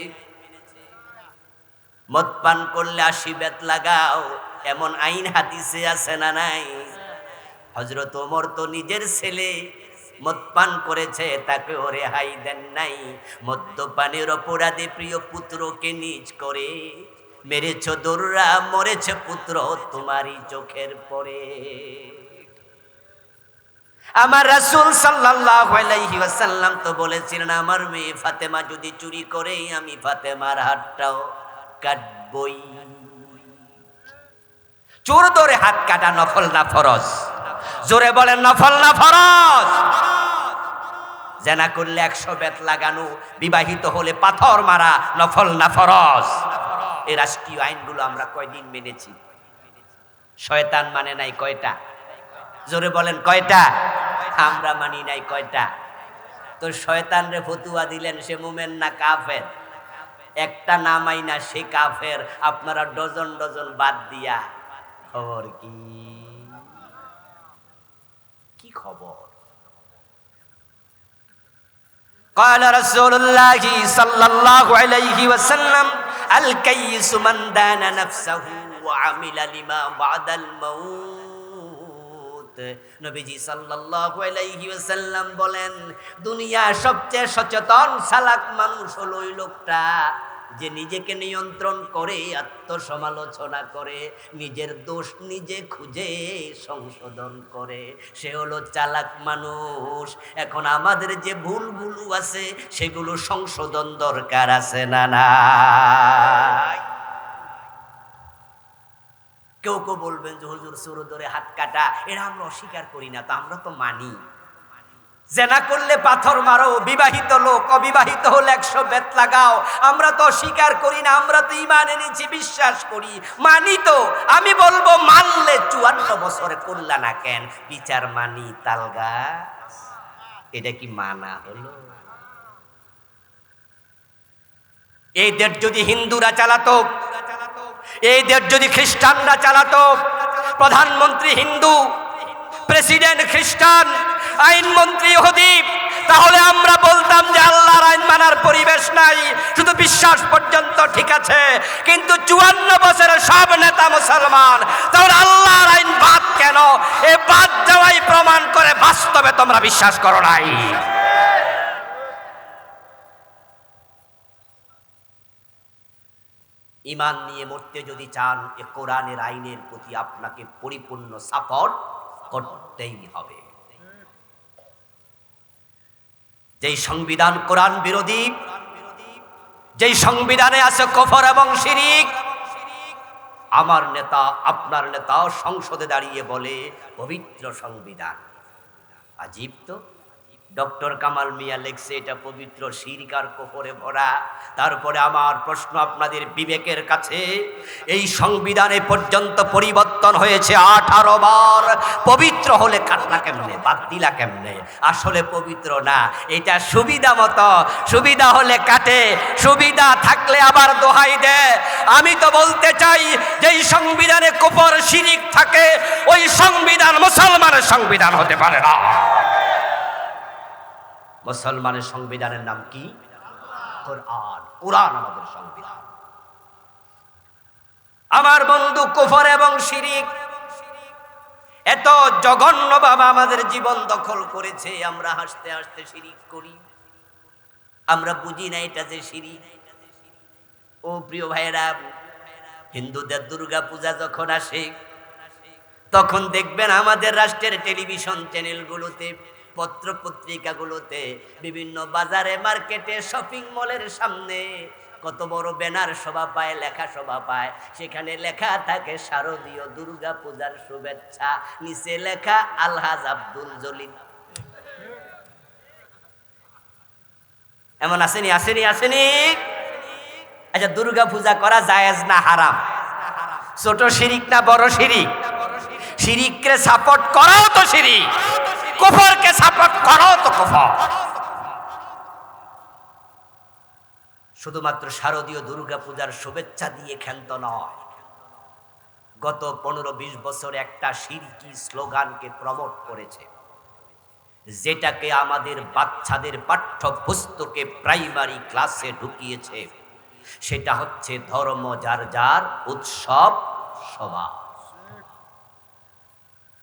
মদ পান করলে 80 বেত লাগাও, এমন আইন হাদিসে আছে না নাই? হযরত ওমর তো নিজের ছেলে মদ পান করেছে, তাকে রেহাই দেন নাই। মদ্যপানের অপরাধে প্রিয় পুত্রকে নিজ করে মেরেছ দৌড়া, মরেছে পুত্র তোমারই চোখের পরে। আমার রাসূল সাল্লাল্লাহু আলাইহি ওয়াসাল্লাম তো বলেছিলেন, আমার মেয়ে ফাতেমা যদি চুরি করে আমি ফাতেমার হাতটাও কাটবই। চোর ধরে হাত কাটা নফল না ফরজ? জোরে বলেন, নফল না ফরজ? জেনা করলে 100 বেত লাগানো, বিবাহিত হলে পাথর মারা, নফল না ফরজ? এই রাষ্ট্রীয় আইনগুলো আমরা কয়দিন মেনেছি? শয়তান মানে নাই কয়টা? জোরে বলেন কয়টা? আমরা মানি নাই কয়টা? তো শয়তান রে ফতুয়া দিলেন, সে মুমিন না কাফের? একটা না মাইনা সে কাফের, আপনারা ডজন ডজন বাদ দিয়া খবর কি? কি খবর? قال رسول الله صلى الله عليه وسلم الكيس من دان نفسه وعمل لما بعد الموت। নবীজি সাল্লাল্লাহু আলাইহি ওয়াসাল্লাম বলেন, দুনিয়ার সবচেয়ে সচেতন চালাক মানুষ হলো ওই লোকটা যে নিজেকে নিয়ন্ত্রণ করে, আত্মসমালোচনা করে, নিজের দোষ নিজে খুঁজে সংশোধন করে, সে হলো চালাক মানুষ। এখন আমাদের যে ভুলগুলো আছে সেগুলো সংশোধন দরকার আছে না নাই? কেউ কেউ বলবেন যে হুজুর চোর ধরে হাত কাটা এটা আমরা অস্বীকার করি না, তো আমরা তো মানি। জেনা করলে পাথর মারো, বিবাহিত লোক অবিবাহিত হলে 100 বেত লাগাও, আমরা তো অস্বীকার করি না, আমরা তো ঈমান এনেছি, বিশ্বাস করি, মানি। তো আমি বলবো মানলে 54 বছরে করলা না কেন? বিচার মানি তালগা, এটা কি মানা হলো? এই দেশ যদি হিন্দুরা চালাতো, এই দেশ যদি খ্রিস্টানরা চালাতো, প্রধানমন্ত্রী হিন্দু, প্রেসিডেন্ট খ্রিস্টান, আইনমন্ত্রী ইহুদি, তাহলে আমরা বলতাম যে আল্লাহর আইন মানার পরিবেশ নাই, শুধু বিশ্বাস পর্যন্ত ঠিক আছে। কিন্তু 54 বছরের সব নেতা মুসলমান, তাহলে আল্লাহর আইন বাদ কেন? এই বাদ যাওয়াই প্রমাণ করে বাস্তবে তোমরা বিশ্বাস করো নাই। ঈমান নিয়ে মরতে যদি চান, এ কোরআনের আইনের প্রতি আপনাকে পরিপূর্ণ সাপোর্ট করতেই হবে। যেই সংবিধান কোরআন বিরোধী, যেই সংবিধানে আছে কুফর এবং শিরিক, আমার নেতা আপনার নেতা সংসদে দাঁড়িয়ে বলে পবিত্র সংবিধান। আজীব তো, ডক্টর কামাল মিয়া লেখছে এটা পবিত্র শিরক আর কুফরে ভরা। তারপরে আমার প্রশ্ন আপনাদের বিবেকের কাছে, এই সংবিধানে পর্যন্ত পরিবর্তন হয়েছে 18 বার। পবিত্র হলে কাটলা কেমনে, বাদ দিলা কেমনে? আসলে পবিত্র না, এটা সুবিধা মতো, সুবিধা হলে কাটে, সুবিধা থাকলে আবার দোহাই দেয়। আমি তো বলতে চাই যে এই সংবিধানে কুফর শিরক থাকে, ওই সংবিধান মুসলমানের সংবিধান হতে পারে না। মুসলমানের সংবিধানের নাম কি? কোরআন। কোরআন আমাদের সংবিধান। আমার বন্ধু, কুফর এবং শিরক এত জঘন্যভাবে আমাদের জীবন দখল করেছে, আমরা হাসতে হাসতে শিরক করি, আমরা বুঝি না এটা যে শিরক। ও প্রিয় ভাইরা, হিন্দুদের দুর্গা পূজা যখন আসে তখন দেখবেন আমাদের রাষ্ট্রের টেলিভিশন চ্যানেলগুলোতে, পত্র পত্রিকাগুলোতে, বিভিন্ন বাজারে, মার্কেটে, শপিং মলের সামনে কত বড় ব্যানার শোভা পায়, লেখা শোভা পায়। সেখানে লেখা থাকে শারদীয় দুর্গা পূজার শুভেচ্ছা, নিচে লেখা আলহাজ আব্দুল জলিল। এমন আসেনি? আসেনি? আসেনি? আচ্ছা, দুর্গা পূজা করা জায়েজ না হারাম? ছোট শিরিক না বড় শিরিক? শিরিককে সাপোর্ট করাও তো শিরিক, কুফরকে সাপোর্ট করাও তো কুফর। শুধুমাত্র শারদীয় দুর্গা পূজার শুভেচ্ছা দিয়ে ক্ষান্ত নয়, গত 15-20 বছর একটা শিরকি স্লোগানকে প্রমোট করেছে, যেটাকে আমাদের বাচ্চাদের পাঠ্যপুস্তকে প্রাইমারি ক্লাসে ঢুকিয়েছে। সেটা হচ্ছে ধর্ম যার যার, উৎসব সবার।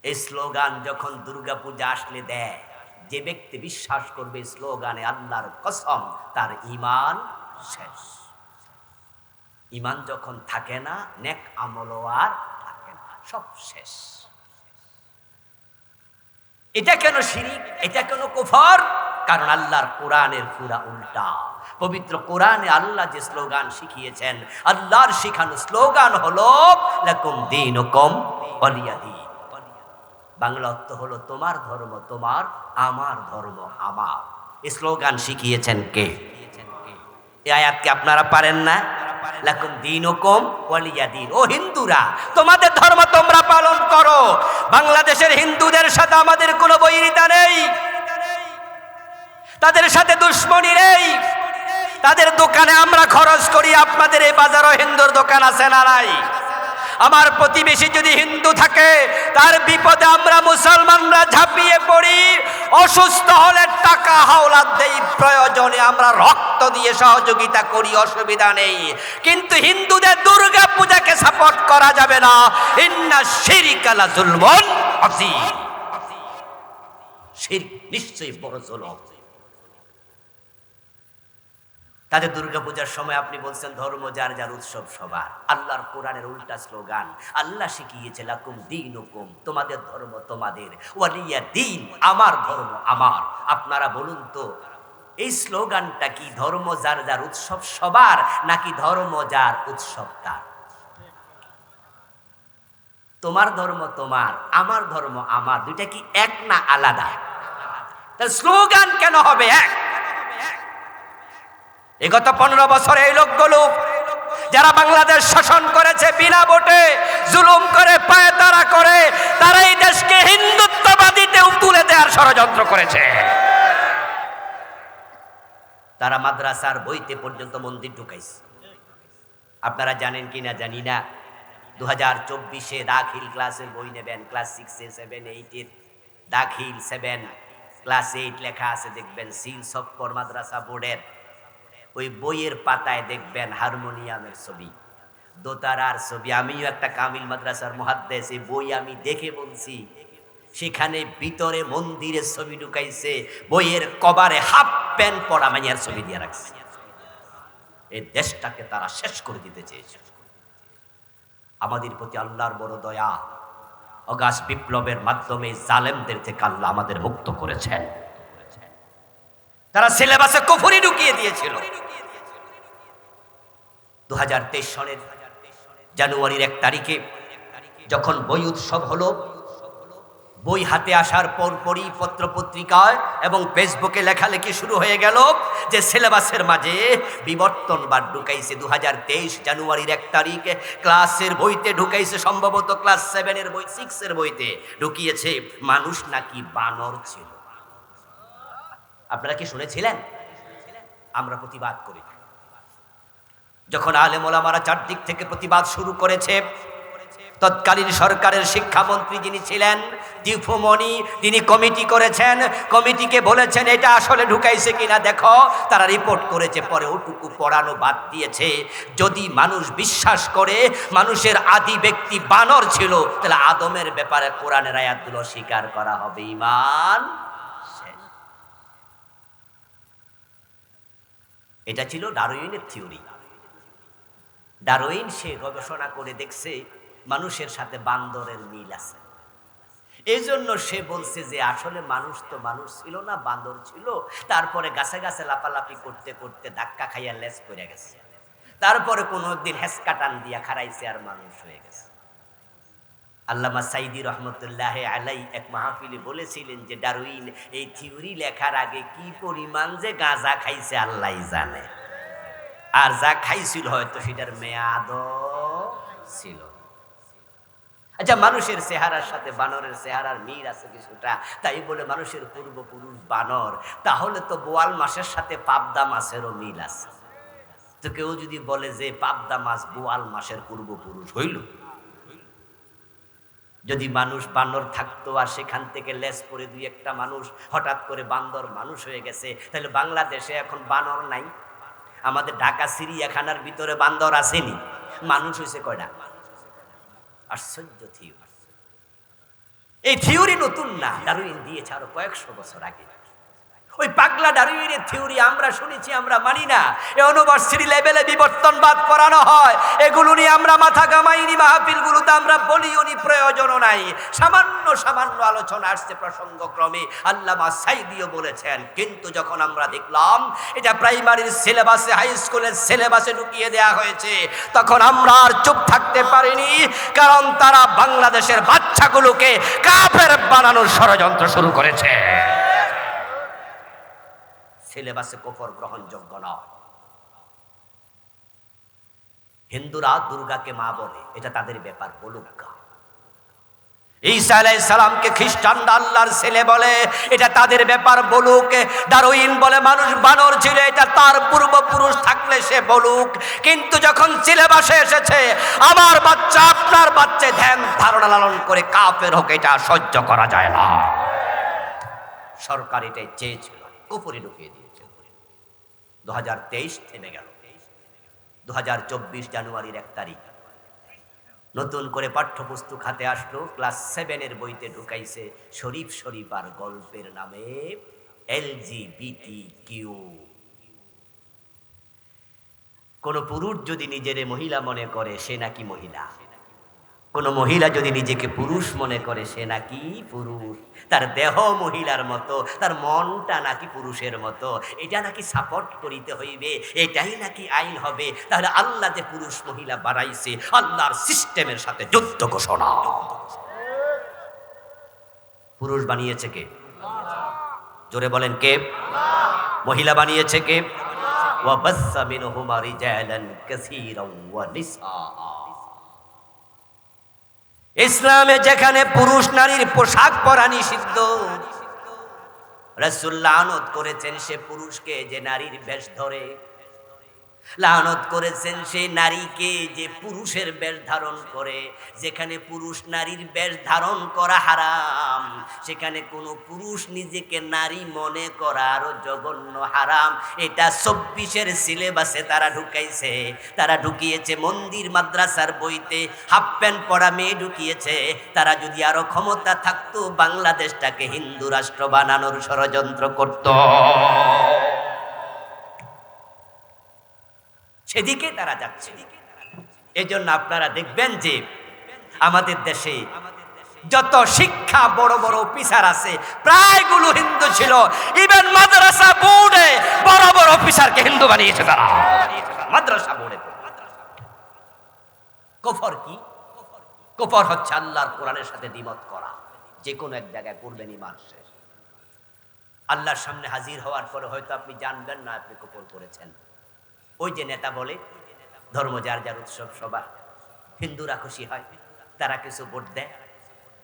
এই স্লোগান যখন দুর্গাপূজা আসলে দেয়, যে ব্যক্তি বিশ্বাস করবে স্লোগানে, আল্লাহর কসম তার ঈমান শেষ। ঈমান যখন থাকে না, নেক আমলও আর থাকে না, সব শেষ। এটা কেন শিরিক? এটা কেন কুফর? কারণ আল্লাহর কোরআনের পুরা উল্টা। পবিত্র কোরআনে আল্লাহ যে স্লোগান শিখিয়েছেন, আল্লাহর শিখানো স্লোগান হলো লাকুম দীনুকুম ওয়ালিয়া দীন। বাংলা অর্থ হলো তোমার ধর্ম তোমার, আমার ধর্ম আমার। এই স্লোগান শিখিয়েছেন কে? এই আয়াতকে আপনারা পারেন না? লাকুম দীনুকুম ওয়ালিয়া দীন। ও হিন্দুরা, তোমাদের ধর্ম তোমরা পালন করো। বাংলাদেশের হিন্দুদের সাথে আমাদের কোনো বৈরিতা নেই, তাদের সাথে দুশ্মনী নেই। তাদের দোকানে আমরা খরচ করি, আপনাদের এই বাজারও হিন্দুর দোকান আছে না নাই? আমার প্রতিবেশী যদি হিন্দু থাকে, তার বিপদে আমরা মুসলমানরা ঝাঁপিয়ে পড়ি। অসুস্থ হলে টাকা হাওলাত দেই, প্রয়োজনে আমরা রক্ত দিয়ে সহযোগিতা করি, অসুবিধা নেই। কিন্তু হিন্দুদের দুর্গা পূজাকে সাপোর্ট করা যাবে না। ইন্না শিরকা লাযুলমুন আযীম। শিরক নিশ্চয়ই বড় জুলুম। তাদের দুর্গাপূজার সময় আপনি বলছেন ধর্ম যার যার, উৎসব সবার। আল্লাহর কোরআনের উল্টা স্লোগান। আল্লাহ শিখিয়েছে লাকুম দীনুকুম, তোমাদের ধর্ম তোমাদের, ওয়ালিয়া দীন, আমার ধর্ম আমার। আপনারা বলুন তো, এই স্লোগানটা কি ধর্ম যার যার, উৎসব সবার, নাকি ধর্ম যার, উৎসব তার? তোমার ধর্ম তোমার, আমার ধর্ম আমার, দুইটা কি এক না আলাদা? তাহলে স্লোগান কেন হবে এক? গত 15 বছরে এই লোকগুলো যারা বাংলাদেশ শাসন করেছে বিনা ভোটে, জুলুম করে, পায়তারা করে, তারা এই দেশকে হিন্দুত্ববাদীতে তুলে দেওয়ার ষড়যন্ত্র করেছে। তারা মাদ্রাসার বইতে পর্যন্ত মন্দির ঢুকাইছে। আপনারা জানেন কিনা জানি না, 2024-এ দাখিল ক্লাসের বই নেবেন, ক্লাস 6, 7, 8 দাখিল 7, ক্লাস 8 লেখা আছে, দেখবেন সিলস অফ মাদ্রাসা বোর্ডের। ওই বইয়ের পাতায় দেখবেন হারমোনিয়ামের ছবি, দোতারার ছবি। আমিও একটা কামিল মাদ্রাসার মুহাদ্দিস, এই বই আমি দেখে বলছি, সেখানে ভিতরে মন্দিরের ছবি ঢুকাইছে, বইয়ের কভারে হাফ প্যান্ট পরা মাইয়ার ছবি দিয়ে রাখছে। এই দেশটাকে তারা শেষ করে দিতে চেয়েছে। আমাদের প্রতি আল্লাহর বড় দয়া, অগাস্ট বিপ্লবের মাধ্যমে জালেমদের থেকে আল্লাহ আমাদের মুক্ত করেছেন। তারা সিলেবাসে কুফরি ঢুকিয়ে দিয়েছিল। 2023 সনের জানুয়ারির 1 তারিখে যখন বই উৎসব হলো, বই হাতে আসার পরপরই পত্রপত্রিকায় এবং ফেসবুকে লেখালেখি শুরু হয়ে গেল যে সিলেবাসের মাঝে বিবর্তনবাদ ঢুকাইছে। 2023 জানুয়ারির 1 তারিখে ক্লাসের বইতে ঢুকাইছে, সম্ভবত ক্লাস 7-এর বই 6-এর বইতে ঢুকিয়েছে মানুষ নাকি বানর ছিল। আপনারা কি শুনেছিলেন? আমরা প্রতিবাদ করি। যখন আলেম ওলামারা চারদিক থেকে প্রতিবাদ শুরু করেছে, তৎকালীন সরকারের শিক্ষামন্ত্রী যিনি ছিলেন দিফুমনি, তিনি কমিটি করেছেন, কমিটিকে বলেছেন এটা আসলে ঢুকাইছে কিনা দেখো। তারা রিপোর্ট করেছে, পরে ওটুকু পড়ানো বাদ দিয়েছে। যদি মানুষ বিশ্বাস করে মানুষের আদি ব্যক্তি বানর ছিল, তাহলে আদমের ব্যাপারে কোরআনের আয়াতগুলো স্বীকার করা হবে। ঈমান শেষ। এটা ছিল ডারউইনের থিওরি। ডারউইন সে গবেষণা করে দেখছে মানুষের সাথে বান্দরের মিল আছে। এই জন্য সে বলছে যে আসলে মানুষ তো মানুষ ছিল না, বান্দর ছিল। তারপরে গাছে গাছে লাপালাপি করতে করতে ধাক্কা খাইয়া লেজ পড়ে গেছে। তারপরে কোনো একদিন হেসকা টান দিয়া খারাইছে আর মানুষ হয়ে গেছে। আল্লামা সাইদি রহমতুল্লাহ আলাই এক মাহফিলে বলেছিলেন যে ডারউইন এই থিওরি লেখার আগে কি পরিমাণ যে গাঁজা খাইছে আল্লাহ জানে, আর যা খাইছিল হয়তো সেটার মেয়াদও ছিল। আচ্ছা, মানুষের চেহারার সাথে বানরের চেহারার মিল আছে কিছুটা, তাই বলে মানুষের পূর্বপুরুষ বানর, তাহলে তো বোয়াল মাছের সাথে পাবদা মাছেরও মিল আছে। তো কেউ যদি বলে যে পাবদা মাছ বোয়াল মাছের পূর্বপুরুষ হইল, যদি মানুষ বানর থাকতো আর সেখান থেকে লেজ পরে দুই একটা মানুষ হঠাৎ করে বান্দর মানুষ হয়ে গেছে, তাহলে বাংলাদেশে এখন বানর নাই? আমাদের ঢাকা চিড়িয়াখানার ভিতরে বান্দর আসেনি, মানুষ হয়েছে কয়টা? আশ্চর্য থিওরি। এই থিওরি নতুন না, ডারউইন দিয়েছে আরো কয়েকশো বছর আগে। ওই পাগলা ডারউইনের থিওরি আমরা শুনেছি, আমরা মানি না। ইউনিভার্সিটি লেভেলে বিবর্তনবাদ পড়ানো হয়, এগুলো নিয়ে আমরা মাথা ঘামাইনি। মাহফিলগুলোতে আমরা বলিও নি, প্রয়োজনও নাই। সামান্য সামান্য আলোচনা আসছে প্রসঙ্গক্রমে, আল্লামা সাইদিও বলেছেন। কিন্তু যখন আমরা দেখলাম এটা প্রাইমারির সিলেবাসে, হাই স্কুলের সিলেবাসে ঢুকিয়ে দেওয়া হয়েছে, তখন আমরা আর চুপ থাকতে পারিনি। কারণ তারা বাংলাদেশের বাচ্চাগুলোকে কাফের বানানোর ষড়যন্ত্র শুরু করেছে। সিলেবাসে কুফর গ্রহণযোগ্য নয়। হিন্দুরা দুর্গাকে মা বলে, এটা তাদের ব্যাপার, বলুক। ঈসা আলাইহিস সালামকে খ্রিস্টানরা আল্লাহর ছেলে বলে, এটা তাদের ব্যাপার, বলুক। ডারউইন বলে মানুষ বানর ছিল, এটা তার পূর্বপুরুষ, থাকলে সে বলুক। কিন্তু যখন সিলেবাসে এসেছে আমার বাচ্চা আপনার বাচ্চা ধ্যান ধারণা লালন করে কাফের হোক, এটা সহ্য করা যায় না। সরকার এটাই চেয়েছিল, কুফরি ঢুকিয়ে দিয়েছে। 2023 থেমে গেল। 2024 জানুয়ারির 1 তারিখ নতুন করে পাঠ্যপুস্তক হাতে আসলো। ক্লাস 7-এর বইতে ঢুকাইছে শরীফ শরীফ আর গল্পের নামে LGBTQ। কোন পুরুষ যদি নিজের মহিলা মনে করে সে নাকি মহিলা, কোন মহিলা যদি নিজেকে পুরুষ মনে করে সে নাকি পুরুষ। তার দেহ মহিলার মতো, তার মনটা নাকি পুরুষের মতো, এটা নাকি সাপোর্ট করিতে হইবে, এটাই নাকি আইন হবে। তাহলে আল্লাহ যে পুরুষ মহিলা বাড়াইছে, আল্লাহর সিস্টেমের সাথে যুদ্ধ ঘোষণা। পুরুষ বানিয়েছে কে? জোরে বলেন কে? মহিলা বানিয়েছে কে? ওয়া বাসসা মিনহুমা রিজালান কাসীরান ওয়া নিসা। ইসলামে যেখানে পুরুষ নারীর পোশাক পরা নিষিদ্ধ, রাসূল লানত করেছেন সে পুরুষকে যে নারীর বেশ ধরে, লানত করেছেন সেই নারীকে যে পুরুষের বেশ ধারণ করে। যেখানে পুরুষ নারীর বেশ ধারণ করা হারাম, সেখানে কোনো পুরুষ নিজেকে নারী মনে করা আরো জঘন্য হারাম। এটা 24-এর সিলেবাসে তারা ঢুকাইছে। তারা ঢুকিয়েছে মন্দির মাদ্রাসার বইতে, হাফ প্যান্ট পরা মেয়ে ঢুকিয়েছে। তারা যদি আরো ক্ষমতা থাকতো বাংলাদেশটাকে হিন্দু রাষ্ট্র বানানোর ষড়যন্ত্র করত। সেদিকে তারা যাচ্ছে। এজন্য আপনারা দেখবেন যে আমাদের দেশে যত শিক্ষা বড় বড় অফিসার আছে প্রায়গুলো হিন্দু ছিল। ইভেন মাদ্রাসা বোর্ডে বড় বড় অফিসারকে হিন্দু বানিয়েছে তারা, মাদ্রাসা বোর্ডে। কুফর কি? কুফর হচ্ছে আল্লাহর কোরআনের সাথে দ্বিমত করা, যে কোনো এক জায়গায় করবেন, ইমান শেষ। আল্লাহর সামনে হাজির হওয়ার পরে হয়তো আপনি জানবেন না আপনি কুফর করেছেন। ওই যে নেতা বলে ধর্ম যার যার উৎসব সবার, হিন্দুরা খুশি হয়, তারা কিছু ভোট দেয়।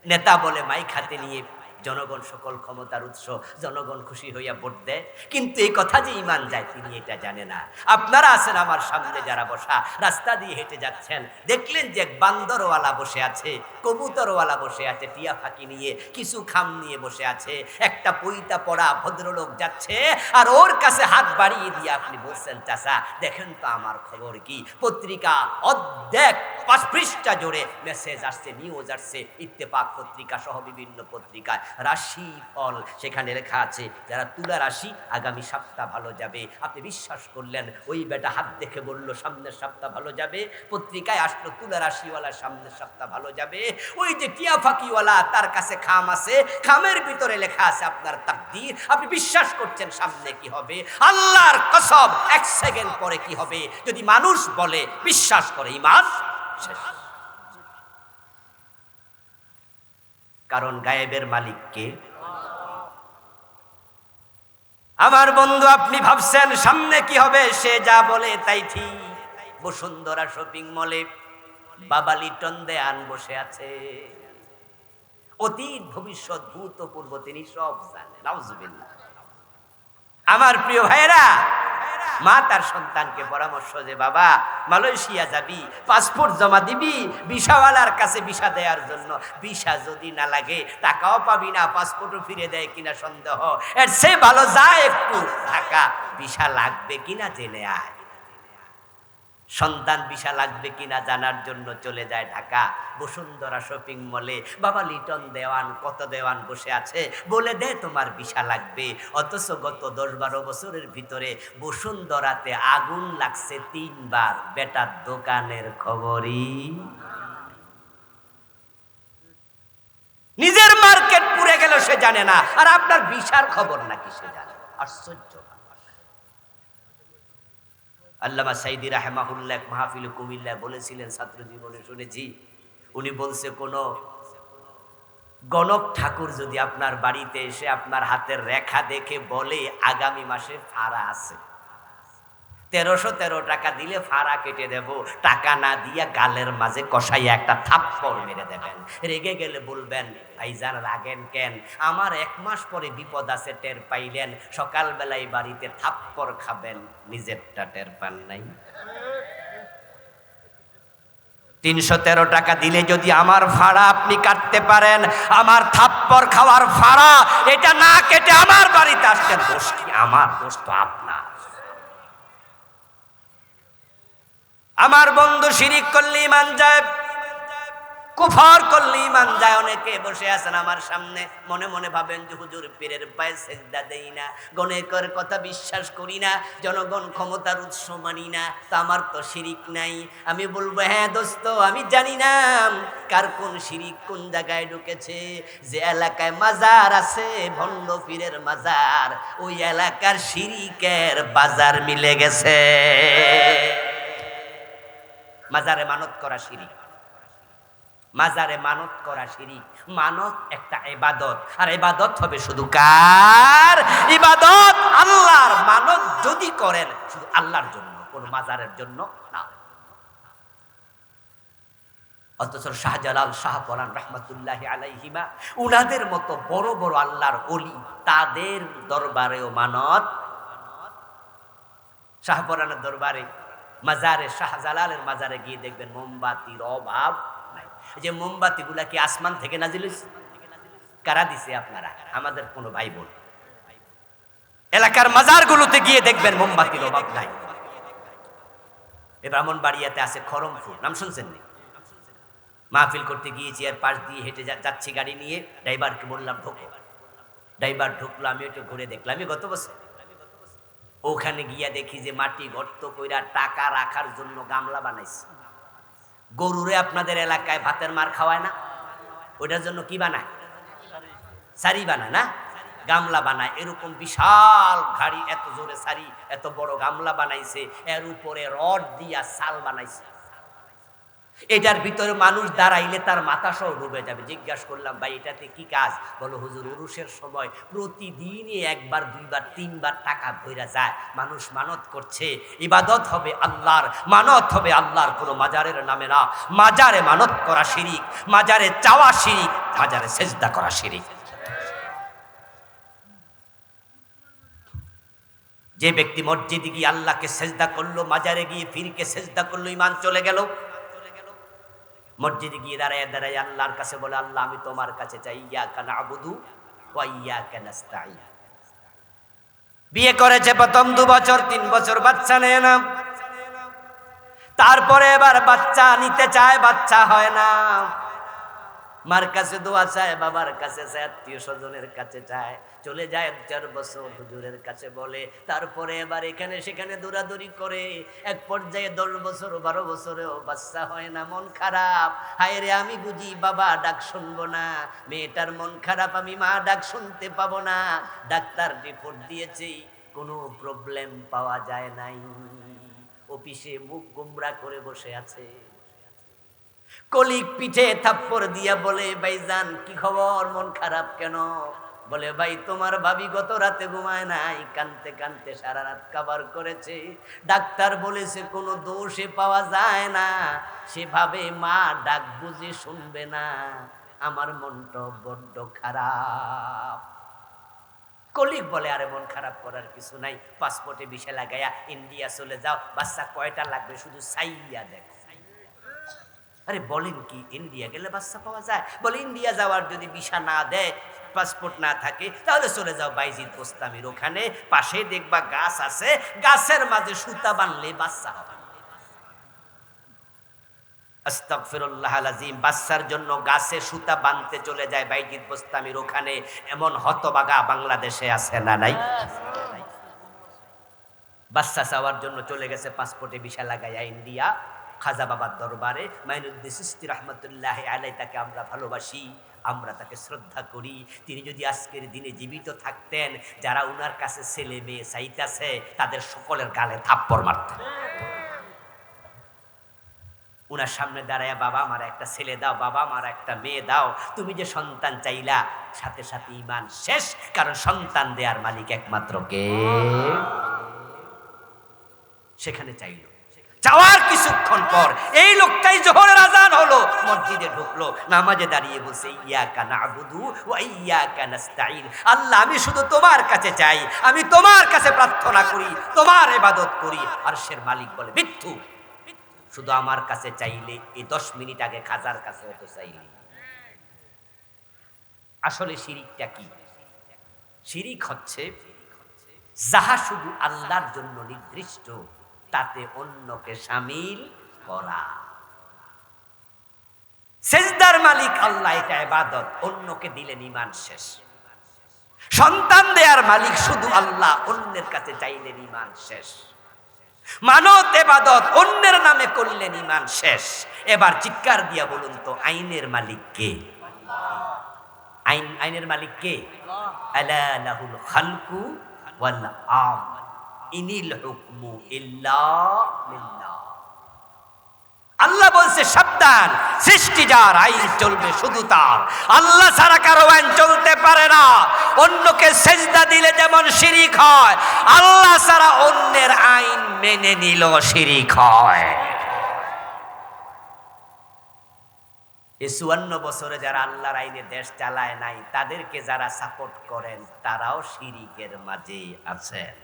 নেতা বলে মাইক হাতে নিয়ে জনগণ সকল ক্ষমতার উৎস, জনগণ খুশি হইয়া ভোট দেয়। কিন্তু এই কথা যে ইমান যায় তিনি এটা জানে না। আপনারা আছেন আমার সামনে যারা বসা, রাস্তা দিয়ে হেঁটে যাচ্ছেন, দেখলেন যে এক বান্দরওয়ালা বসে আছে, কবুতরওয়ালা বসে আছে, টিয়া ফাঁকি নিয়ে কিছু খাম নিয়ে বসে আছে, একটা পইতা পড়া ভদ্রলোক যাচ্ছে আর ওর কাছে হাত বাড়িয়ে দিয়ে আপনি বলছেন, চাচা দেখেন তো আমার খবর কি। পত্রিকা অর্ধেক 5 পৃষ্ঠা জুড়ে মেসেজ আসছে, নিউজ আসছে, ইত্তেফাক পত্রিকা সহ বিভিন্ন পত্রিকায় রাশি ফল, সেখানে লেখা আছে যারা তুলা রাশি আগামী সপ্তাহ ভালো যাবে। আপনি বিশ্বাস করলেন, ওই বেটা হাত দেখে বলল সামনের সপ্তাহ ভালো যাবে, পত্রিকায় আসলো তুলা রাশিওয়ালা সামনের সপ্তাহ ভালো যাবে। ওই যে টিয়া ফাঁকিওয়ালা তার কাছে খাম আছে, খামের ভিতরে লেখা আছে আপনার তাকদীর। আপনি বিশ্বাস করছেন সামনে কি হবে। আল্লাহর কসম 1 সেকেন্ড পরে কি হবে যদি মানুষ বলে বিশ্বাস করে, ঈমান শেষ। কারণ গায়েবের মালিক কে? আমার বন্ধু, আপনি ভাবছেন সামনে কি হবে, সে যা বলে তাই ঠিক। বসুন্ধরা শপিং মলে বাবা লিটন দেয়ান বসে আছে, অতীত ভবিষ্যৎ ভূতপূর্ব তিনি সব জানেন। নাউজুবিল্লাহ। আমার প্রিয় ভাইরা, মা তার সন্তানকে পরামর্শ যে বাবা মালয়েশিয়া যাবি, পাসপোর্ট জমা দিবি ভিসাওয়ালার কাছে ভিসা দেওয়ার জন্য। ভিসা যদি না লাগে টাকাও পাবি না, পাসপোর্টও ফিরে দেয় কিনা সন্দেহ। এর সে ভালো যায় একটু ঢাকা, ভিসা লাগবে কিনা জেনে আয়। সন্তান ভিসা লাগবে কিনা জানার জন্য চলে যায় ঢাকা। বসুন্ধরা শপিং মলে বাবা লিটন দেওয়ান, কত দেওয়ান বসে আছে, বলে দে তোমার ভিসা লাগবে। অথচ গত 10-12 বছরের ভিতরে বসুন্ধরাতে আগুন লাগছে 3 বার, বেটার দোকানের খবরই। নিজের মার্কেট পুড়ে গেল সে জানে না, আর আপনার ভিসার খবর নাকি সে জানে। আশ্চর্য। আল্লামা সাইদি রাহমাহুল্লাহ মাহফিল কুমিল্লা বলেছিলেন, ছাত্র জীবনে শুনেছি, উনি বলছে কোন গণক ঠাকুর যদি আপনার বাড়িতে এসে আপনার হাতের রেখা দেখে বলে আগামী মাসে ফাড়া আছে, 1313 টাকা দিলে ফাড়া কেটে দেব, টাকা না দিয়া গালের মাঝে কষাইয়া একটা থাপ্পড় মেরে দেবেন। রেগে গেলে বলবেন ভাইজান রাগেন কেন, আমার 1 মাস পরে বিপদ আছে টের পাইলেন, সকালবেলায় বাড়িতে থাপ্পড় খাবেন, নিজেরটা টের পান নাই। 313 টাকা দিলে যদি আমার ফাড়া আপনি কাটতে পারেন, আমার থাপ্পড় খাওয়ার ফাড়া এটা না কেটে আমার বাড়িতে আসছেন, দোষ কি আমার? দোষ তো আপনার। আমার বন্ধু, শিরিক করলে ঈমান যায়, কুফর করলে ঈমান যায়। অনেকে বসে আছেন আমার সামনে, মনে মনে ভাবেন যে হুজুর পীরের পায়ে সেজদা দেই না, গণের কথা বিশ্বাস করি না, জনগণ ক্ষমতার উৎস মানি না, তা আমার তো শিরিক নাই। আমি বলবো হ্যাঁ দোস্ত, আমি জানি না কার কোন শিরিক কোন জায়গায় ঢুকেছে। যে এলাকায় মাজার আছে, ভণ্ড পীরের মাজার, ওই এলাকার শিরিকের বাজার মিলে গেছে। মাজারে মানত করা শিরিক, মাজারে মানত করা শিরিক। মানত একটা ইবাদত, আর ইবাদত হবে শুধু কার? ইবাদত আল্লাহর। মানত যদি করেন শুধু আল্লাহর জন্য, কোন মাজারের জন্য না। অথচ শাহজালাল, শাহপরান রহমতুল্লাহি আলাইহিমা, উনাদের মতো বড় বড় আল্লাহর ওলি, তাদের দরবারেও মানত। শাহপরানের দরবারে, মাজারে, শাহজালালের মাজারে গিয়ে দেখবেন মোমবাতির অভাব নাই। যে মোমবাতি গুলা কি আসমান থেকে নাজিল হইছে? কারা দিছে? আপনারা, আমাদের কোনো ভাই বোন। এলাকার মাজার গুলোতে গিয়ে দেখবেন মোমবাতির অভাব নাই। ব্রাহ্মণবাড়িয়াতে আছে খরমপুর, নাম শুনছেন? মাহফিল করতে গিয়েছি, আর পাশ দিয়ে হেঁটে যাচ্ছি গাড়ি নিয়ে, ড্রাইভারকে বললাম ঢোকো। ড্রাইভার ঢুকলো, আমি একটু ঘুরে দেখলাম। আমি গত বছর ওখানে গিয়া দেখি যে মাটি গর্ত কইরা টাকা রাখার জন্য গামলা বানাইছে। গরুরে আপনাদের এলাকায় ভাতের মার খাওয়ায় না, ওইটার জন্য কি বানায়? সারি বানায় না, গামলা বানায়। এরকম বিশাল গাড়ি, এত জোরে সারি, এত বড় গামলা বানাইছে, এর উপরে রড দিয়া সাল বানাইছে। এটার ভিতরে মানুষ দাঁড়াইলে তার মাথা সহ ডুবে যাবে। জিজ্ঞাসা করলাম, ভাই এটাতে কি কাজ? বলো হুজুর, উরুষের সময় প্রতিদিনই একবার দুইবার তিনবার টাকা ভইরা যায়, মানুষ মানত করছে, ইবাদত হবে আল্লাহর, মানত হবে আল্লাহর, কোনো মাজারের নামে না। মাজারে মানত করা শিরিক, মাজারে চাওয়া শিরিক, মাজারে সেজদা করা শিরিক। যে ব্যক্তি মসজিদে গিয়ে আল্লাহকে সেজদা করলো, মাজারে গিয়ে ফিরকে সেজদা করলো, ঈমান চলে গেল। মসজিদে গিয়ে দাঁড়ায় দাঁড়ায় আল্লাহর কাছে বলে, আল্লাহ আমি তোমার কাছে চাই, ইয়াকা না'বুদু ওয়া ইয়াকা নাস্তাঈন। বিয়ে করেছে প্রথম 2 বছর 3 বছর বাচ্চা নেয় না, তারপরে এবার বাচ্চা নিতে চায়, বাচ্চা হয় না। মার কাছে দোয়া চায়, বাবার কাছে চায়, আত্মীয় স্বজনের কাছে চায়, চলে যায় 4 বছর হুজুরের কাছে বলে, তারপরে এবার এখানে সেখানে দৌড়াদৌড়ি করে, এক পর্যায়ে 10 বছর 12 বছরেও বাচ্চা হয় না। মন খারাপ, হায় রে আমি বুঝি বাবা ডাক শুনবো না, মেয়েটার মন খারাপ, আমি মা ডাক শুনতে পাবো না। ডাক্তার রিপোর্ট দিয়েছে, কোনো প্রবলেম পাওয়া যায় নাই। অফিসে মুখ গোমরা করে বসে আছে। কলিগ পিঠে থাপ্পড় দিয়া বলে, ভাইজান কি খবর, মন খারাপ কেন? বলে, ভাই তোমার ভাবি গত রাতে ঘুমায় নাই, কানতে কানতে সারা রাত কাবার করেছে, ডাক্তার বলেছে কোনো দোষে পাওয়া যায় না, সেভাবে মা ডাক বুঝে শুনবে না, আমার মনটা বড্ড খারাপ। কলিগ বলে, আরে মন খারাপ করার কিছু নাই, পাসপোর্টে ভিসা লাগাইয়া ইন্ডিয়া চলে যাও, বাচ্চা কয়টা লাগবে শুধু চাইয়া দেখো। আরে বলেন কি, ইন্ডিয়া গেলে বাচ্চা পাওয়া যায়? বলে, ইন্ডিয়া যাওয়ার যদি ভিসা না দেয়, পাসপোর্ট না থাকে, তাহলে চলে যাও বাইজিদ বোস্তামির ওখানে, পাশে দেখবা গাছ আছে, গাছের মাঝে সুতা বানলে বাচ্চা হবে। আস্তাগফিরুল্লাহ আলাজিম। বাচ্চার জন্য গাছে সুতা বানতে চলে যায় বাইজিদ বোস্তামির ওখানে। এমন হতবাগা বাংলাদেশে আছে না নাই? বাচ্চা চাওয়ার জন্য চলে গেছে, পাসপোর্টে ভিসা লাগাইয়া ইন্ডিয়া। খাজা বাবার দরবারে মাইনুদ্দিন চিশতি রহমতুল্লাহ আলাই, তাকে আমরা ভালোবাসি, আমরা তাকে শ্রদ্ধা করি। তিনি যদি আজকের দিনে জীবিত থাকতেন, যারা উনার কাছে ছেলে মেয়ে চাইতেছে তাদের সকলের গালে থাপ্পড় মারতেন। উনার সামনে দাঁড়ায়, বাবা আমার একটা ছেলে দাও, বাবা আমার একটা মেয়ে দাও, তুমি যে সন্তান চাইলা, সাথে সাথে ঈমান শেষ, কারণ সন্তান দেয়ার মালিক একমাত্র কে? সেখানে চাইল, চাওয়ার কিছুক্ষণ পর এই লোকটাই জোহরের আজান হলো, মসজিদে ঢুকলো, নামাজে দাঁড়িয়ে বলছে, ইয়াকা না'বুদু ওয়া ইয়াকা নাস্তাঈন। আল্লাহ আমি শুধু তোমার কাছে চাই, আমি তোমার কাছে প্রার্থনা করি, তোমার ইবাদত করি। আরশের মালিক বলে, মৃত্যু, শুধু আমার কাছে চাইলে এই 10 মিনিট আগে খাজার কাছে হতো চাইলে। আসলে শিরিকটা কি? শিরিক হচ্ছে যাহা শুধু আল্লাহর জন্য নির্দিষ্ট, তাতে অন্যকে শামিল করা। সেজদার মালিক আল্লাহ, এটা ইবাদত, অন্যকে দিলেন ঈমান শেষ। সন্তান দেয়ার মালিক শুধু আল্লাহ, অন্যের কাছে চাইলেন ঈমান শেষ। মানত ইবাদত, অন্যের নামে করলেন, ঈমান শেষ। এবার চিৎকার দিয়া বলুন তো, আইনের মালিক কে? আইনের মালিক কে? আলা লাহুল খালকু ওয়াল আমর ইনিল হুকমু ইল্লা লিল্লাহ। আল্লাহ বলছে, সাবধান, সৃষ্টি যার, আইন চলবে শুধু তার, আল্লাহ ছাড়া কারো আইন চলতে পারে না। অন্যকে সেজদা দিলে যেমন শিরিক হয়, আল্লাহ ছাড়া অন্যের আইন মেনে নিল শিরিক হয়। এই 54 বছরে যারা আল্লাহর আইনে দেশ চালায় নাই, তাদেরকে যারা সাপোর্ট করেন, তারাও শিরিকের মাঝে আছেন।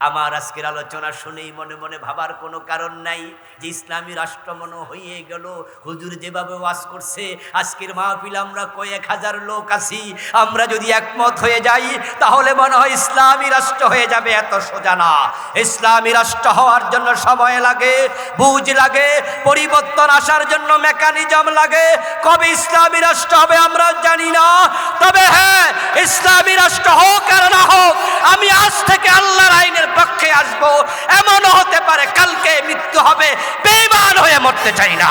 আমার আজকের আলোচনা শুনেই মনে মনে ভাবার কোনো কারণ নাই যে ইসলামী রাষ্ট্র মনে হয়ে গেল। হুজুর যেভাবে ওয়াজ করছে, আজকের মাহফিল আমরা কয়েক হাজার লোক আছি, আমরা যদি একমত হয়ে যাই তাহলে মনে হয় ইসলামী রাষ্ট্র হয়ে যাবে। এত সোজা না। ইসলামী রাষ্ট্র হওয়ার জন্য সময় লাগে, বুঝ লাগে, পরিবর্তন আসার জন্য মেকানিজম লাগে। কবে ইসলামী রাষ্ট্র হবে আমরা জানি না, তবে হ্যাঁ, ইসলামী রাষ্ট্র হোক আর না হোক, আমি আজ থেকে আল্লাহর আইনের পক্ষে আসবো। এমনও হতে পারে কালকে মৃত্যু হবে, বেঈমান হয়ে মরতে চাই না।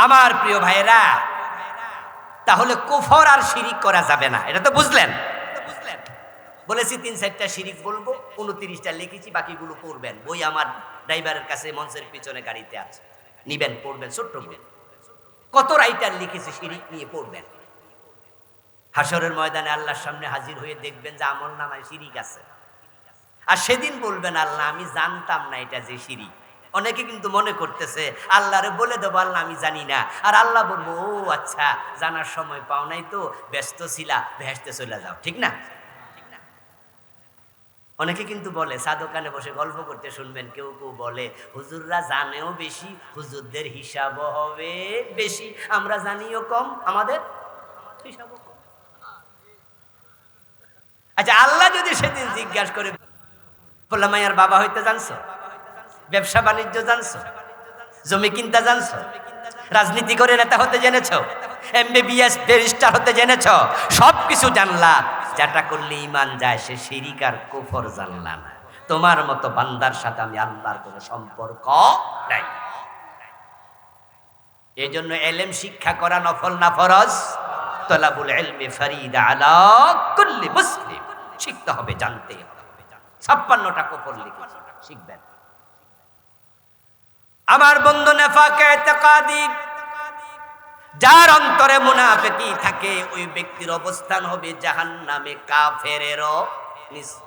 আমার প্রিয় ভাইরা, তাহলে কুফর আর শিরিক করা যাবে না, এটা তো বুঝলেন। বলেছি 3-4টা শিরিক বলবো, 29টা লিখেছি, বাকিগুলো পড়বেন। বই আমার ড্রাইভারের কাছে মঞ্চের পিছনে গাড়িতে আছে, নিবেন, পড়বেন। ছোট্ট বই, কত রাইটার লিখেছে শিরিক নিয়ে, পড়বেন। হাসরের ময়দানে আল্লাহর সামনে হাজির হয়ে দেখবেন যে আমল নামায় শিরিক আছে, আর সেদিন বলবেন আল্লাহ আমি জানতাম না এটা যে শিরিক। অনেকে কিন্তু মনে করতেছে আল্লাহরে বলে দেবো আল্লাহ আমি জানি না, আর আল্লাহ বলবো ও আচ্ছা জানার সময় পাও নাই তো, ব্যস্ত ছিলা, ভেস্তে চলে যাও, ঠিক না? অনেকে কিন্তু বলে, চা দোকানে বসে গল্প করতে শুনবেন, কেউ কেউ বলে হুজুররা জানেও বেশি, হুজুরদের হিসাবও হবে বেশি, আমরা জানিও কম, আমাদের হিসাবও কম। আচ্ছা, আল্লাহ যদি সেদিন জিজ্ঞাসা করে বললাম মাইয়ার বাবা হইতে জানছো, ব্যবসা বাণিজ্য জানছো, জমি কিনতে জানছো, রাজনীতি করে নেতা হতে জেনেছো, MBBS ব্যারিস্টার হতে জেনেছো, সবকিছু জানলা, যেটা করলে ঈমান যায় সে শিরিক আর কুফর জানলা না। তোমার মতো বান্দার সাথে আমি আল্লাহর কোনো সম্পর্ক নাই। এই জন্য এলেম শিক্ষা করা নফল না ফরজ? তলাবুল ইলমি ফরিদা আলা কুল্লি মুসলিম, শিখতে হবে, জানতে হবে। 56টা কুফর লিখেছি, শিখবেন। আমার বন্ধু নেফাক ইতিকাদি, যার অন্তরে মুনাফিকি থাকে ওই ব্যক্তির অবস্থান হবে জাহান্নামে, কাফেরেরও নিচে।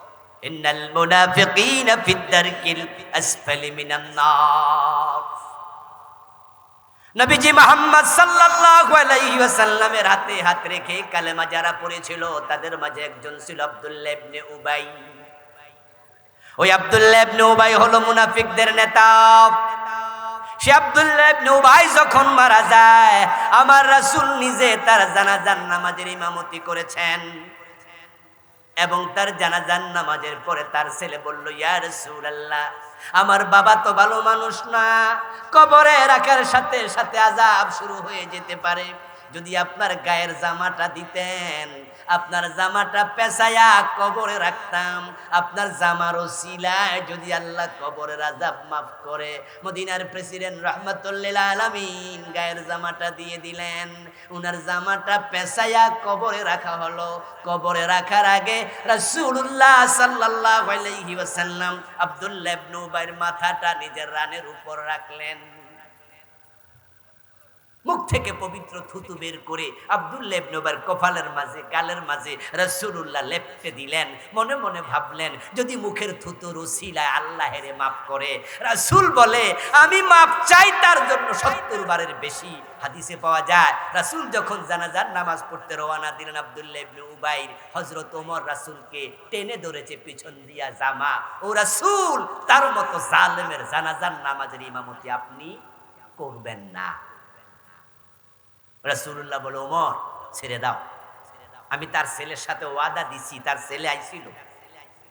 ইন্নাল মুনাফিকিনা ফিদ দারকিল আসফালি মিনান নার। নবীজি মুহাম্মদ সাল্লাল্লাহু আলাইহি ওয়াসাল্লামের হাতে হাত রেখে কালেমা যারা পড়েছিল তাদের মাঝে একজন ছিল আব্দুল্লাহ ইবনে উবাই। ওই আব্দুল্লাহ ইবনে উবাই হলো মুনাফিকদের নেতা। সে আব্দুল্লাহ ইবনে উবাই যখন মারা যায়, আমার রাসূল নিজে তার জানাজার নামাজের ইমামতি করেছেন, এবং তার জানাজার নামাজের পরে তার ছেলে বলল, ইয়া রাসূলুল্লাহ, আমার বাবা তো ভালো মানুষ না, কবরে রাখার সাথে সাথে আযাব শুরু হয়ে যেতে পারে, যদি আপনার গায়ের জামাটা দিতেন, আপনার জামাটা পেঁচায়া কবরে রাখতাম, আপনার জামার ওসিলায় যদি আল্লাহ কবরের আযাব মাফ করে। মদিনার প্রেসিডেন্ট রাহমাতুল লিল আলামিন গায়ের জামাটা দিয়ে দিলেন, উনার জামাটা পেঁচায়া কবরে রাখা হলো। কবরে রাখার আগে রাসূলুল্লাহ সাল্লাল্লাহু আলাইহি ওয়াসাল্লাম আব্দুল্লাহ ইবনে উবাইর মাথাটা নিজের রানের উপর রাখলেন, মুখ থেকে পবিত্র থুতু বের করে আব্দুল্লাহ ইবনে উবাইর কপালের মাঝে, গালের মাঝে রাসূলুল্লাহ লেপটে দিলেন। মনে মনে ভাবলেন যদি মুখের থুতুর ওসিলায় আল্লাহের মাফ করে। রাসূল বলে আমি মাফ চাই তার জন্য 70 বারের বেশি। হাদিসে পাওয়া যায় রাসূল যখন জানাজার নামাজ পড়তে রওনা দিলেন, আব্দুল্লাহ ইবনে উবাইর হযরত ওমর রাসূলকে টেনে ধরেছে পিছন দিয়া জামা, ও রাসূল, তার মতো জালেমের জানাজার নামাজের ইমামতি আপনি করবেন না। রাসূলুল্লাহ বলে, ওমর ছেড়ে দাও, আমি তার ছেলের সাথে ওয়াদা দিছি। তার ছেলে আইছিল,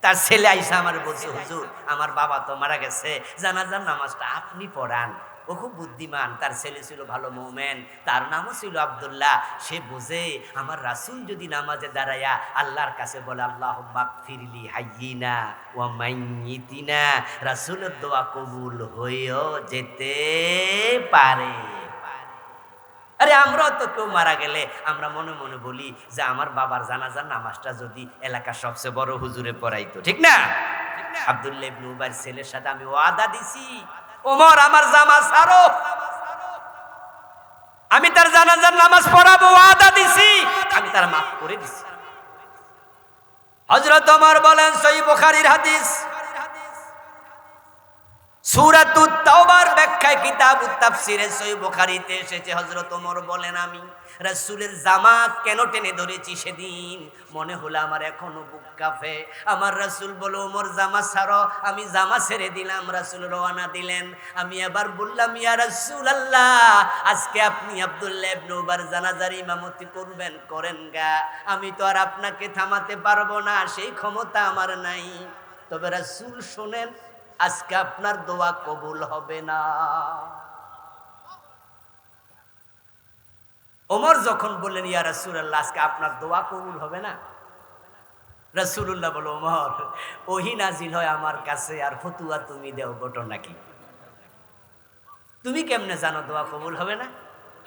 তার ছেলে আইসা আমার বলছে, হুজুর আমার বাবা তো মারা গেছে, জানাজার নামাজটা আপনি পড়ান। ও খুব বুদ্ধিমান, তার ছেলে ছিল ভালো মুমিন, তার নামও ছিল আব্দুল্লাহ। সে বোঝে আমার রাসূল যদি নামাজে দাঁড়ায়া আল্লাহর কাছে বলে আল্লাহুম্মা গফিরলি হাইয়িনা ওয়া মাইয়িতিনা, রাসূলের দোয়া কবুল হয়েও যেতে পারে। আরে আমরাও তো কেউ মারা গেলে আমরা মনে মনে বলি যে আমার বাবার জানাজার নামাজটা যদি এলাকার সবচেয়ে বড় হুজুরে পড়াইতো, ঠিক না? আব্দুল্লাহ ইবনে উবাইর ছেলের সাথে আমি ওয়াদা দিছি, ওমর আমার জামা ছাড়ো, আমি তার জানাজার নামাজ পড়াবো, ওয়াদা দিছি, আমি তার মাফ করে দিছি। হযরত ওমর বলেন, সহিহ বুখারীর হাদিস, সূরাতুত তাওবার ব্যাখ্যায় কিতাবুত তাফসিরে সহিহ বুখারীতে এসেছে, হযরত ওমর বলেন আমি রাসূলের জামা কেন টেনে ধরেছি সেদিন মনে হলো আমার এখনো বুক কাঁপে। আমার রাসূল বলে, ওমর জামা ছাড়ো, আমি জামা ছেড়ে দিলাম। রাসূল রওনা দিলেন, আমি আবার বললাম, ইয়া রাসূলুল্লাহ, আজকে আপনি আব্দুল্লাহ ইবনে উবার জানাজার ইমামতি করবেন, করেন গা, আমি তো আর আপনাকে থামাতে পারবো না, সেই ক্ষমতা আমার নাই। তবে রাসূল শোনেন, আজকে আপনার দোয়া কবুল হবে না। ওমর যখন বললেন, ইয়া রাসূলুল্লাহ, আজকে আপনার দোয়া কবুল হবে না, রাসূলুল্লাহ বলে, ওমর ওহী নাজিল হয় আমার কাছে আর ফতুয়া তুমি দেও ঘটনা কি? তুমি কেমনে জানো দোয়া কবুল হবে না?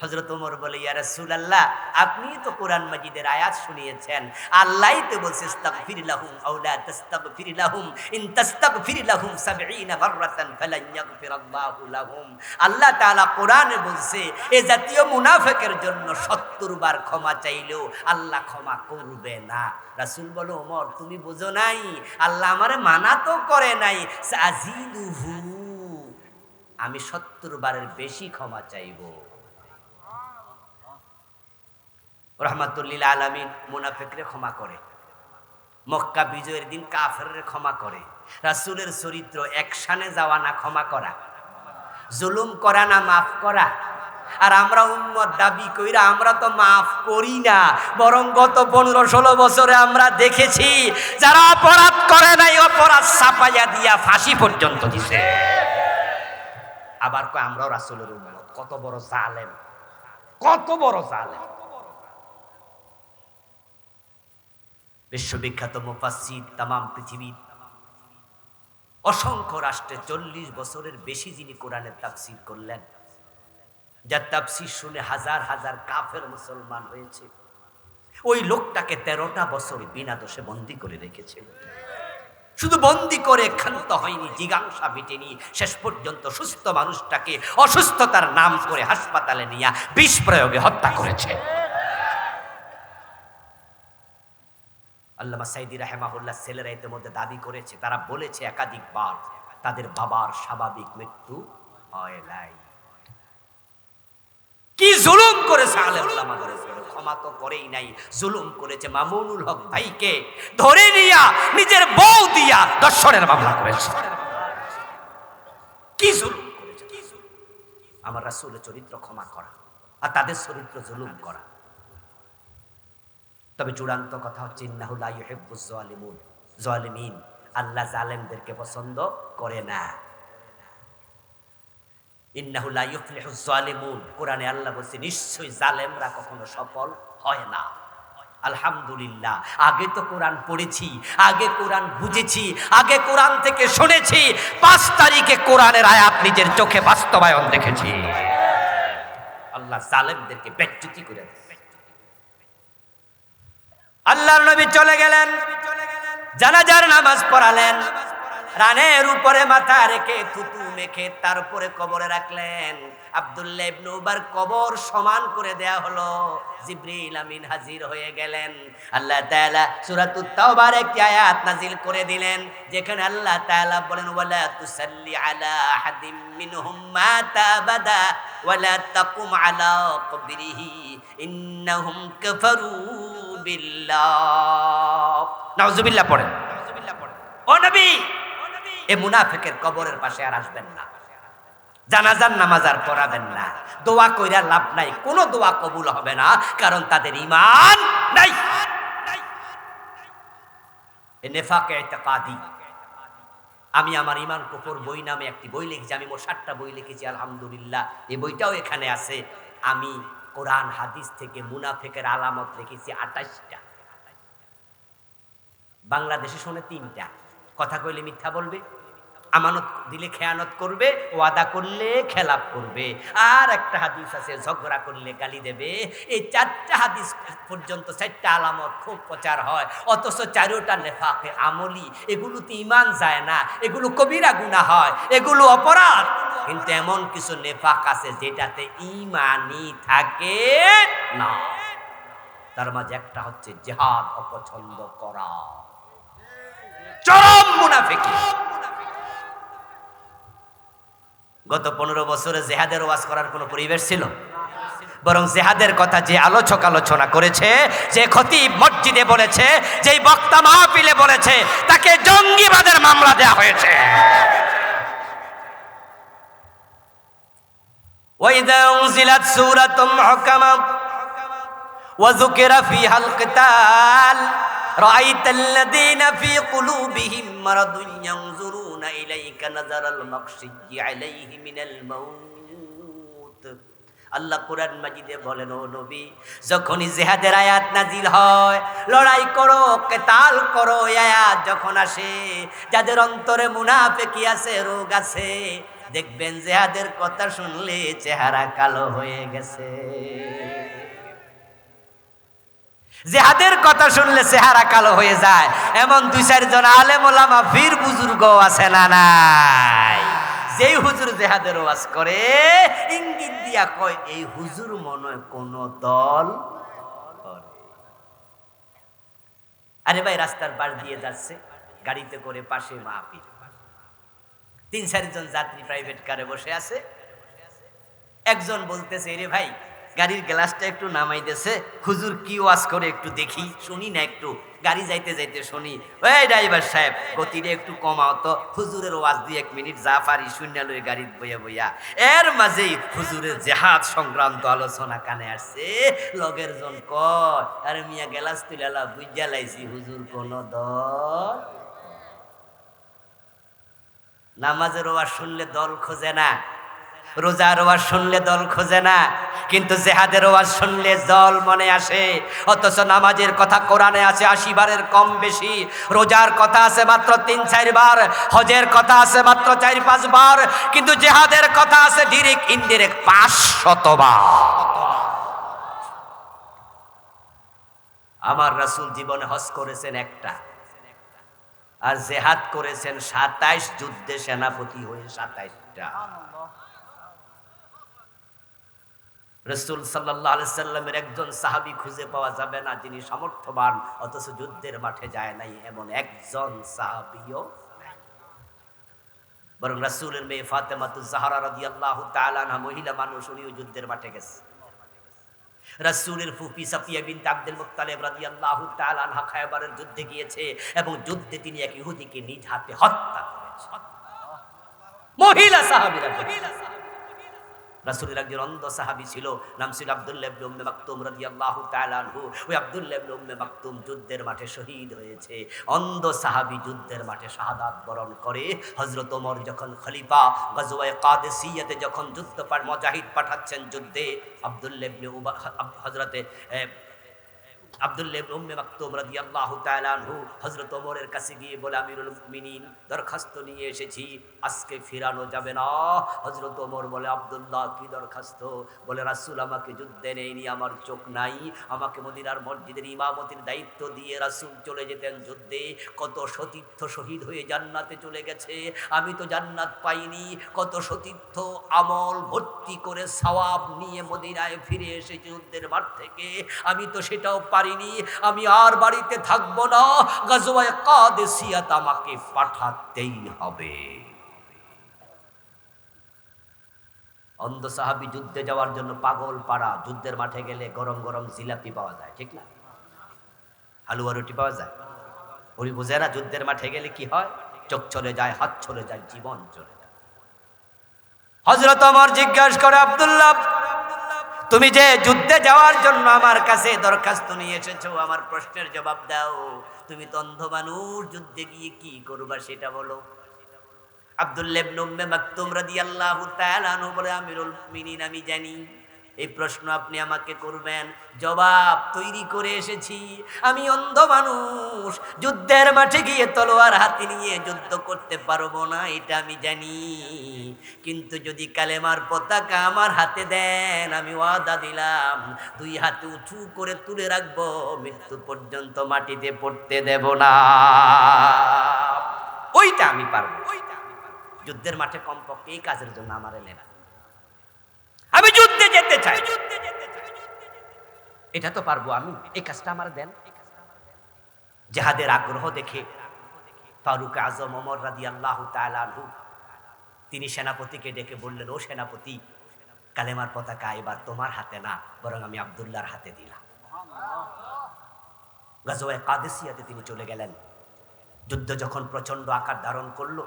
হযরত ওমর বলে, ইয়া রাসূলুল্লাহ, আপনি তো কোরআন মাজিদের আয়াত শুনিয়েছেন, আল্লাহই তো বলছে ইস্তাগফির লাহুম আও লা তাস্তাগফির লাহুম ইন তাস্তাগফির লাহুম ৭০ মাররাতান ফালান ইয়াগফিরাল্লাহু লাহুম। আল্লাহ তাআলা কোরআনে বলছে এ জাতীয় মুনাফিকের জন্য ৭০ বার ক্ষমা চাইলেও আল্লাহ ক্ষমা করবে না। রাসূল বলে, ওমর তুমি বুঝো নাই, আল্লাহ আমারে মানা তো করে নাই, সাজিদুহু, আমি ৭০ বারের বেশি ক্ষমা চাইবো। রহমাতুল্লিল আলামিন মুনাফিকরে ক্ষমা করে, মক্কা বিজয়ের দিন কাফেররে ক্ষমা করে। রাসূলের চরিত্র একসানে যাওয়া না ক্ষমা করা, জুলুম করা না মাফ করা। আর আমরা উম্মত দাবি কইরা আমরা তো মাফ করি না, বরং গত 15-16 বছরে আমরা দেখেছি যারা অপরাধ করে নাই অপরাধ ছাপাইয়া দিয়া ফাঁসি পর্যন্ত দিছে। আবার কয় আমরাও রাসূলের উম্মত। কত বড় জালেম, কত বড় জালেম! বিশ্ববিখ্যাত মুফাসসির, তামাম পৃথিবীর অসংখ্য রাষ্ট্রে 40 বছরের বেশি যিনি কোরআনের তাফসীর করলেন, যার তাফসীর শুনে হাজার হাজার কাফের মুসলমান হয়েছে, ওই লোকটাকে 13টা বছর বিনা দোষে বন্দী করে রেখেছে। শুধু বন্দী করে ক্ষান্ত হয়নি, জিজ্ঞাসা মিটেনি, শেষ পর্যন্ত সুস্থ মানুষটাকে অসুস্থতার নাম করে হাসপাতালে নিয়ে বিষ প্রয়োগে হত্যা করেছে। আল্লামা সাইদি রাহিমাহুল্লাহ ছেলেরা ইতিমধ্যে দাবি করেছে, তারা বলেছে একাধিকবার তাদের বাবার স্বাভাবিক মৃত্যু হয় নাই। কি জুলুম করেছে আলেম ওলামাদের উপরে, ক্ষমা তো করেই নাই, জুলুম করেছে। মামুনুল হক ভাইকে ধরে নিয়া নিজের বউ দিয়া দর্শনের মামলা করেছে। কি জুলুম করেছে! আমার রাসূলের চরিত্র ক্ষমা করা আর তাদের চরিত্র জুলুম করা। তবে চূড়ান্ত কথা হচ্ছে ইন্নাহু লা ইউহিব্বুজ জালিমিন, আল্লাহ জালেমদেরকে পছন্দ করে না। ইন্নাহু লা ইউফলিহুজ জালিমুন, কোরআনে আল্লাহ বলছে নিশ্চয়ই জালেমরা কখনো সফল হয় না। আলহামদুলিল্লাহ, আগে তো কোরআন পড়েছি, আগে কোরআন বুঝেছি, আগে কোরআন থেকে শুনেছি, 5 তারিখে কোরআনের আয়াত নিজের চোখে বাস্তবায়ন দেখেছি। আল্লাহ জালেমদেরকে বেজ্জতি করে দেয়। আল্লাহর নবী চলে গেলেন, জানাজার নামাজ পড়ালেন, রানের উপরে মাথা রেখে থুতু মেখে তার উপরে কবরে রাখলেন। আব্দুল্লাহ ইবনে উবার কবর সমান করে দেয়া হলো। জিবরিল আমিন হাজির হয়ে গেলেন। আল্লাহ তাআলা সূরাতুত তাওবার একটি আয়াত নাজিল করে দিলেন, যেখানে আল্লাহ তাআলা বলেন, ওয়ালা তুসাল্লি আলা আহাদিম মিনহুম মাতা আবাদা ওয়ালা তাকুম আলা কবরিহি ইন্নাহুম কাফারু বিল্লাহ। নাউজুবিল্লাহ পড়েন। ও নবী, এই মুনাফিকের কবরের পাশে আর আসবেন না, জানাজার নামাজ আর পড়াবেন না, দোয়া কইরা লাভ নাই, কোনো দোয়া কবুল হবে না, কারণ তাদের ঈমান নাই। এই নেফাকে ইতিকাদি। আমি আমার ঈমান কুফর বই নামে একটি বই লিখেছি, আমি মোট 7টা বই লিখেছি আলহামদুলিল্লাহ। এই বইটাও এখানে আছে। আমি কোরআন হাদিস থেকে মুনাফিকের আলামত লিখেছি 28টা। বাংলাদেশে শোনে 3টা। কথা কইলে মিথ্যা বলবে, আমানত দিলে খেয়ানত করবে, ওয়াদা করলে খেলাপ করবে, আর একটা হাদিস আছে ঝগড়া করলে গালি দেবে। এই 4টা হাদিস পর্যন্ত 4টা আলামত খুব প্রচার হয়, অথচ 4টা নেফাকে আমলি। এগুলোতে ঈমান যায় না, এগুলো কবিরা গুনাহ হয়, এগুলো অপরাধ। কিন্তু এমন কিছু নেফাক আছে যেটাতে ঈমানই থাকে না। তার মাঝে একটা হচ্ছে জিহাদ অপছন্দ করা, চরম মুনাফিকি। গত 15 বছরে জিহাদের ওয়াজ করার কোনো পরিবেশ ছিল? বরং জিহাদের কথা যে আলোচক আলোচনা করেছে, যে খতিব মসজিদে বলেছে, যেই বক্তা মাহফিলে বলেছে, তাকে জঙ্গিবাদের মামলা দেয়া হয়েছে। ওয়াইদা উনজিলাত সূরাতুম মুহকামা ওয়া যুকিরা ফিহাল কিতাল রাআইতাল্লাযীনা ফী কুলুবিহিম মারাদুন ইয়ানজুরুনা ইলাইকা নাযারাল মাগশিয়্যি আলাইহি মিনাল মাউত। আল্লাহ কোরআন মাজিদে বলেন, ও নবী, যখনই জিহাদের আয়াত নাজিল হয়, লড়াই করো, কিতাল করো, আয়াত যখন আসে, যাদের অন্তরে মুনাফিকি আছে, রোগ আছে, দেখবেন জেহাদের কথা শুনলে চেহারা কালো হয়ে গেছে। জেহাদের কথা শুনলে চেহারা কালো হয়ে যায়, এমন 2-4 জন আলেম ওলামা বীর বুজুর্গ আছে না নাই? যেই হুজুর জেহাদের ওয়াজ করে ইঙ্গিত দিয়া কয় এই হুজুর মনে কোন দল করে। আরে ভাই, রাস্তার পাশ দিয়ে যাচ্ছে গাড়িতে করে, পাশে মাহফিল, 3-4 জন যাত্রী প্রাইভেট কারে বসে আছে। একজন বলতেছে, রে ভাই গাড়ির গ্লাসটা একটু নামাই দেছে, হুজুর কি ওয়াজ করে একটু দেখি, শুনি না, একটু গাড়ি যাইতে যাইতে শুনি। ওই ড্রাইভার সাহেব, গতিটা একটু কমাও তো, হুজুরের ওয়াজ দিয়ে 1 মিনিট যা পারি শুনিয়া লই গাড়ি বইয়া বইয়া। এর মাঝেই হুজুরের জেহাদ সংক্রান্ত আলোচনা কানে আসছে। লগের জন কয়, আরে মিয়া গ্লাস তুলালা বুঝা লাইছি হুজুর কোন দল। নামাজের ওয়াজ শুনলে দল খোঁজে না, রোজার ওয়াজ শুনলে দল খোঁজে না, কিন্তু জেহাদের ওয়াজ শুনলে দল মনে আসে। অথচ নামাজের কথা কোরআনে আছে 80 বারের কম বেশি, রোজার কথা আছে মাত্র 3-4 বার, হজের কথা আছে মাত্র 4-5 বার, কিন্তু জেহাদের কথা আছে ডিরেক্ট ইনডিরেক্ট 500 বার। আমার রাসূল জীবনে হজ করেছেন একটা, আর জেহাদ করেছেন 27 যুদ্ধে সেনাপতি হয়ে 27টা। রাসূল সাল্লাল্লাহু আলাইহি সাল্লামের একজন সাহাবী খুঁজে পাওয়া যাবে না যিনি সামর্থ্যবান অথচ যুদ্ধের মাঠে যায় নাই, এমন একজন সাহাবীও নাই। বরং রাসূলের মেয়ে ফাতেমাতুজ জাহরা রাদিয়াল্লাহু তাআলা আনহা মহিলা মানুষ, উনিও যুদ্ধের মাঠে গেছে। রাসূলের ফুফি সাফিয়া বিনতে আব্দুল মুত্তালিব রাদিয়াল্লাহু তাআলা আনহা খায়বারের যুদ্ধে গিয়েছে এবং যুদ্ধে তিনি এক ইহুদিকে নিজ হাতে হত্যা করেছে। মহিলা সাহাবীরা, রাসূলের একজন অন্ধ সাহাবী ছিল, নাম ছিল আব্দুল্লাহ ইবনে উম্মে মাকতুম রাদিয়াল্লাহু তাআলা আনহু। ওই আব্দুল্লাহ ইবনে উম্মে মাকতুম যুদ্ধের মাঠে শহীদ হয়েছে। অন্ধ সাহাবী যুদ্ধের মাঠে শাহাদাত বরণ করে। হযরত ওমর যখন খলিফা, গজওয়ায়ে কাদেসিয়াতে যখন যুদ্ধ মুজাহিদ পাঠাচ্ছেন যুদ্ধে, আব্দুল্লাহ ইবনে হযরতে আব্দুল্লাহ ইবনে উম্মে মাকতুম রাদিয়াল্লাহু তাআলা আনহু হযরত ওমরের কাছে গিয়ে বলে, আমিরুল মুমিনিন দরখাস্ত নিয়ে এসেছি, আজকে ফিরানো যাবে না। হযরত ওমর বলে, আব্দুল্লাহ কি দরখাস্ত? বলে, রাসূল আমাকে যুদ্ধে নেয়নি, আমার চোখ নাই, আমাকে মদিনার মসজিদের ইমামতির দায়িত্ব দিয়ে রাসূল চলে যেতেন যুদ্ধে। কত সতীর্থ শহীদ হয়ে জান্নাতে চলে গেছে, আমি তো জান্নাত পাইনি। কত সতীর্থ আমল ভর্তি করে সওয়াব নিয়ে মদিনায় ফিরে এসে যুদ্ধের মাঠ থেকে, আমি তো সেটাও পারিনি। আমি আর বাড়িতে থাকবো না, গজওয়ায়ে কাদেসিয়াত আমাকে পাঠাতেই হবে। অন্ধ সাহাবী যুদ্ধে যাওয়ার জন্য পাগল পাড়া। যুদ্ধের মাঠে গেলে গরম গরম জিলাপি পাওয়া যায়, ঠিক না? হালুয়া রুটি পাওয়া যায়। উনি বুঝে না যুদ্ধের মাঠে গেলে কি হয়, চোখ চলে যায়, হাত চলে যায়, জীবন চলে যায়। হযরত ওমর জিজ্ঞাসা করে, আব্দুল্লাহ তুমি যে যুদ্ধে যাওয়ার জন্য আমার কাছে দরখাস্ত নিয়ে এসেছো, আমার প্রশ্নের জবাব দাও। তুমি তো অন্ধ মানুষ, যুদ্ধে গিয়ে কি করবা সেটা বলো। আব্দুল্লাহ ইবনে উম্মে মাকতুম রাদিয়াল্লাহু তাআলা আনহু বলে, আমিরুল মুমিনিন আমি জানি এই প্রশ্ন আপনি আমাকে করবেন, জবাব তৈরি করে এসেছি। আমি অন্ধ মানুষ, যুদ্ধের মাঠে গিয়ে তলোয়ার হাতে নিয়ে যুদ্ধ করতে পারবো না, এটা আমি জানি। কিন্তু যদি কালেমার পতাকা আমার হাতে দেন, আমি ওয়াদা দিলাম 2 হাতে উঁচু করে তুলে রাখবো, মৃত্যু পর্যন্ত মাটিতে পড়তে দেব না। ওইটা আমি পারবো। যুদ্ধের মাঠে কমপক্ষে এই কাজের জন্য আমার এলেন, আমি যুদ্ধে যেতে চাই, এটা তো পারবো আমি, এই কাজটা আমার দেন। জেহাদের আগ্রহ দেখে ফারুক আজম ওমর রাদিয়াল্লাহু তাআলা আনহু তিনি সেনাপতিকে ডেকে বললেন, ও সেনাপতি, কালেমার পতাকা এবার তোমার হাতে না, বরং আমি আব্দুল্লাহর হাতে দিলাম। গজওয়ায়ে কাদেসিয়াতে তিনি চলে গেলেন। যুদ্ধ যখন প্রচন্ড আকার ধারণ করলো,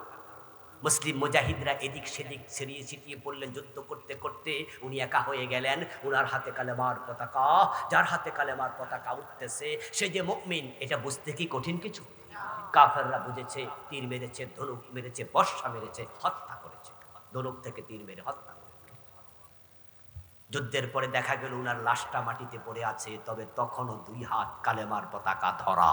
মুসলিম মুজাহিদরা এদিক সেদিক ছড়িয়ে ছিটিয়ে পড়লেন। যুদ্ধ করতে করতে উনি একা হয়ে গেলেন। উনার হাতে কালেমার পতাকা, যার হাতে কালেমার পতাকা উঠতেছে সে যে মুমিন, এটা বুঝতে কি কঠিন কিছু? কাফেররা বুঝেছে, তীর মেরেছে, ধনুক মেরেছে, বর্শা মেরেছে, হত্যা করেছে, ধনুক থেকে তীর মেরে হত্যা করেছে। যুদ্ধের পরে দেখা গেল উনার লাশটা মাটিতে পড়ে আছে, তবে তখনও 2 হাত কালেমার পতাকা ধরা।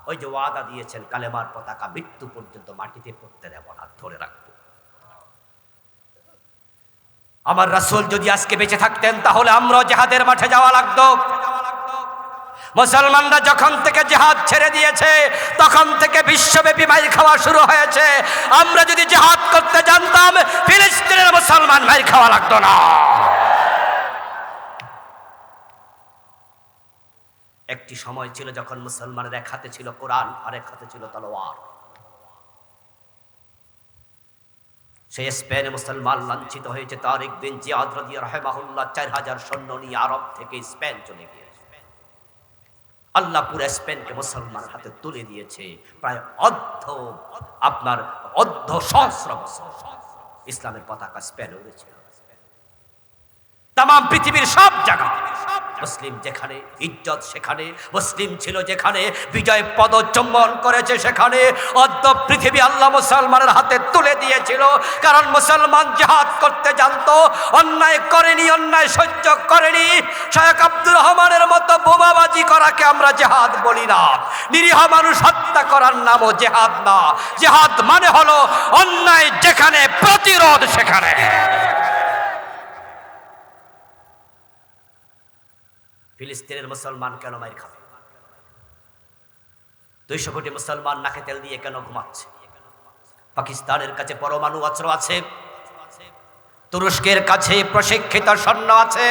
ওই যে ওয়াদা দিয়েছেন, কালেমার পতাকা মৃত্যু পর্যন্ত মাটিতে পড়তে দেব না, ধরে রাখবো। আমার রাসূল যদি আজকে বেঁচে থাকতেন তাহলে আমরাও জিহাদের মাঠে যাওয়া লাগতো। মুসলমানরা যখন থেকে জিহাদ ছেড়ে দিয়েছে তখন থেকে বিশ্বব্যাপী মাইর খাওয়া শুরু হয়েছে। আমরা যদি জিহাদ করতে জানতাম ফিলিস্তিনের মুসলমান মাইর খাওয়া লাগতো না। একটি সময় ছিল যখন মুসলমানের এক হাতে ছিল কোরআন আর এক হাতে ছিল তলোয়ার। সেই স্পেনে মুসলমান লাঞ্ছিত হয়েছে। তারিক বিন জিয়াদ রাহিমাহুল্লাহ 4000 সৈন্য নিয়ে আরব থেকে স্পেন চলে গিয়েছে। আল্লাহ পুরো স্পেনকে মুসলমানের হাতে তুলে দিয়েছে। প্রায় অর্ধ সহস্র বছর ইসলামের পতাকা স্পেনে উড়েছে। তাম পৃথিবীর সব জায়গা মুসলিম যেখানে ইজ্জত সেখানে, মুসলিম ছিল যেখানে বিজয় পদ চুম্বন করেছে সেখানে। অর্ধ পৃথিবী আল্লাহ মুসলমানের হাতে তুলে দিয়েছিল, কারণ মুসলমান জিহাদ করতে জানতো, অন্যায় করেনি, অন্যায় সহ্য করেনি। শায়েখ আব্দুর রহমানের মতো বোমাবাজি করাকে আমরা জিহাদ বলি না। নিরীহ মানুষ হত্যা করার নামও জিহাদ না। জিহাদ মানে হলো অন্যায় যেখানে প্রতিরোধ সেখানে। ফিলিস্তিনের মুসলমান কেন মাইর খাবে? 200 কোটি মুসলমান নাকে তেল দিয়ে কেন ঘুমাচ্ছে? পাকিস্তানের কাছে পরমাণু অস্ত্র আছে, তুরস্কের কাছে প্রশিক্ষিত সৈন্য আছে,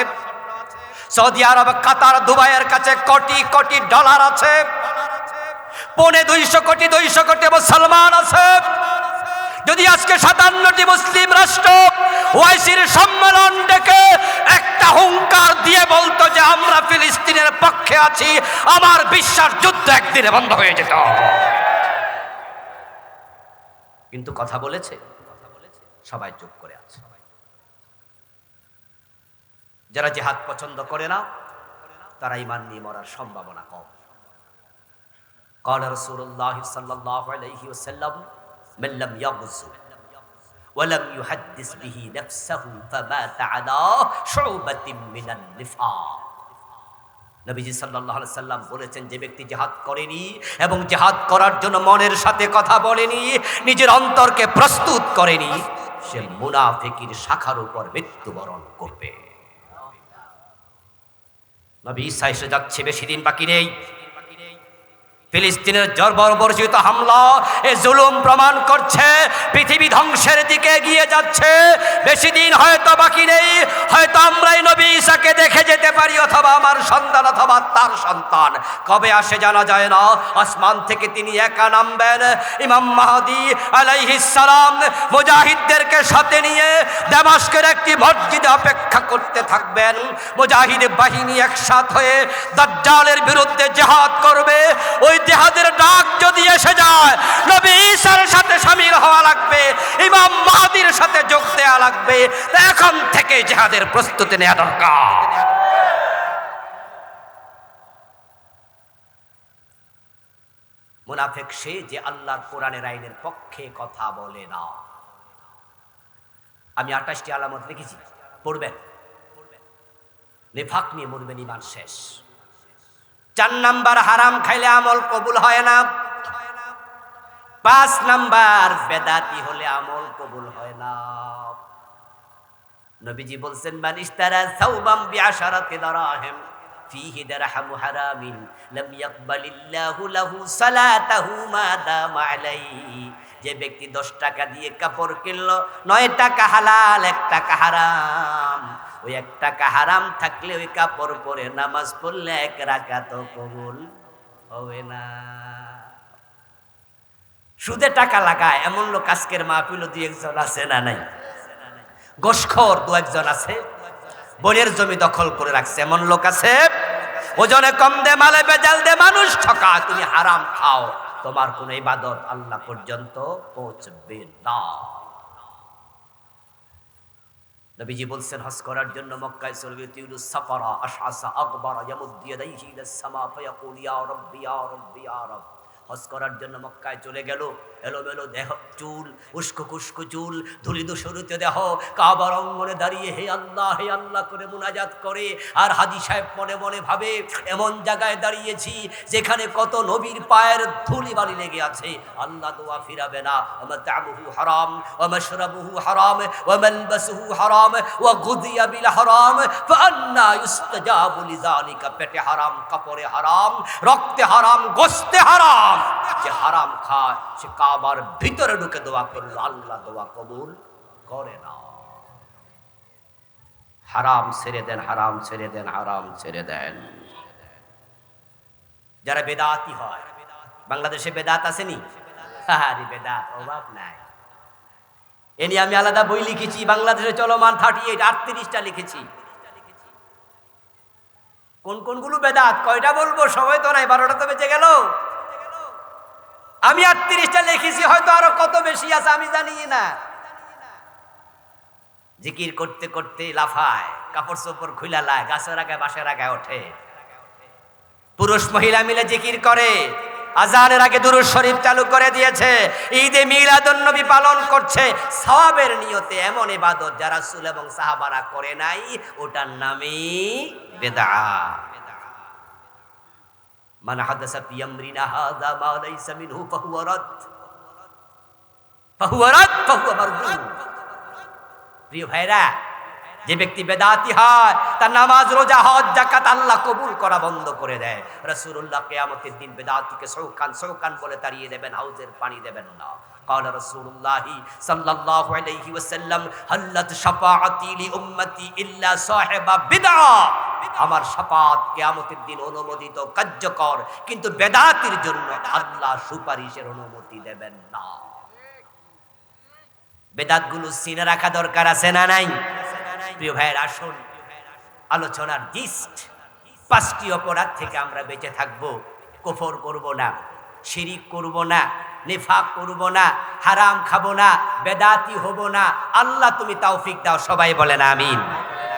সৌদি আরব, কাতার, দুবাইয়ের কাছে কোটি কোটি ডলার আছে, 250 কোটি মুসলমান আছে। যদি আজকে 57টি মুসলিম রাষ্ট্র ওআইসির সম্মেলন ডেকে একটা হুঙ্কার দিয়ে বলতো যে আমরা ফিলিস্তিনের পক্ষে আছি, আমার বিশ্বাস যুদ্ধ একদিনে বন্ধ হয়ে যেত। কিন্তু কথা বলেছে, সবাই চুপ করে আছে। যারা জিহাদ পছন্দ করে না তারা ঈমান নিয়ে মরার সম্ভাবনা কম। قال رسول الله صلى الله عليه وسلم من لم يغزو ولم يحدث به نفسه فمات على شعبة من النفاق। নবীজি সাল্লাল্লাহু আলাইহি সাল্লাম বলেছেন, যে ব্যক্তি জিহাদ করেনি এবং জিহাদ করার জন্য মনের সাথে কথা বলেনি, নিজের অন্তরকে প্রস্তুত করেনি, সে মুনাফিকের শাখার উপর মৃত্যুবরণ করবে। নবী ঈসা এসে যাচ্ছে, বেশি দিন বাকি নেই। ফিলিস্তিনের বর্বরচিত হামলা এ জুলুম প্রমাণ করছে পৃথিবী ধ্বংসের দিকে এগিয়ে যাচ্ছে। বেশি দিন হয়তো বাকি নেই, হয়তো আমরাই নবী ঈসাকে দেখে যেতে পারি, অথবা আমার সন্তান অথবা তার সন্তান। কবে আসে জানা যায় না। আসমান থেকে তিনি একা নামবেন। ইমাম মাহদী আলাইহিস সালাম মুজাহিদদেরকে সাথে নিয়ে দামেস্কের একটি মসজিদে অপেক্ষা করতে থাকবেন। মুজাহিদ বাহিনী একসাথ হয়ে দাজ্জালের বিরুদ্ধে জিহাদ করবে। ওই জিহাদের ডাক যদি এসে যায়, নবী ঈসার সাথে শামিল হওয়া লাগবে, ইমাম মাহদীর সাথে যোগ দেওয়া লাগবে। এখন থেকে জিহাদের প্রস্তুতি নেওয়া দরকার। মুনাফিক সে যে আল্লাহর কোরআনের আইনের পক্ষে কথা বলে না। আমি 28টি আলামত লিখেছি, পড়বেন। নিফাক নিয়ে মরবেন, ঈমান শেষ। 4 নাম্বার, হারাম খাইলে আমল কবুল হয় না। 5 নাম্বার, বেদাতি হলে আমল কবুল হয় না। নবীজি বলছেন, মান ইশতারা সাওবাম বিআশারাতি দারাহিম ফীহি দিরহামু হারামিন লাম ইয়াকবালিল্লাহু লাহু সালাতাহু মা দামা আলাইহি। যে ব্যক্তি 10 টাকা দিয়ে কাপড় কিনলো, 9 টাকা হালাল, 1 টাকা হারাম। ওই 1 টাকা হারাম থাকলে ওই কাপড় পরে নামাজ পড়লে 1 রাকাত কবুল হবে না। সুদে টাকা লাগায় এমন লোক আজকের মাহফিল 2-1 আছে না নাই? গোশখোর 2-1 আছে। বনের জমি দখল করে রাখছে এমন লোক আছে। ওজনে কম দে, মালে বেজাল দে, মানুষ ঠকা। তুমি হারাম খাও, তোমার কোন ইবাদত আল্লাহ পর্যন্ত পৌঁছবে না। নবীজি বলছেন, হজ করার জন্য মক্কায় চলে গিয়ে তিউলুস সাফারা আশআসা আকবারা ইয়ামুদ্দু ইয়াদাইহি ইলাস সামা ফায়াকুল ইয়া রাব্বি ইয়া রাব্বি ইয়া রাব। হজ করার জন্য মক্কায় চলে গেল, এলোমেলো দেহ চুল, উস্কো কুস্কো চুল, ধুলি ধূসরিত দেহ, কাবার অঙ্গনে দাঁড়িয়ে হে আল্লাহ করে মুনাজাত করে। আর হাজী সাহেব মনে মনে ভাবে, এমন জায়গায় দাঁড়িয়েছি যেখানে কত নবীর পায়ের ধুলি বালি লেগে আছে, আল্লাহ দোয়া ফিরাবে না। মাতামুহু হারাম ওয়া মাশরাবুহু হারাম ওয়া মালবাসুহু হারাম ওয়া গুযিয়া বিল হারাম ফাআন্না ইউস্তাজাবু লিযালিকা। পেটে হারাম, কাপড়ে হারাম, রক্তে হারাম, গোশতে হারাম। যে হারাম খায় সে কাবার ভিতরে ঢুকে দোয়া করলো, আল্লাহ দোয়া কবুল করে না। হারাম ছেড়ে দেন, হারাম ছেড়ে দেন, হারাম ছেড়ে দেন। যারা বেদাতি হয়, বাংলাদেশে বেদাত আসেনি? আরে বেদাত অভাব নাই। এ নিয়ে আমি আলাদা বই লিখেছি, বাংলাদেশে চলমান 38 লিখেছি। কোন কোনগুলো বেদাত কয়টা বলবো, সময় তো নাই, 12টা তো বেঁচে গেল। আমি 38টা লিখেছি, হয়তো আরো কত বেশি আছে আমি জানি না। জিকির করতে করতে লাফায়, কাপড় চোপড় খুইলা লায়, গাছের আগায় বাসের আগায় ওঠে। পুরুষ মহিলা মিলে জিকির করে। আজানের আগে দুরূদ শরীফ চালু করে দিয়েছে। ঈদে মিলাদুন নবী পালন করছে সওয়াবের নিয়তে। এমন ইবাদত যারা রাসূল এবং সাহাবারা করে নাই, ওটার নামই বিদআত। মান হাদাসা ফি আমরিনা হাযা মা লাইসা মিনহু ফাহুয়া রাদ ফাহুয়া মারদুদ। প্রিয় ভাইরা, যে ব্যক্তি বেদাতি হয় তার নামাজ, রোজা, হজ, যাকাত আল্লাহ কবুল করা বন্ধ করে দেয়। রাসূলুল্লাহ কিয়ামতের দিন বেদাতিকে সৌকান বলে তাড়িয়ে দেবেন, হাউজের পানি দেবেন না। قال رسول الله صلى الله عليه وسلم হাল্লাত শাফাআতি লি উম্মতি ইল্লা সাহিবা বিদআ। আমার শাফাত কিয়ামতের দিন অনুমোদিত, কার্যকর, কিন্তু বেদাতির জন্য আল্লাহ সুপারিশের অনুমতি দেবেন না। বেদাতগুলো চিনে রাখা দরকার আছে না নাই? প্রিয় ভাইয়ের, আসুন আলোচনার জিস্ট। 5টি অপরাধ থেকে আমরা বেঁচে থাকব। কুফর করব না, শিরিক করব না, নিফাক করব না, হারাম খাবো না, বেদাতি হব না। আল্লাহ তুমি তৌফিক দাও, সবাই বলেন আমিন।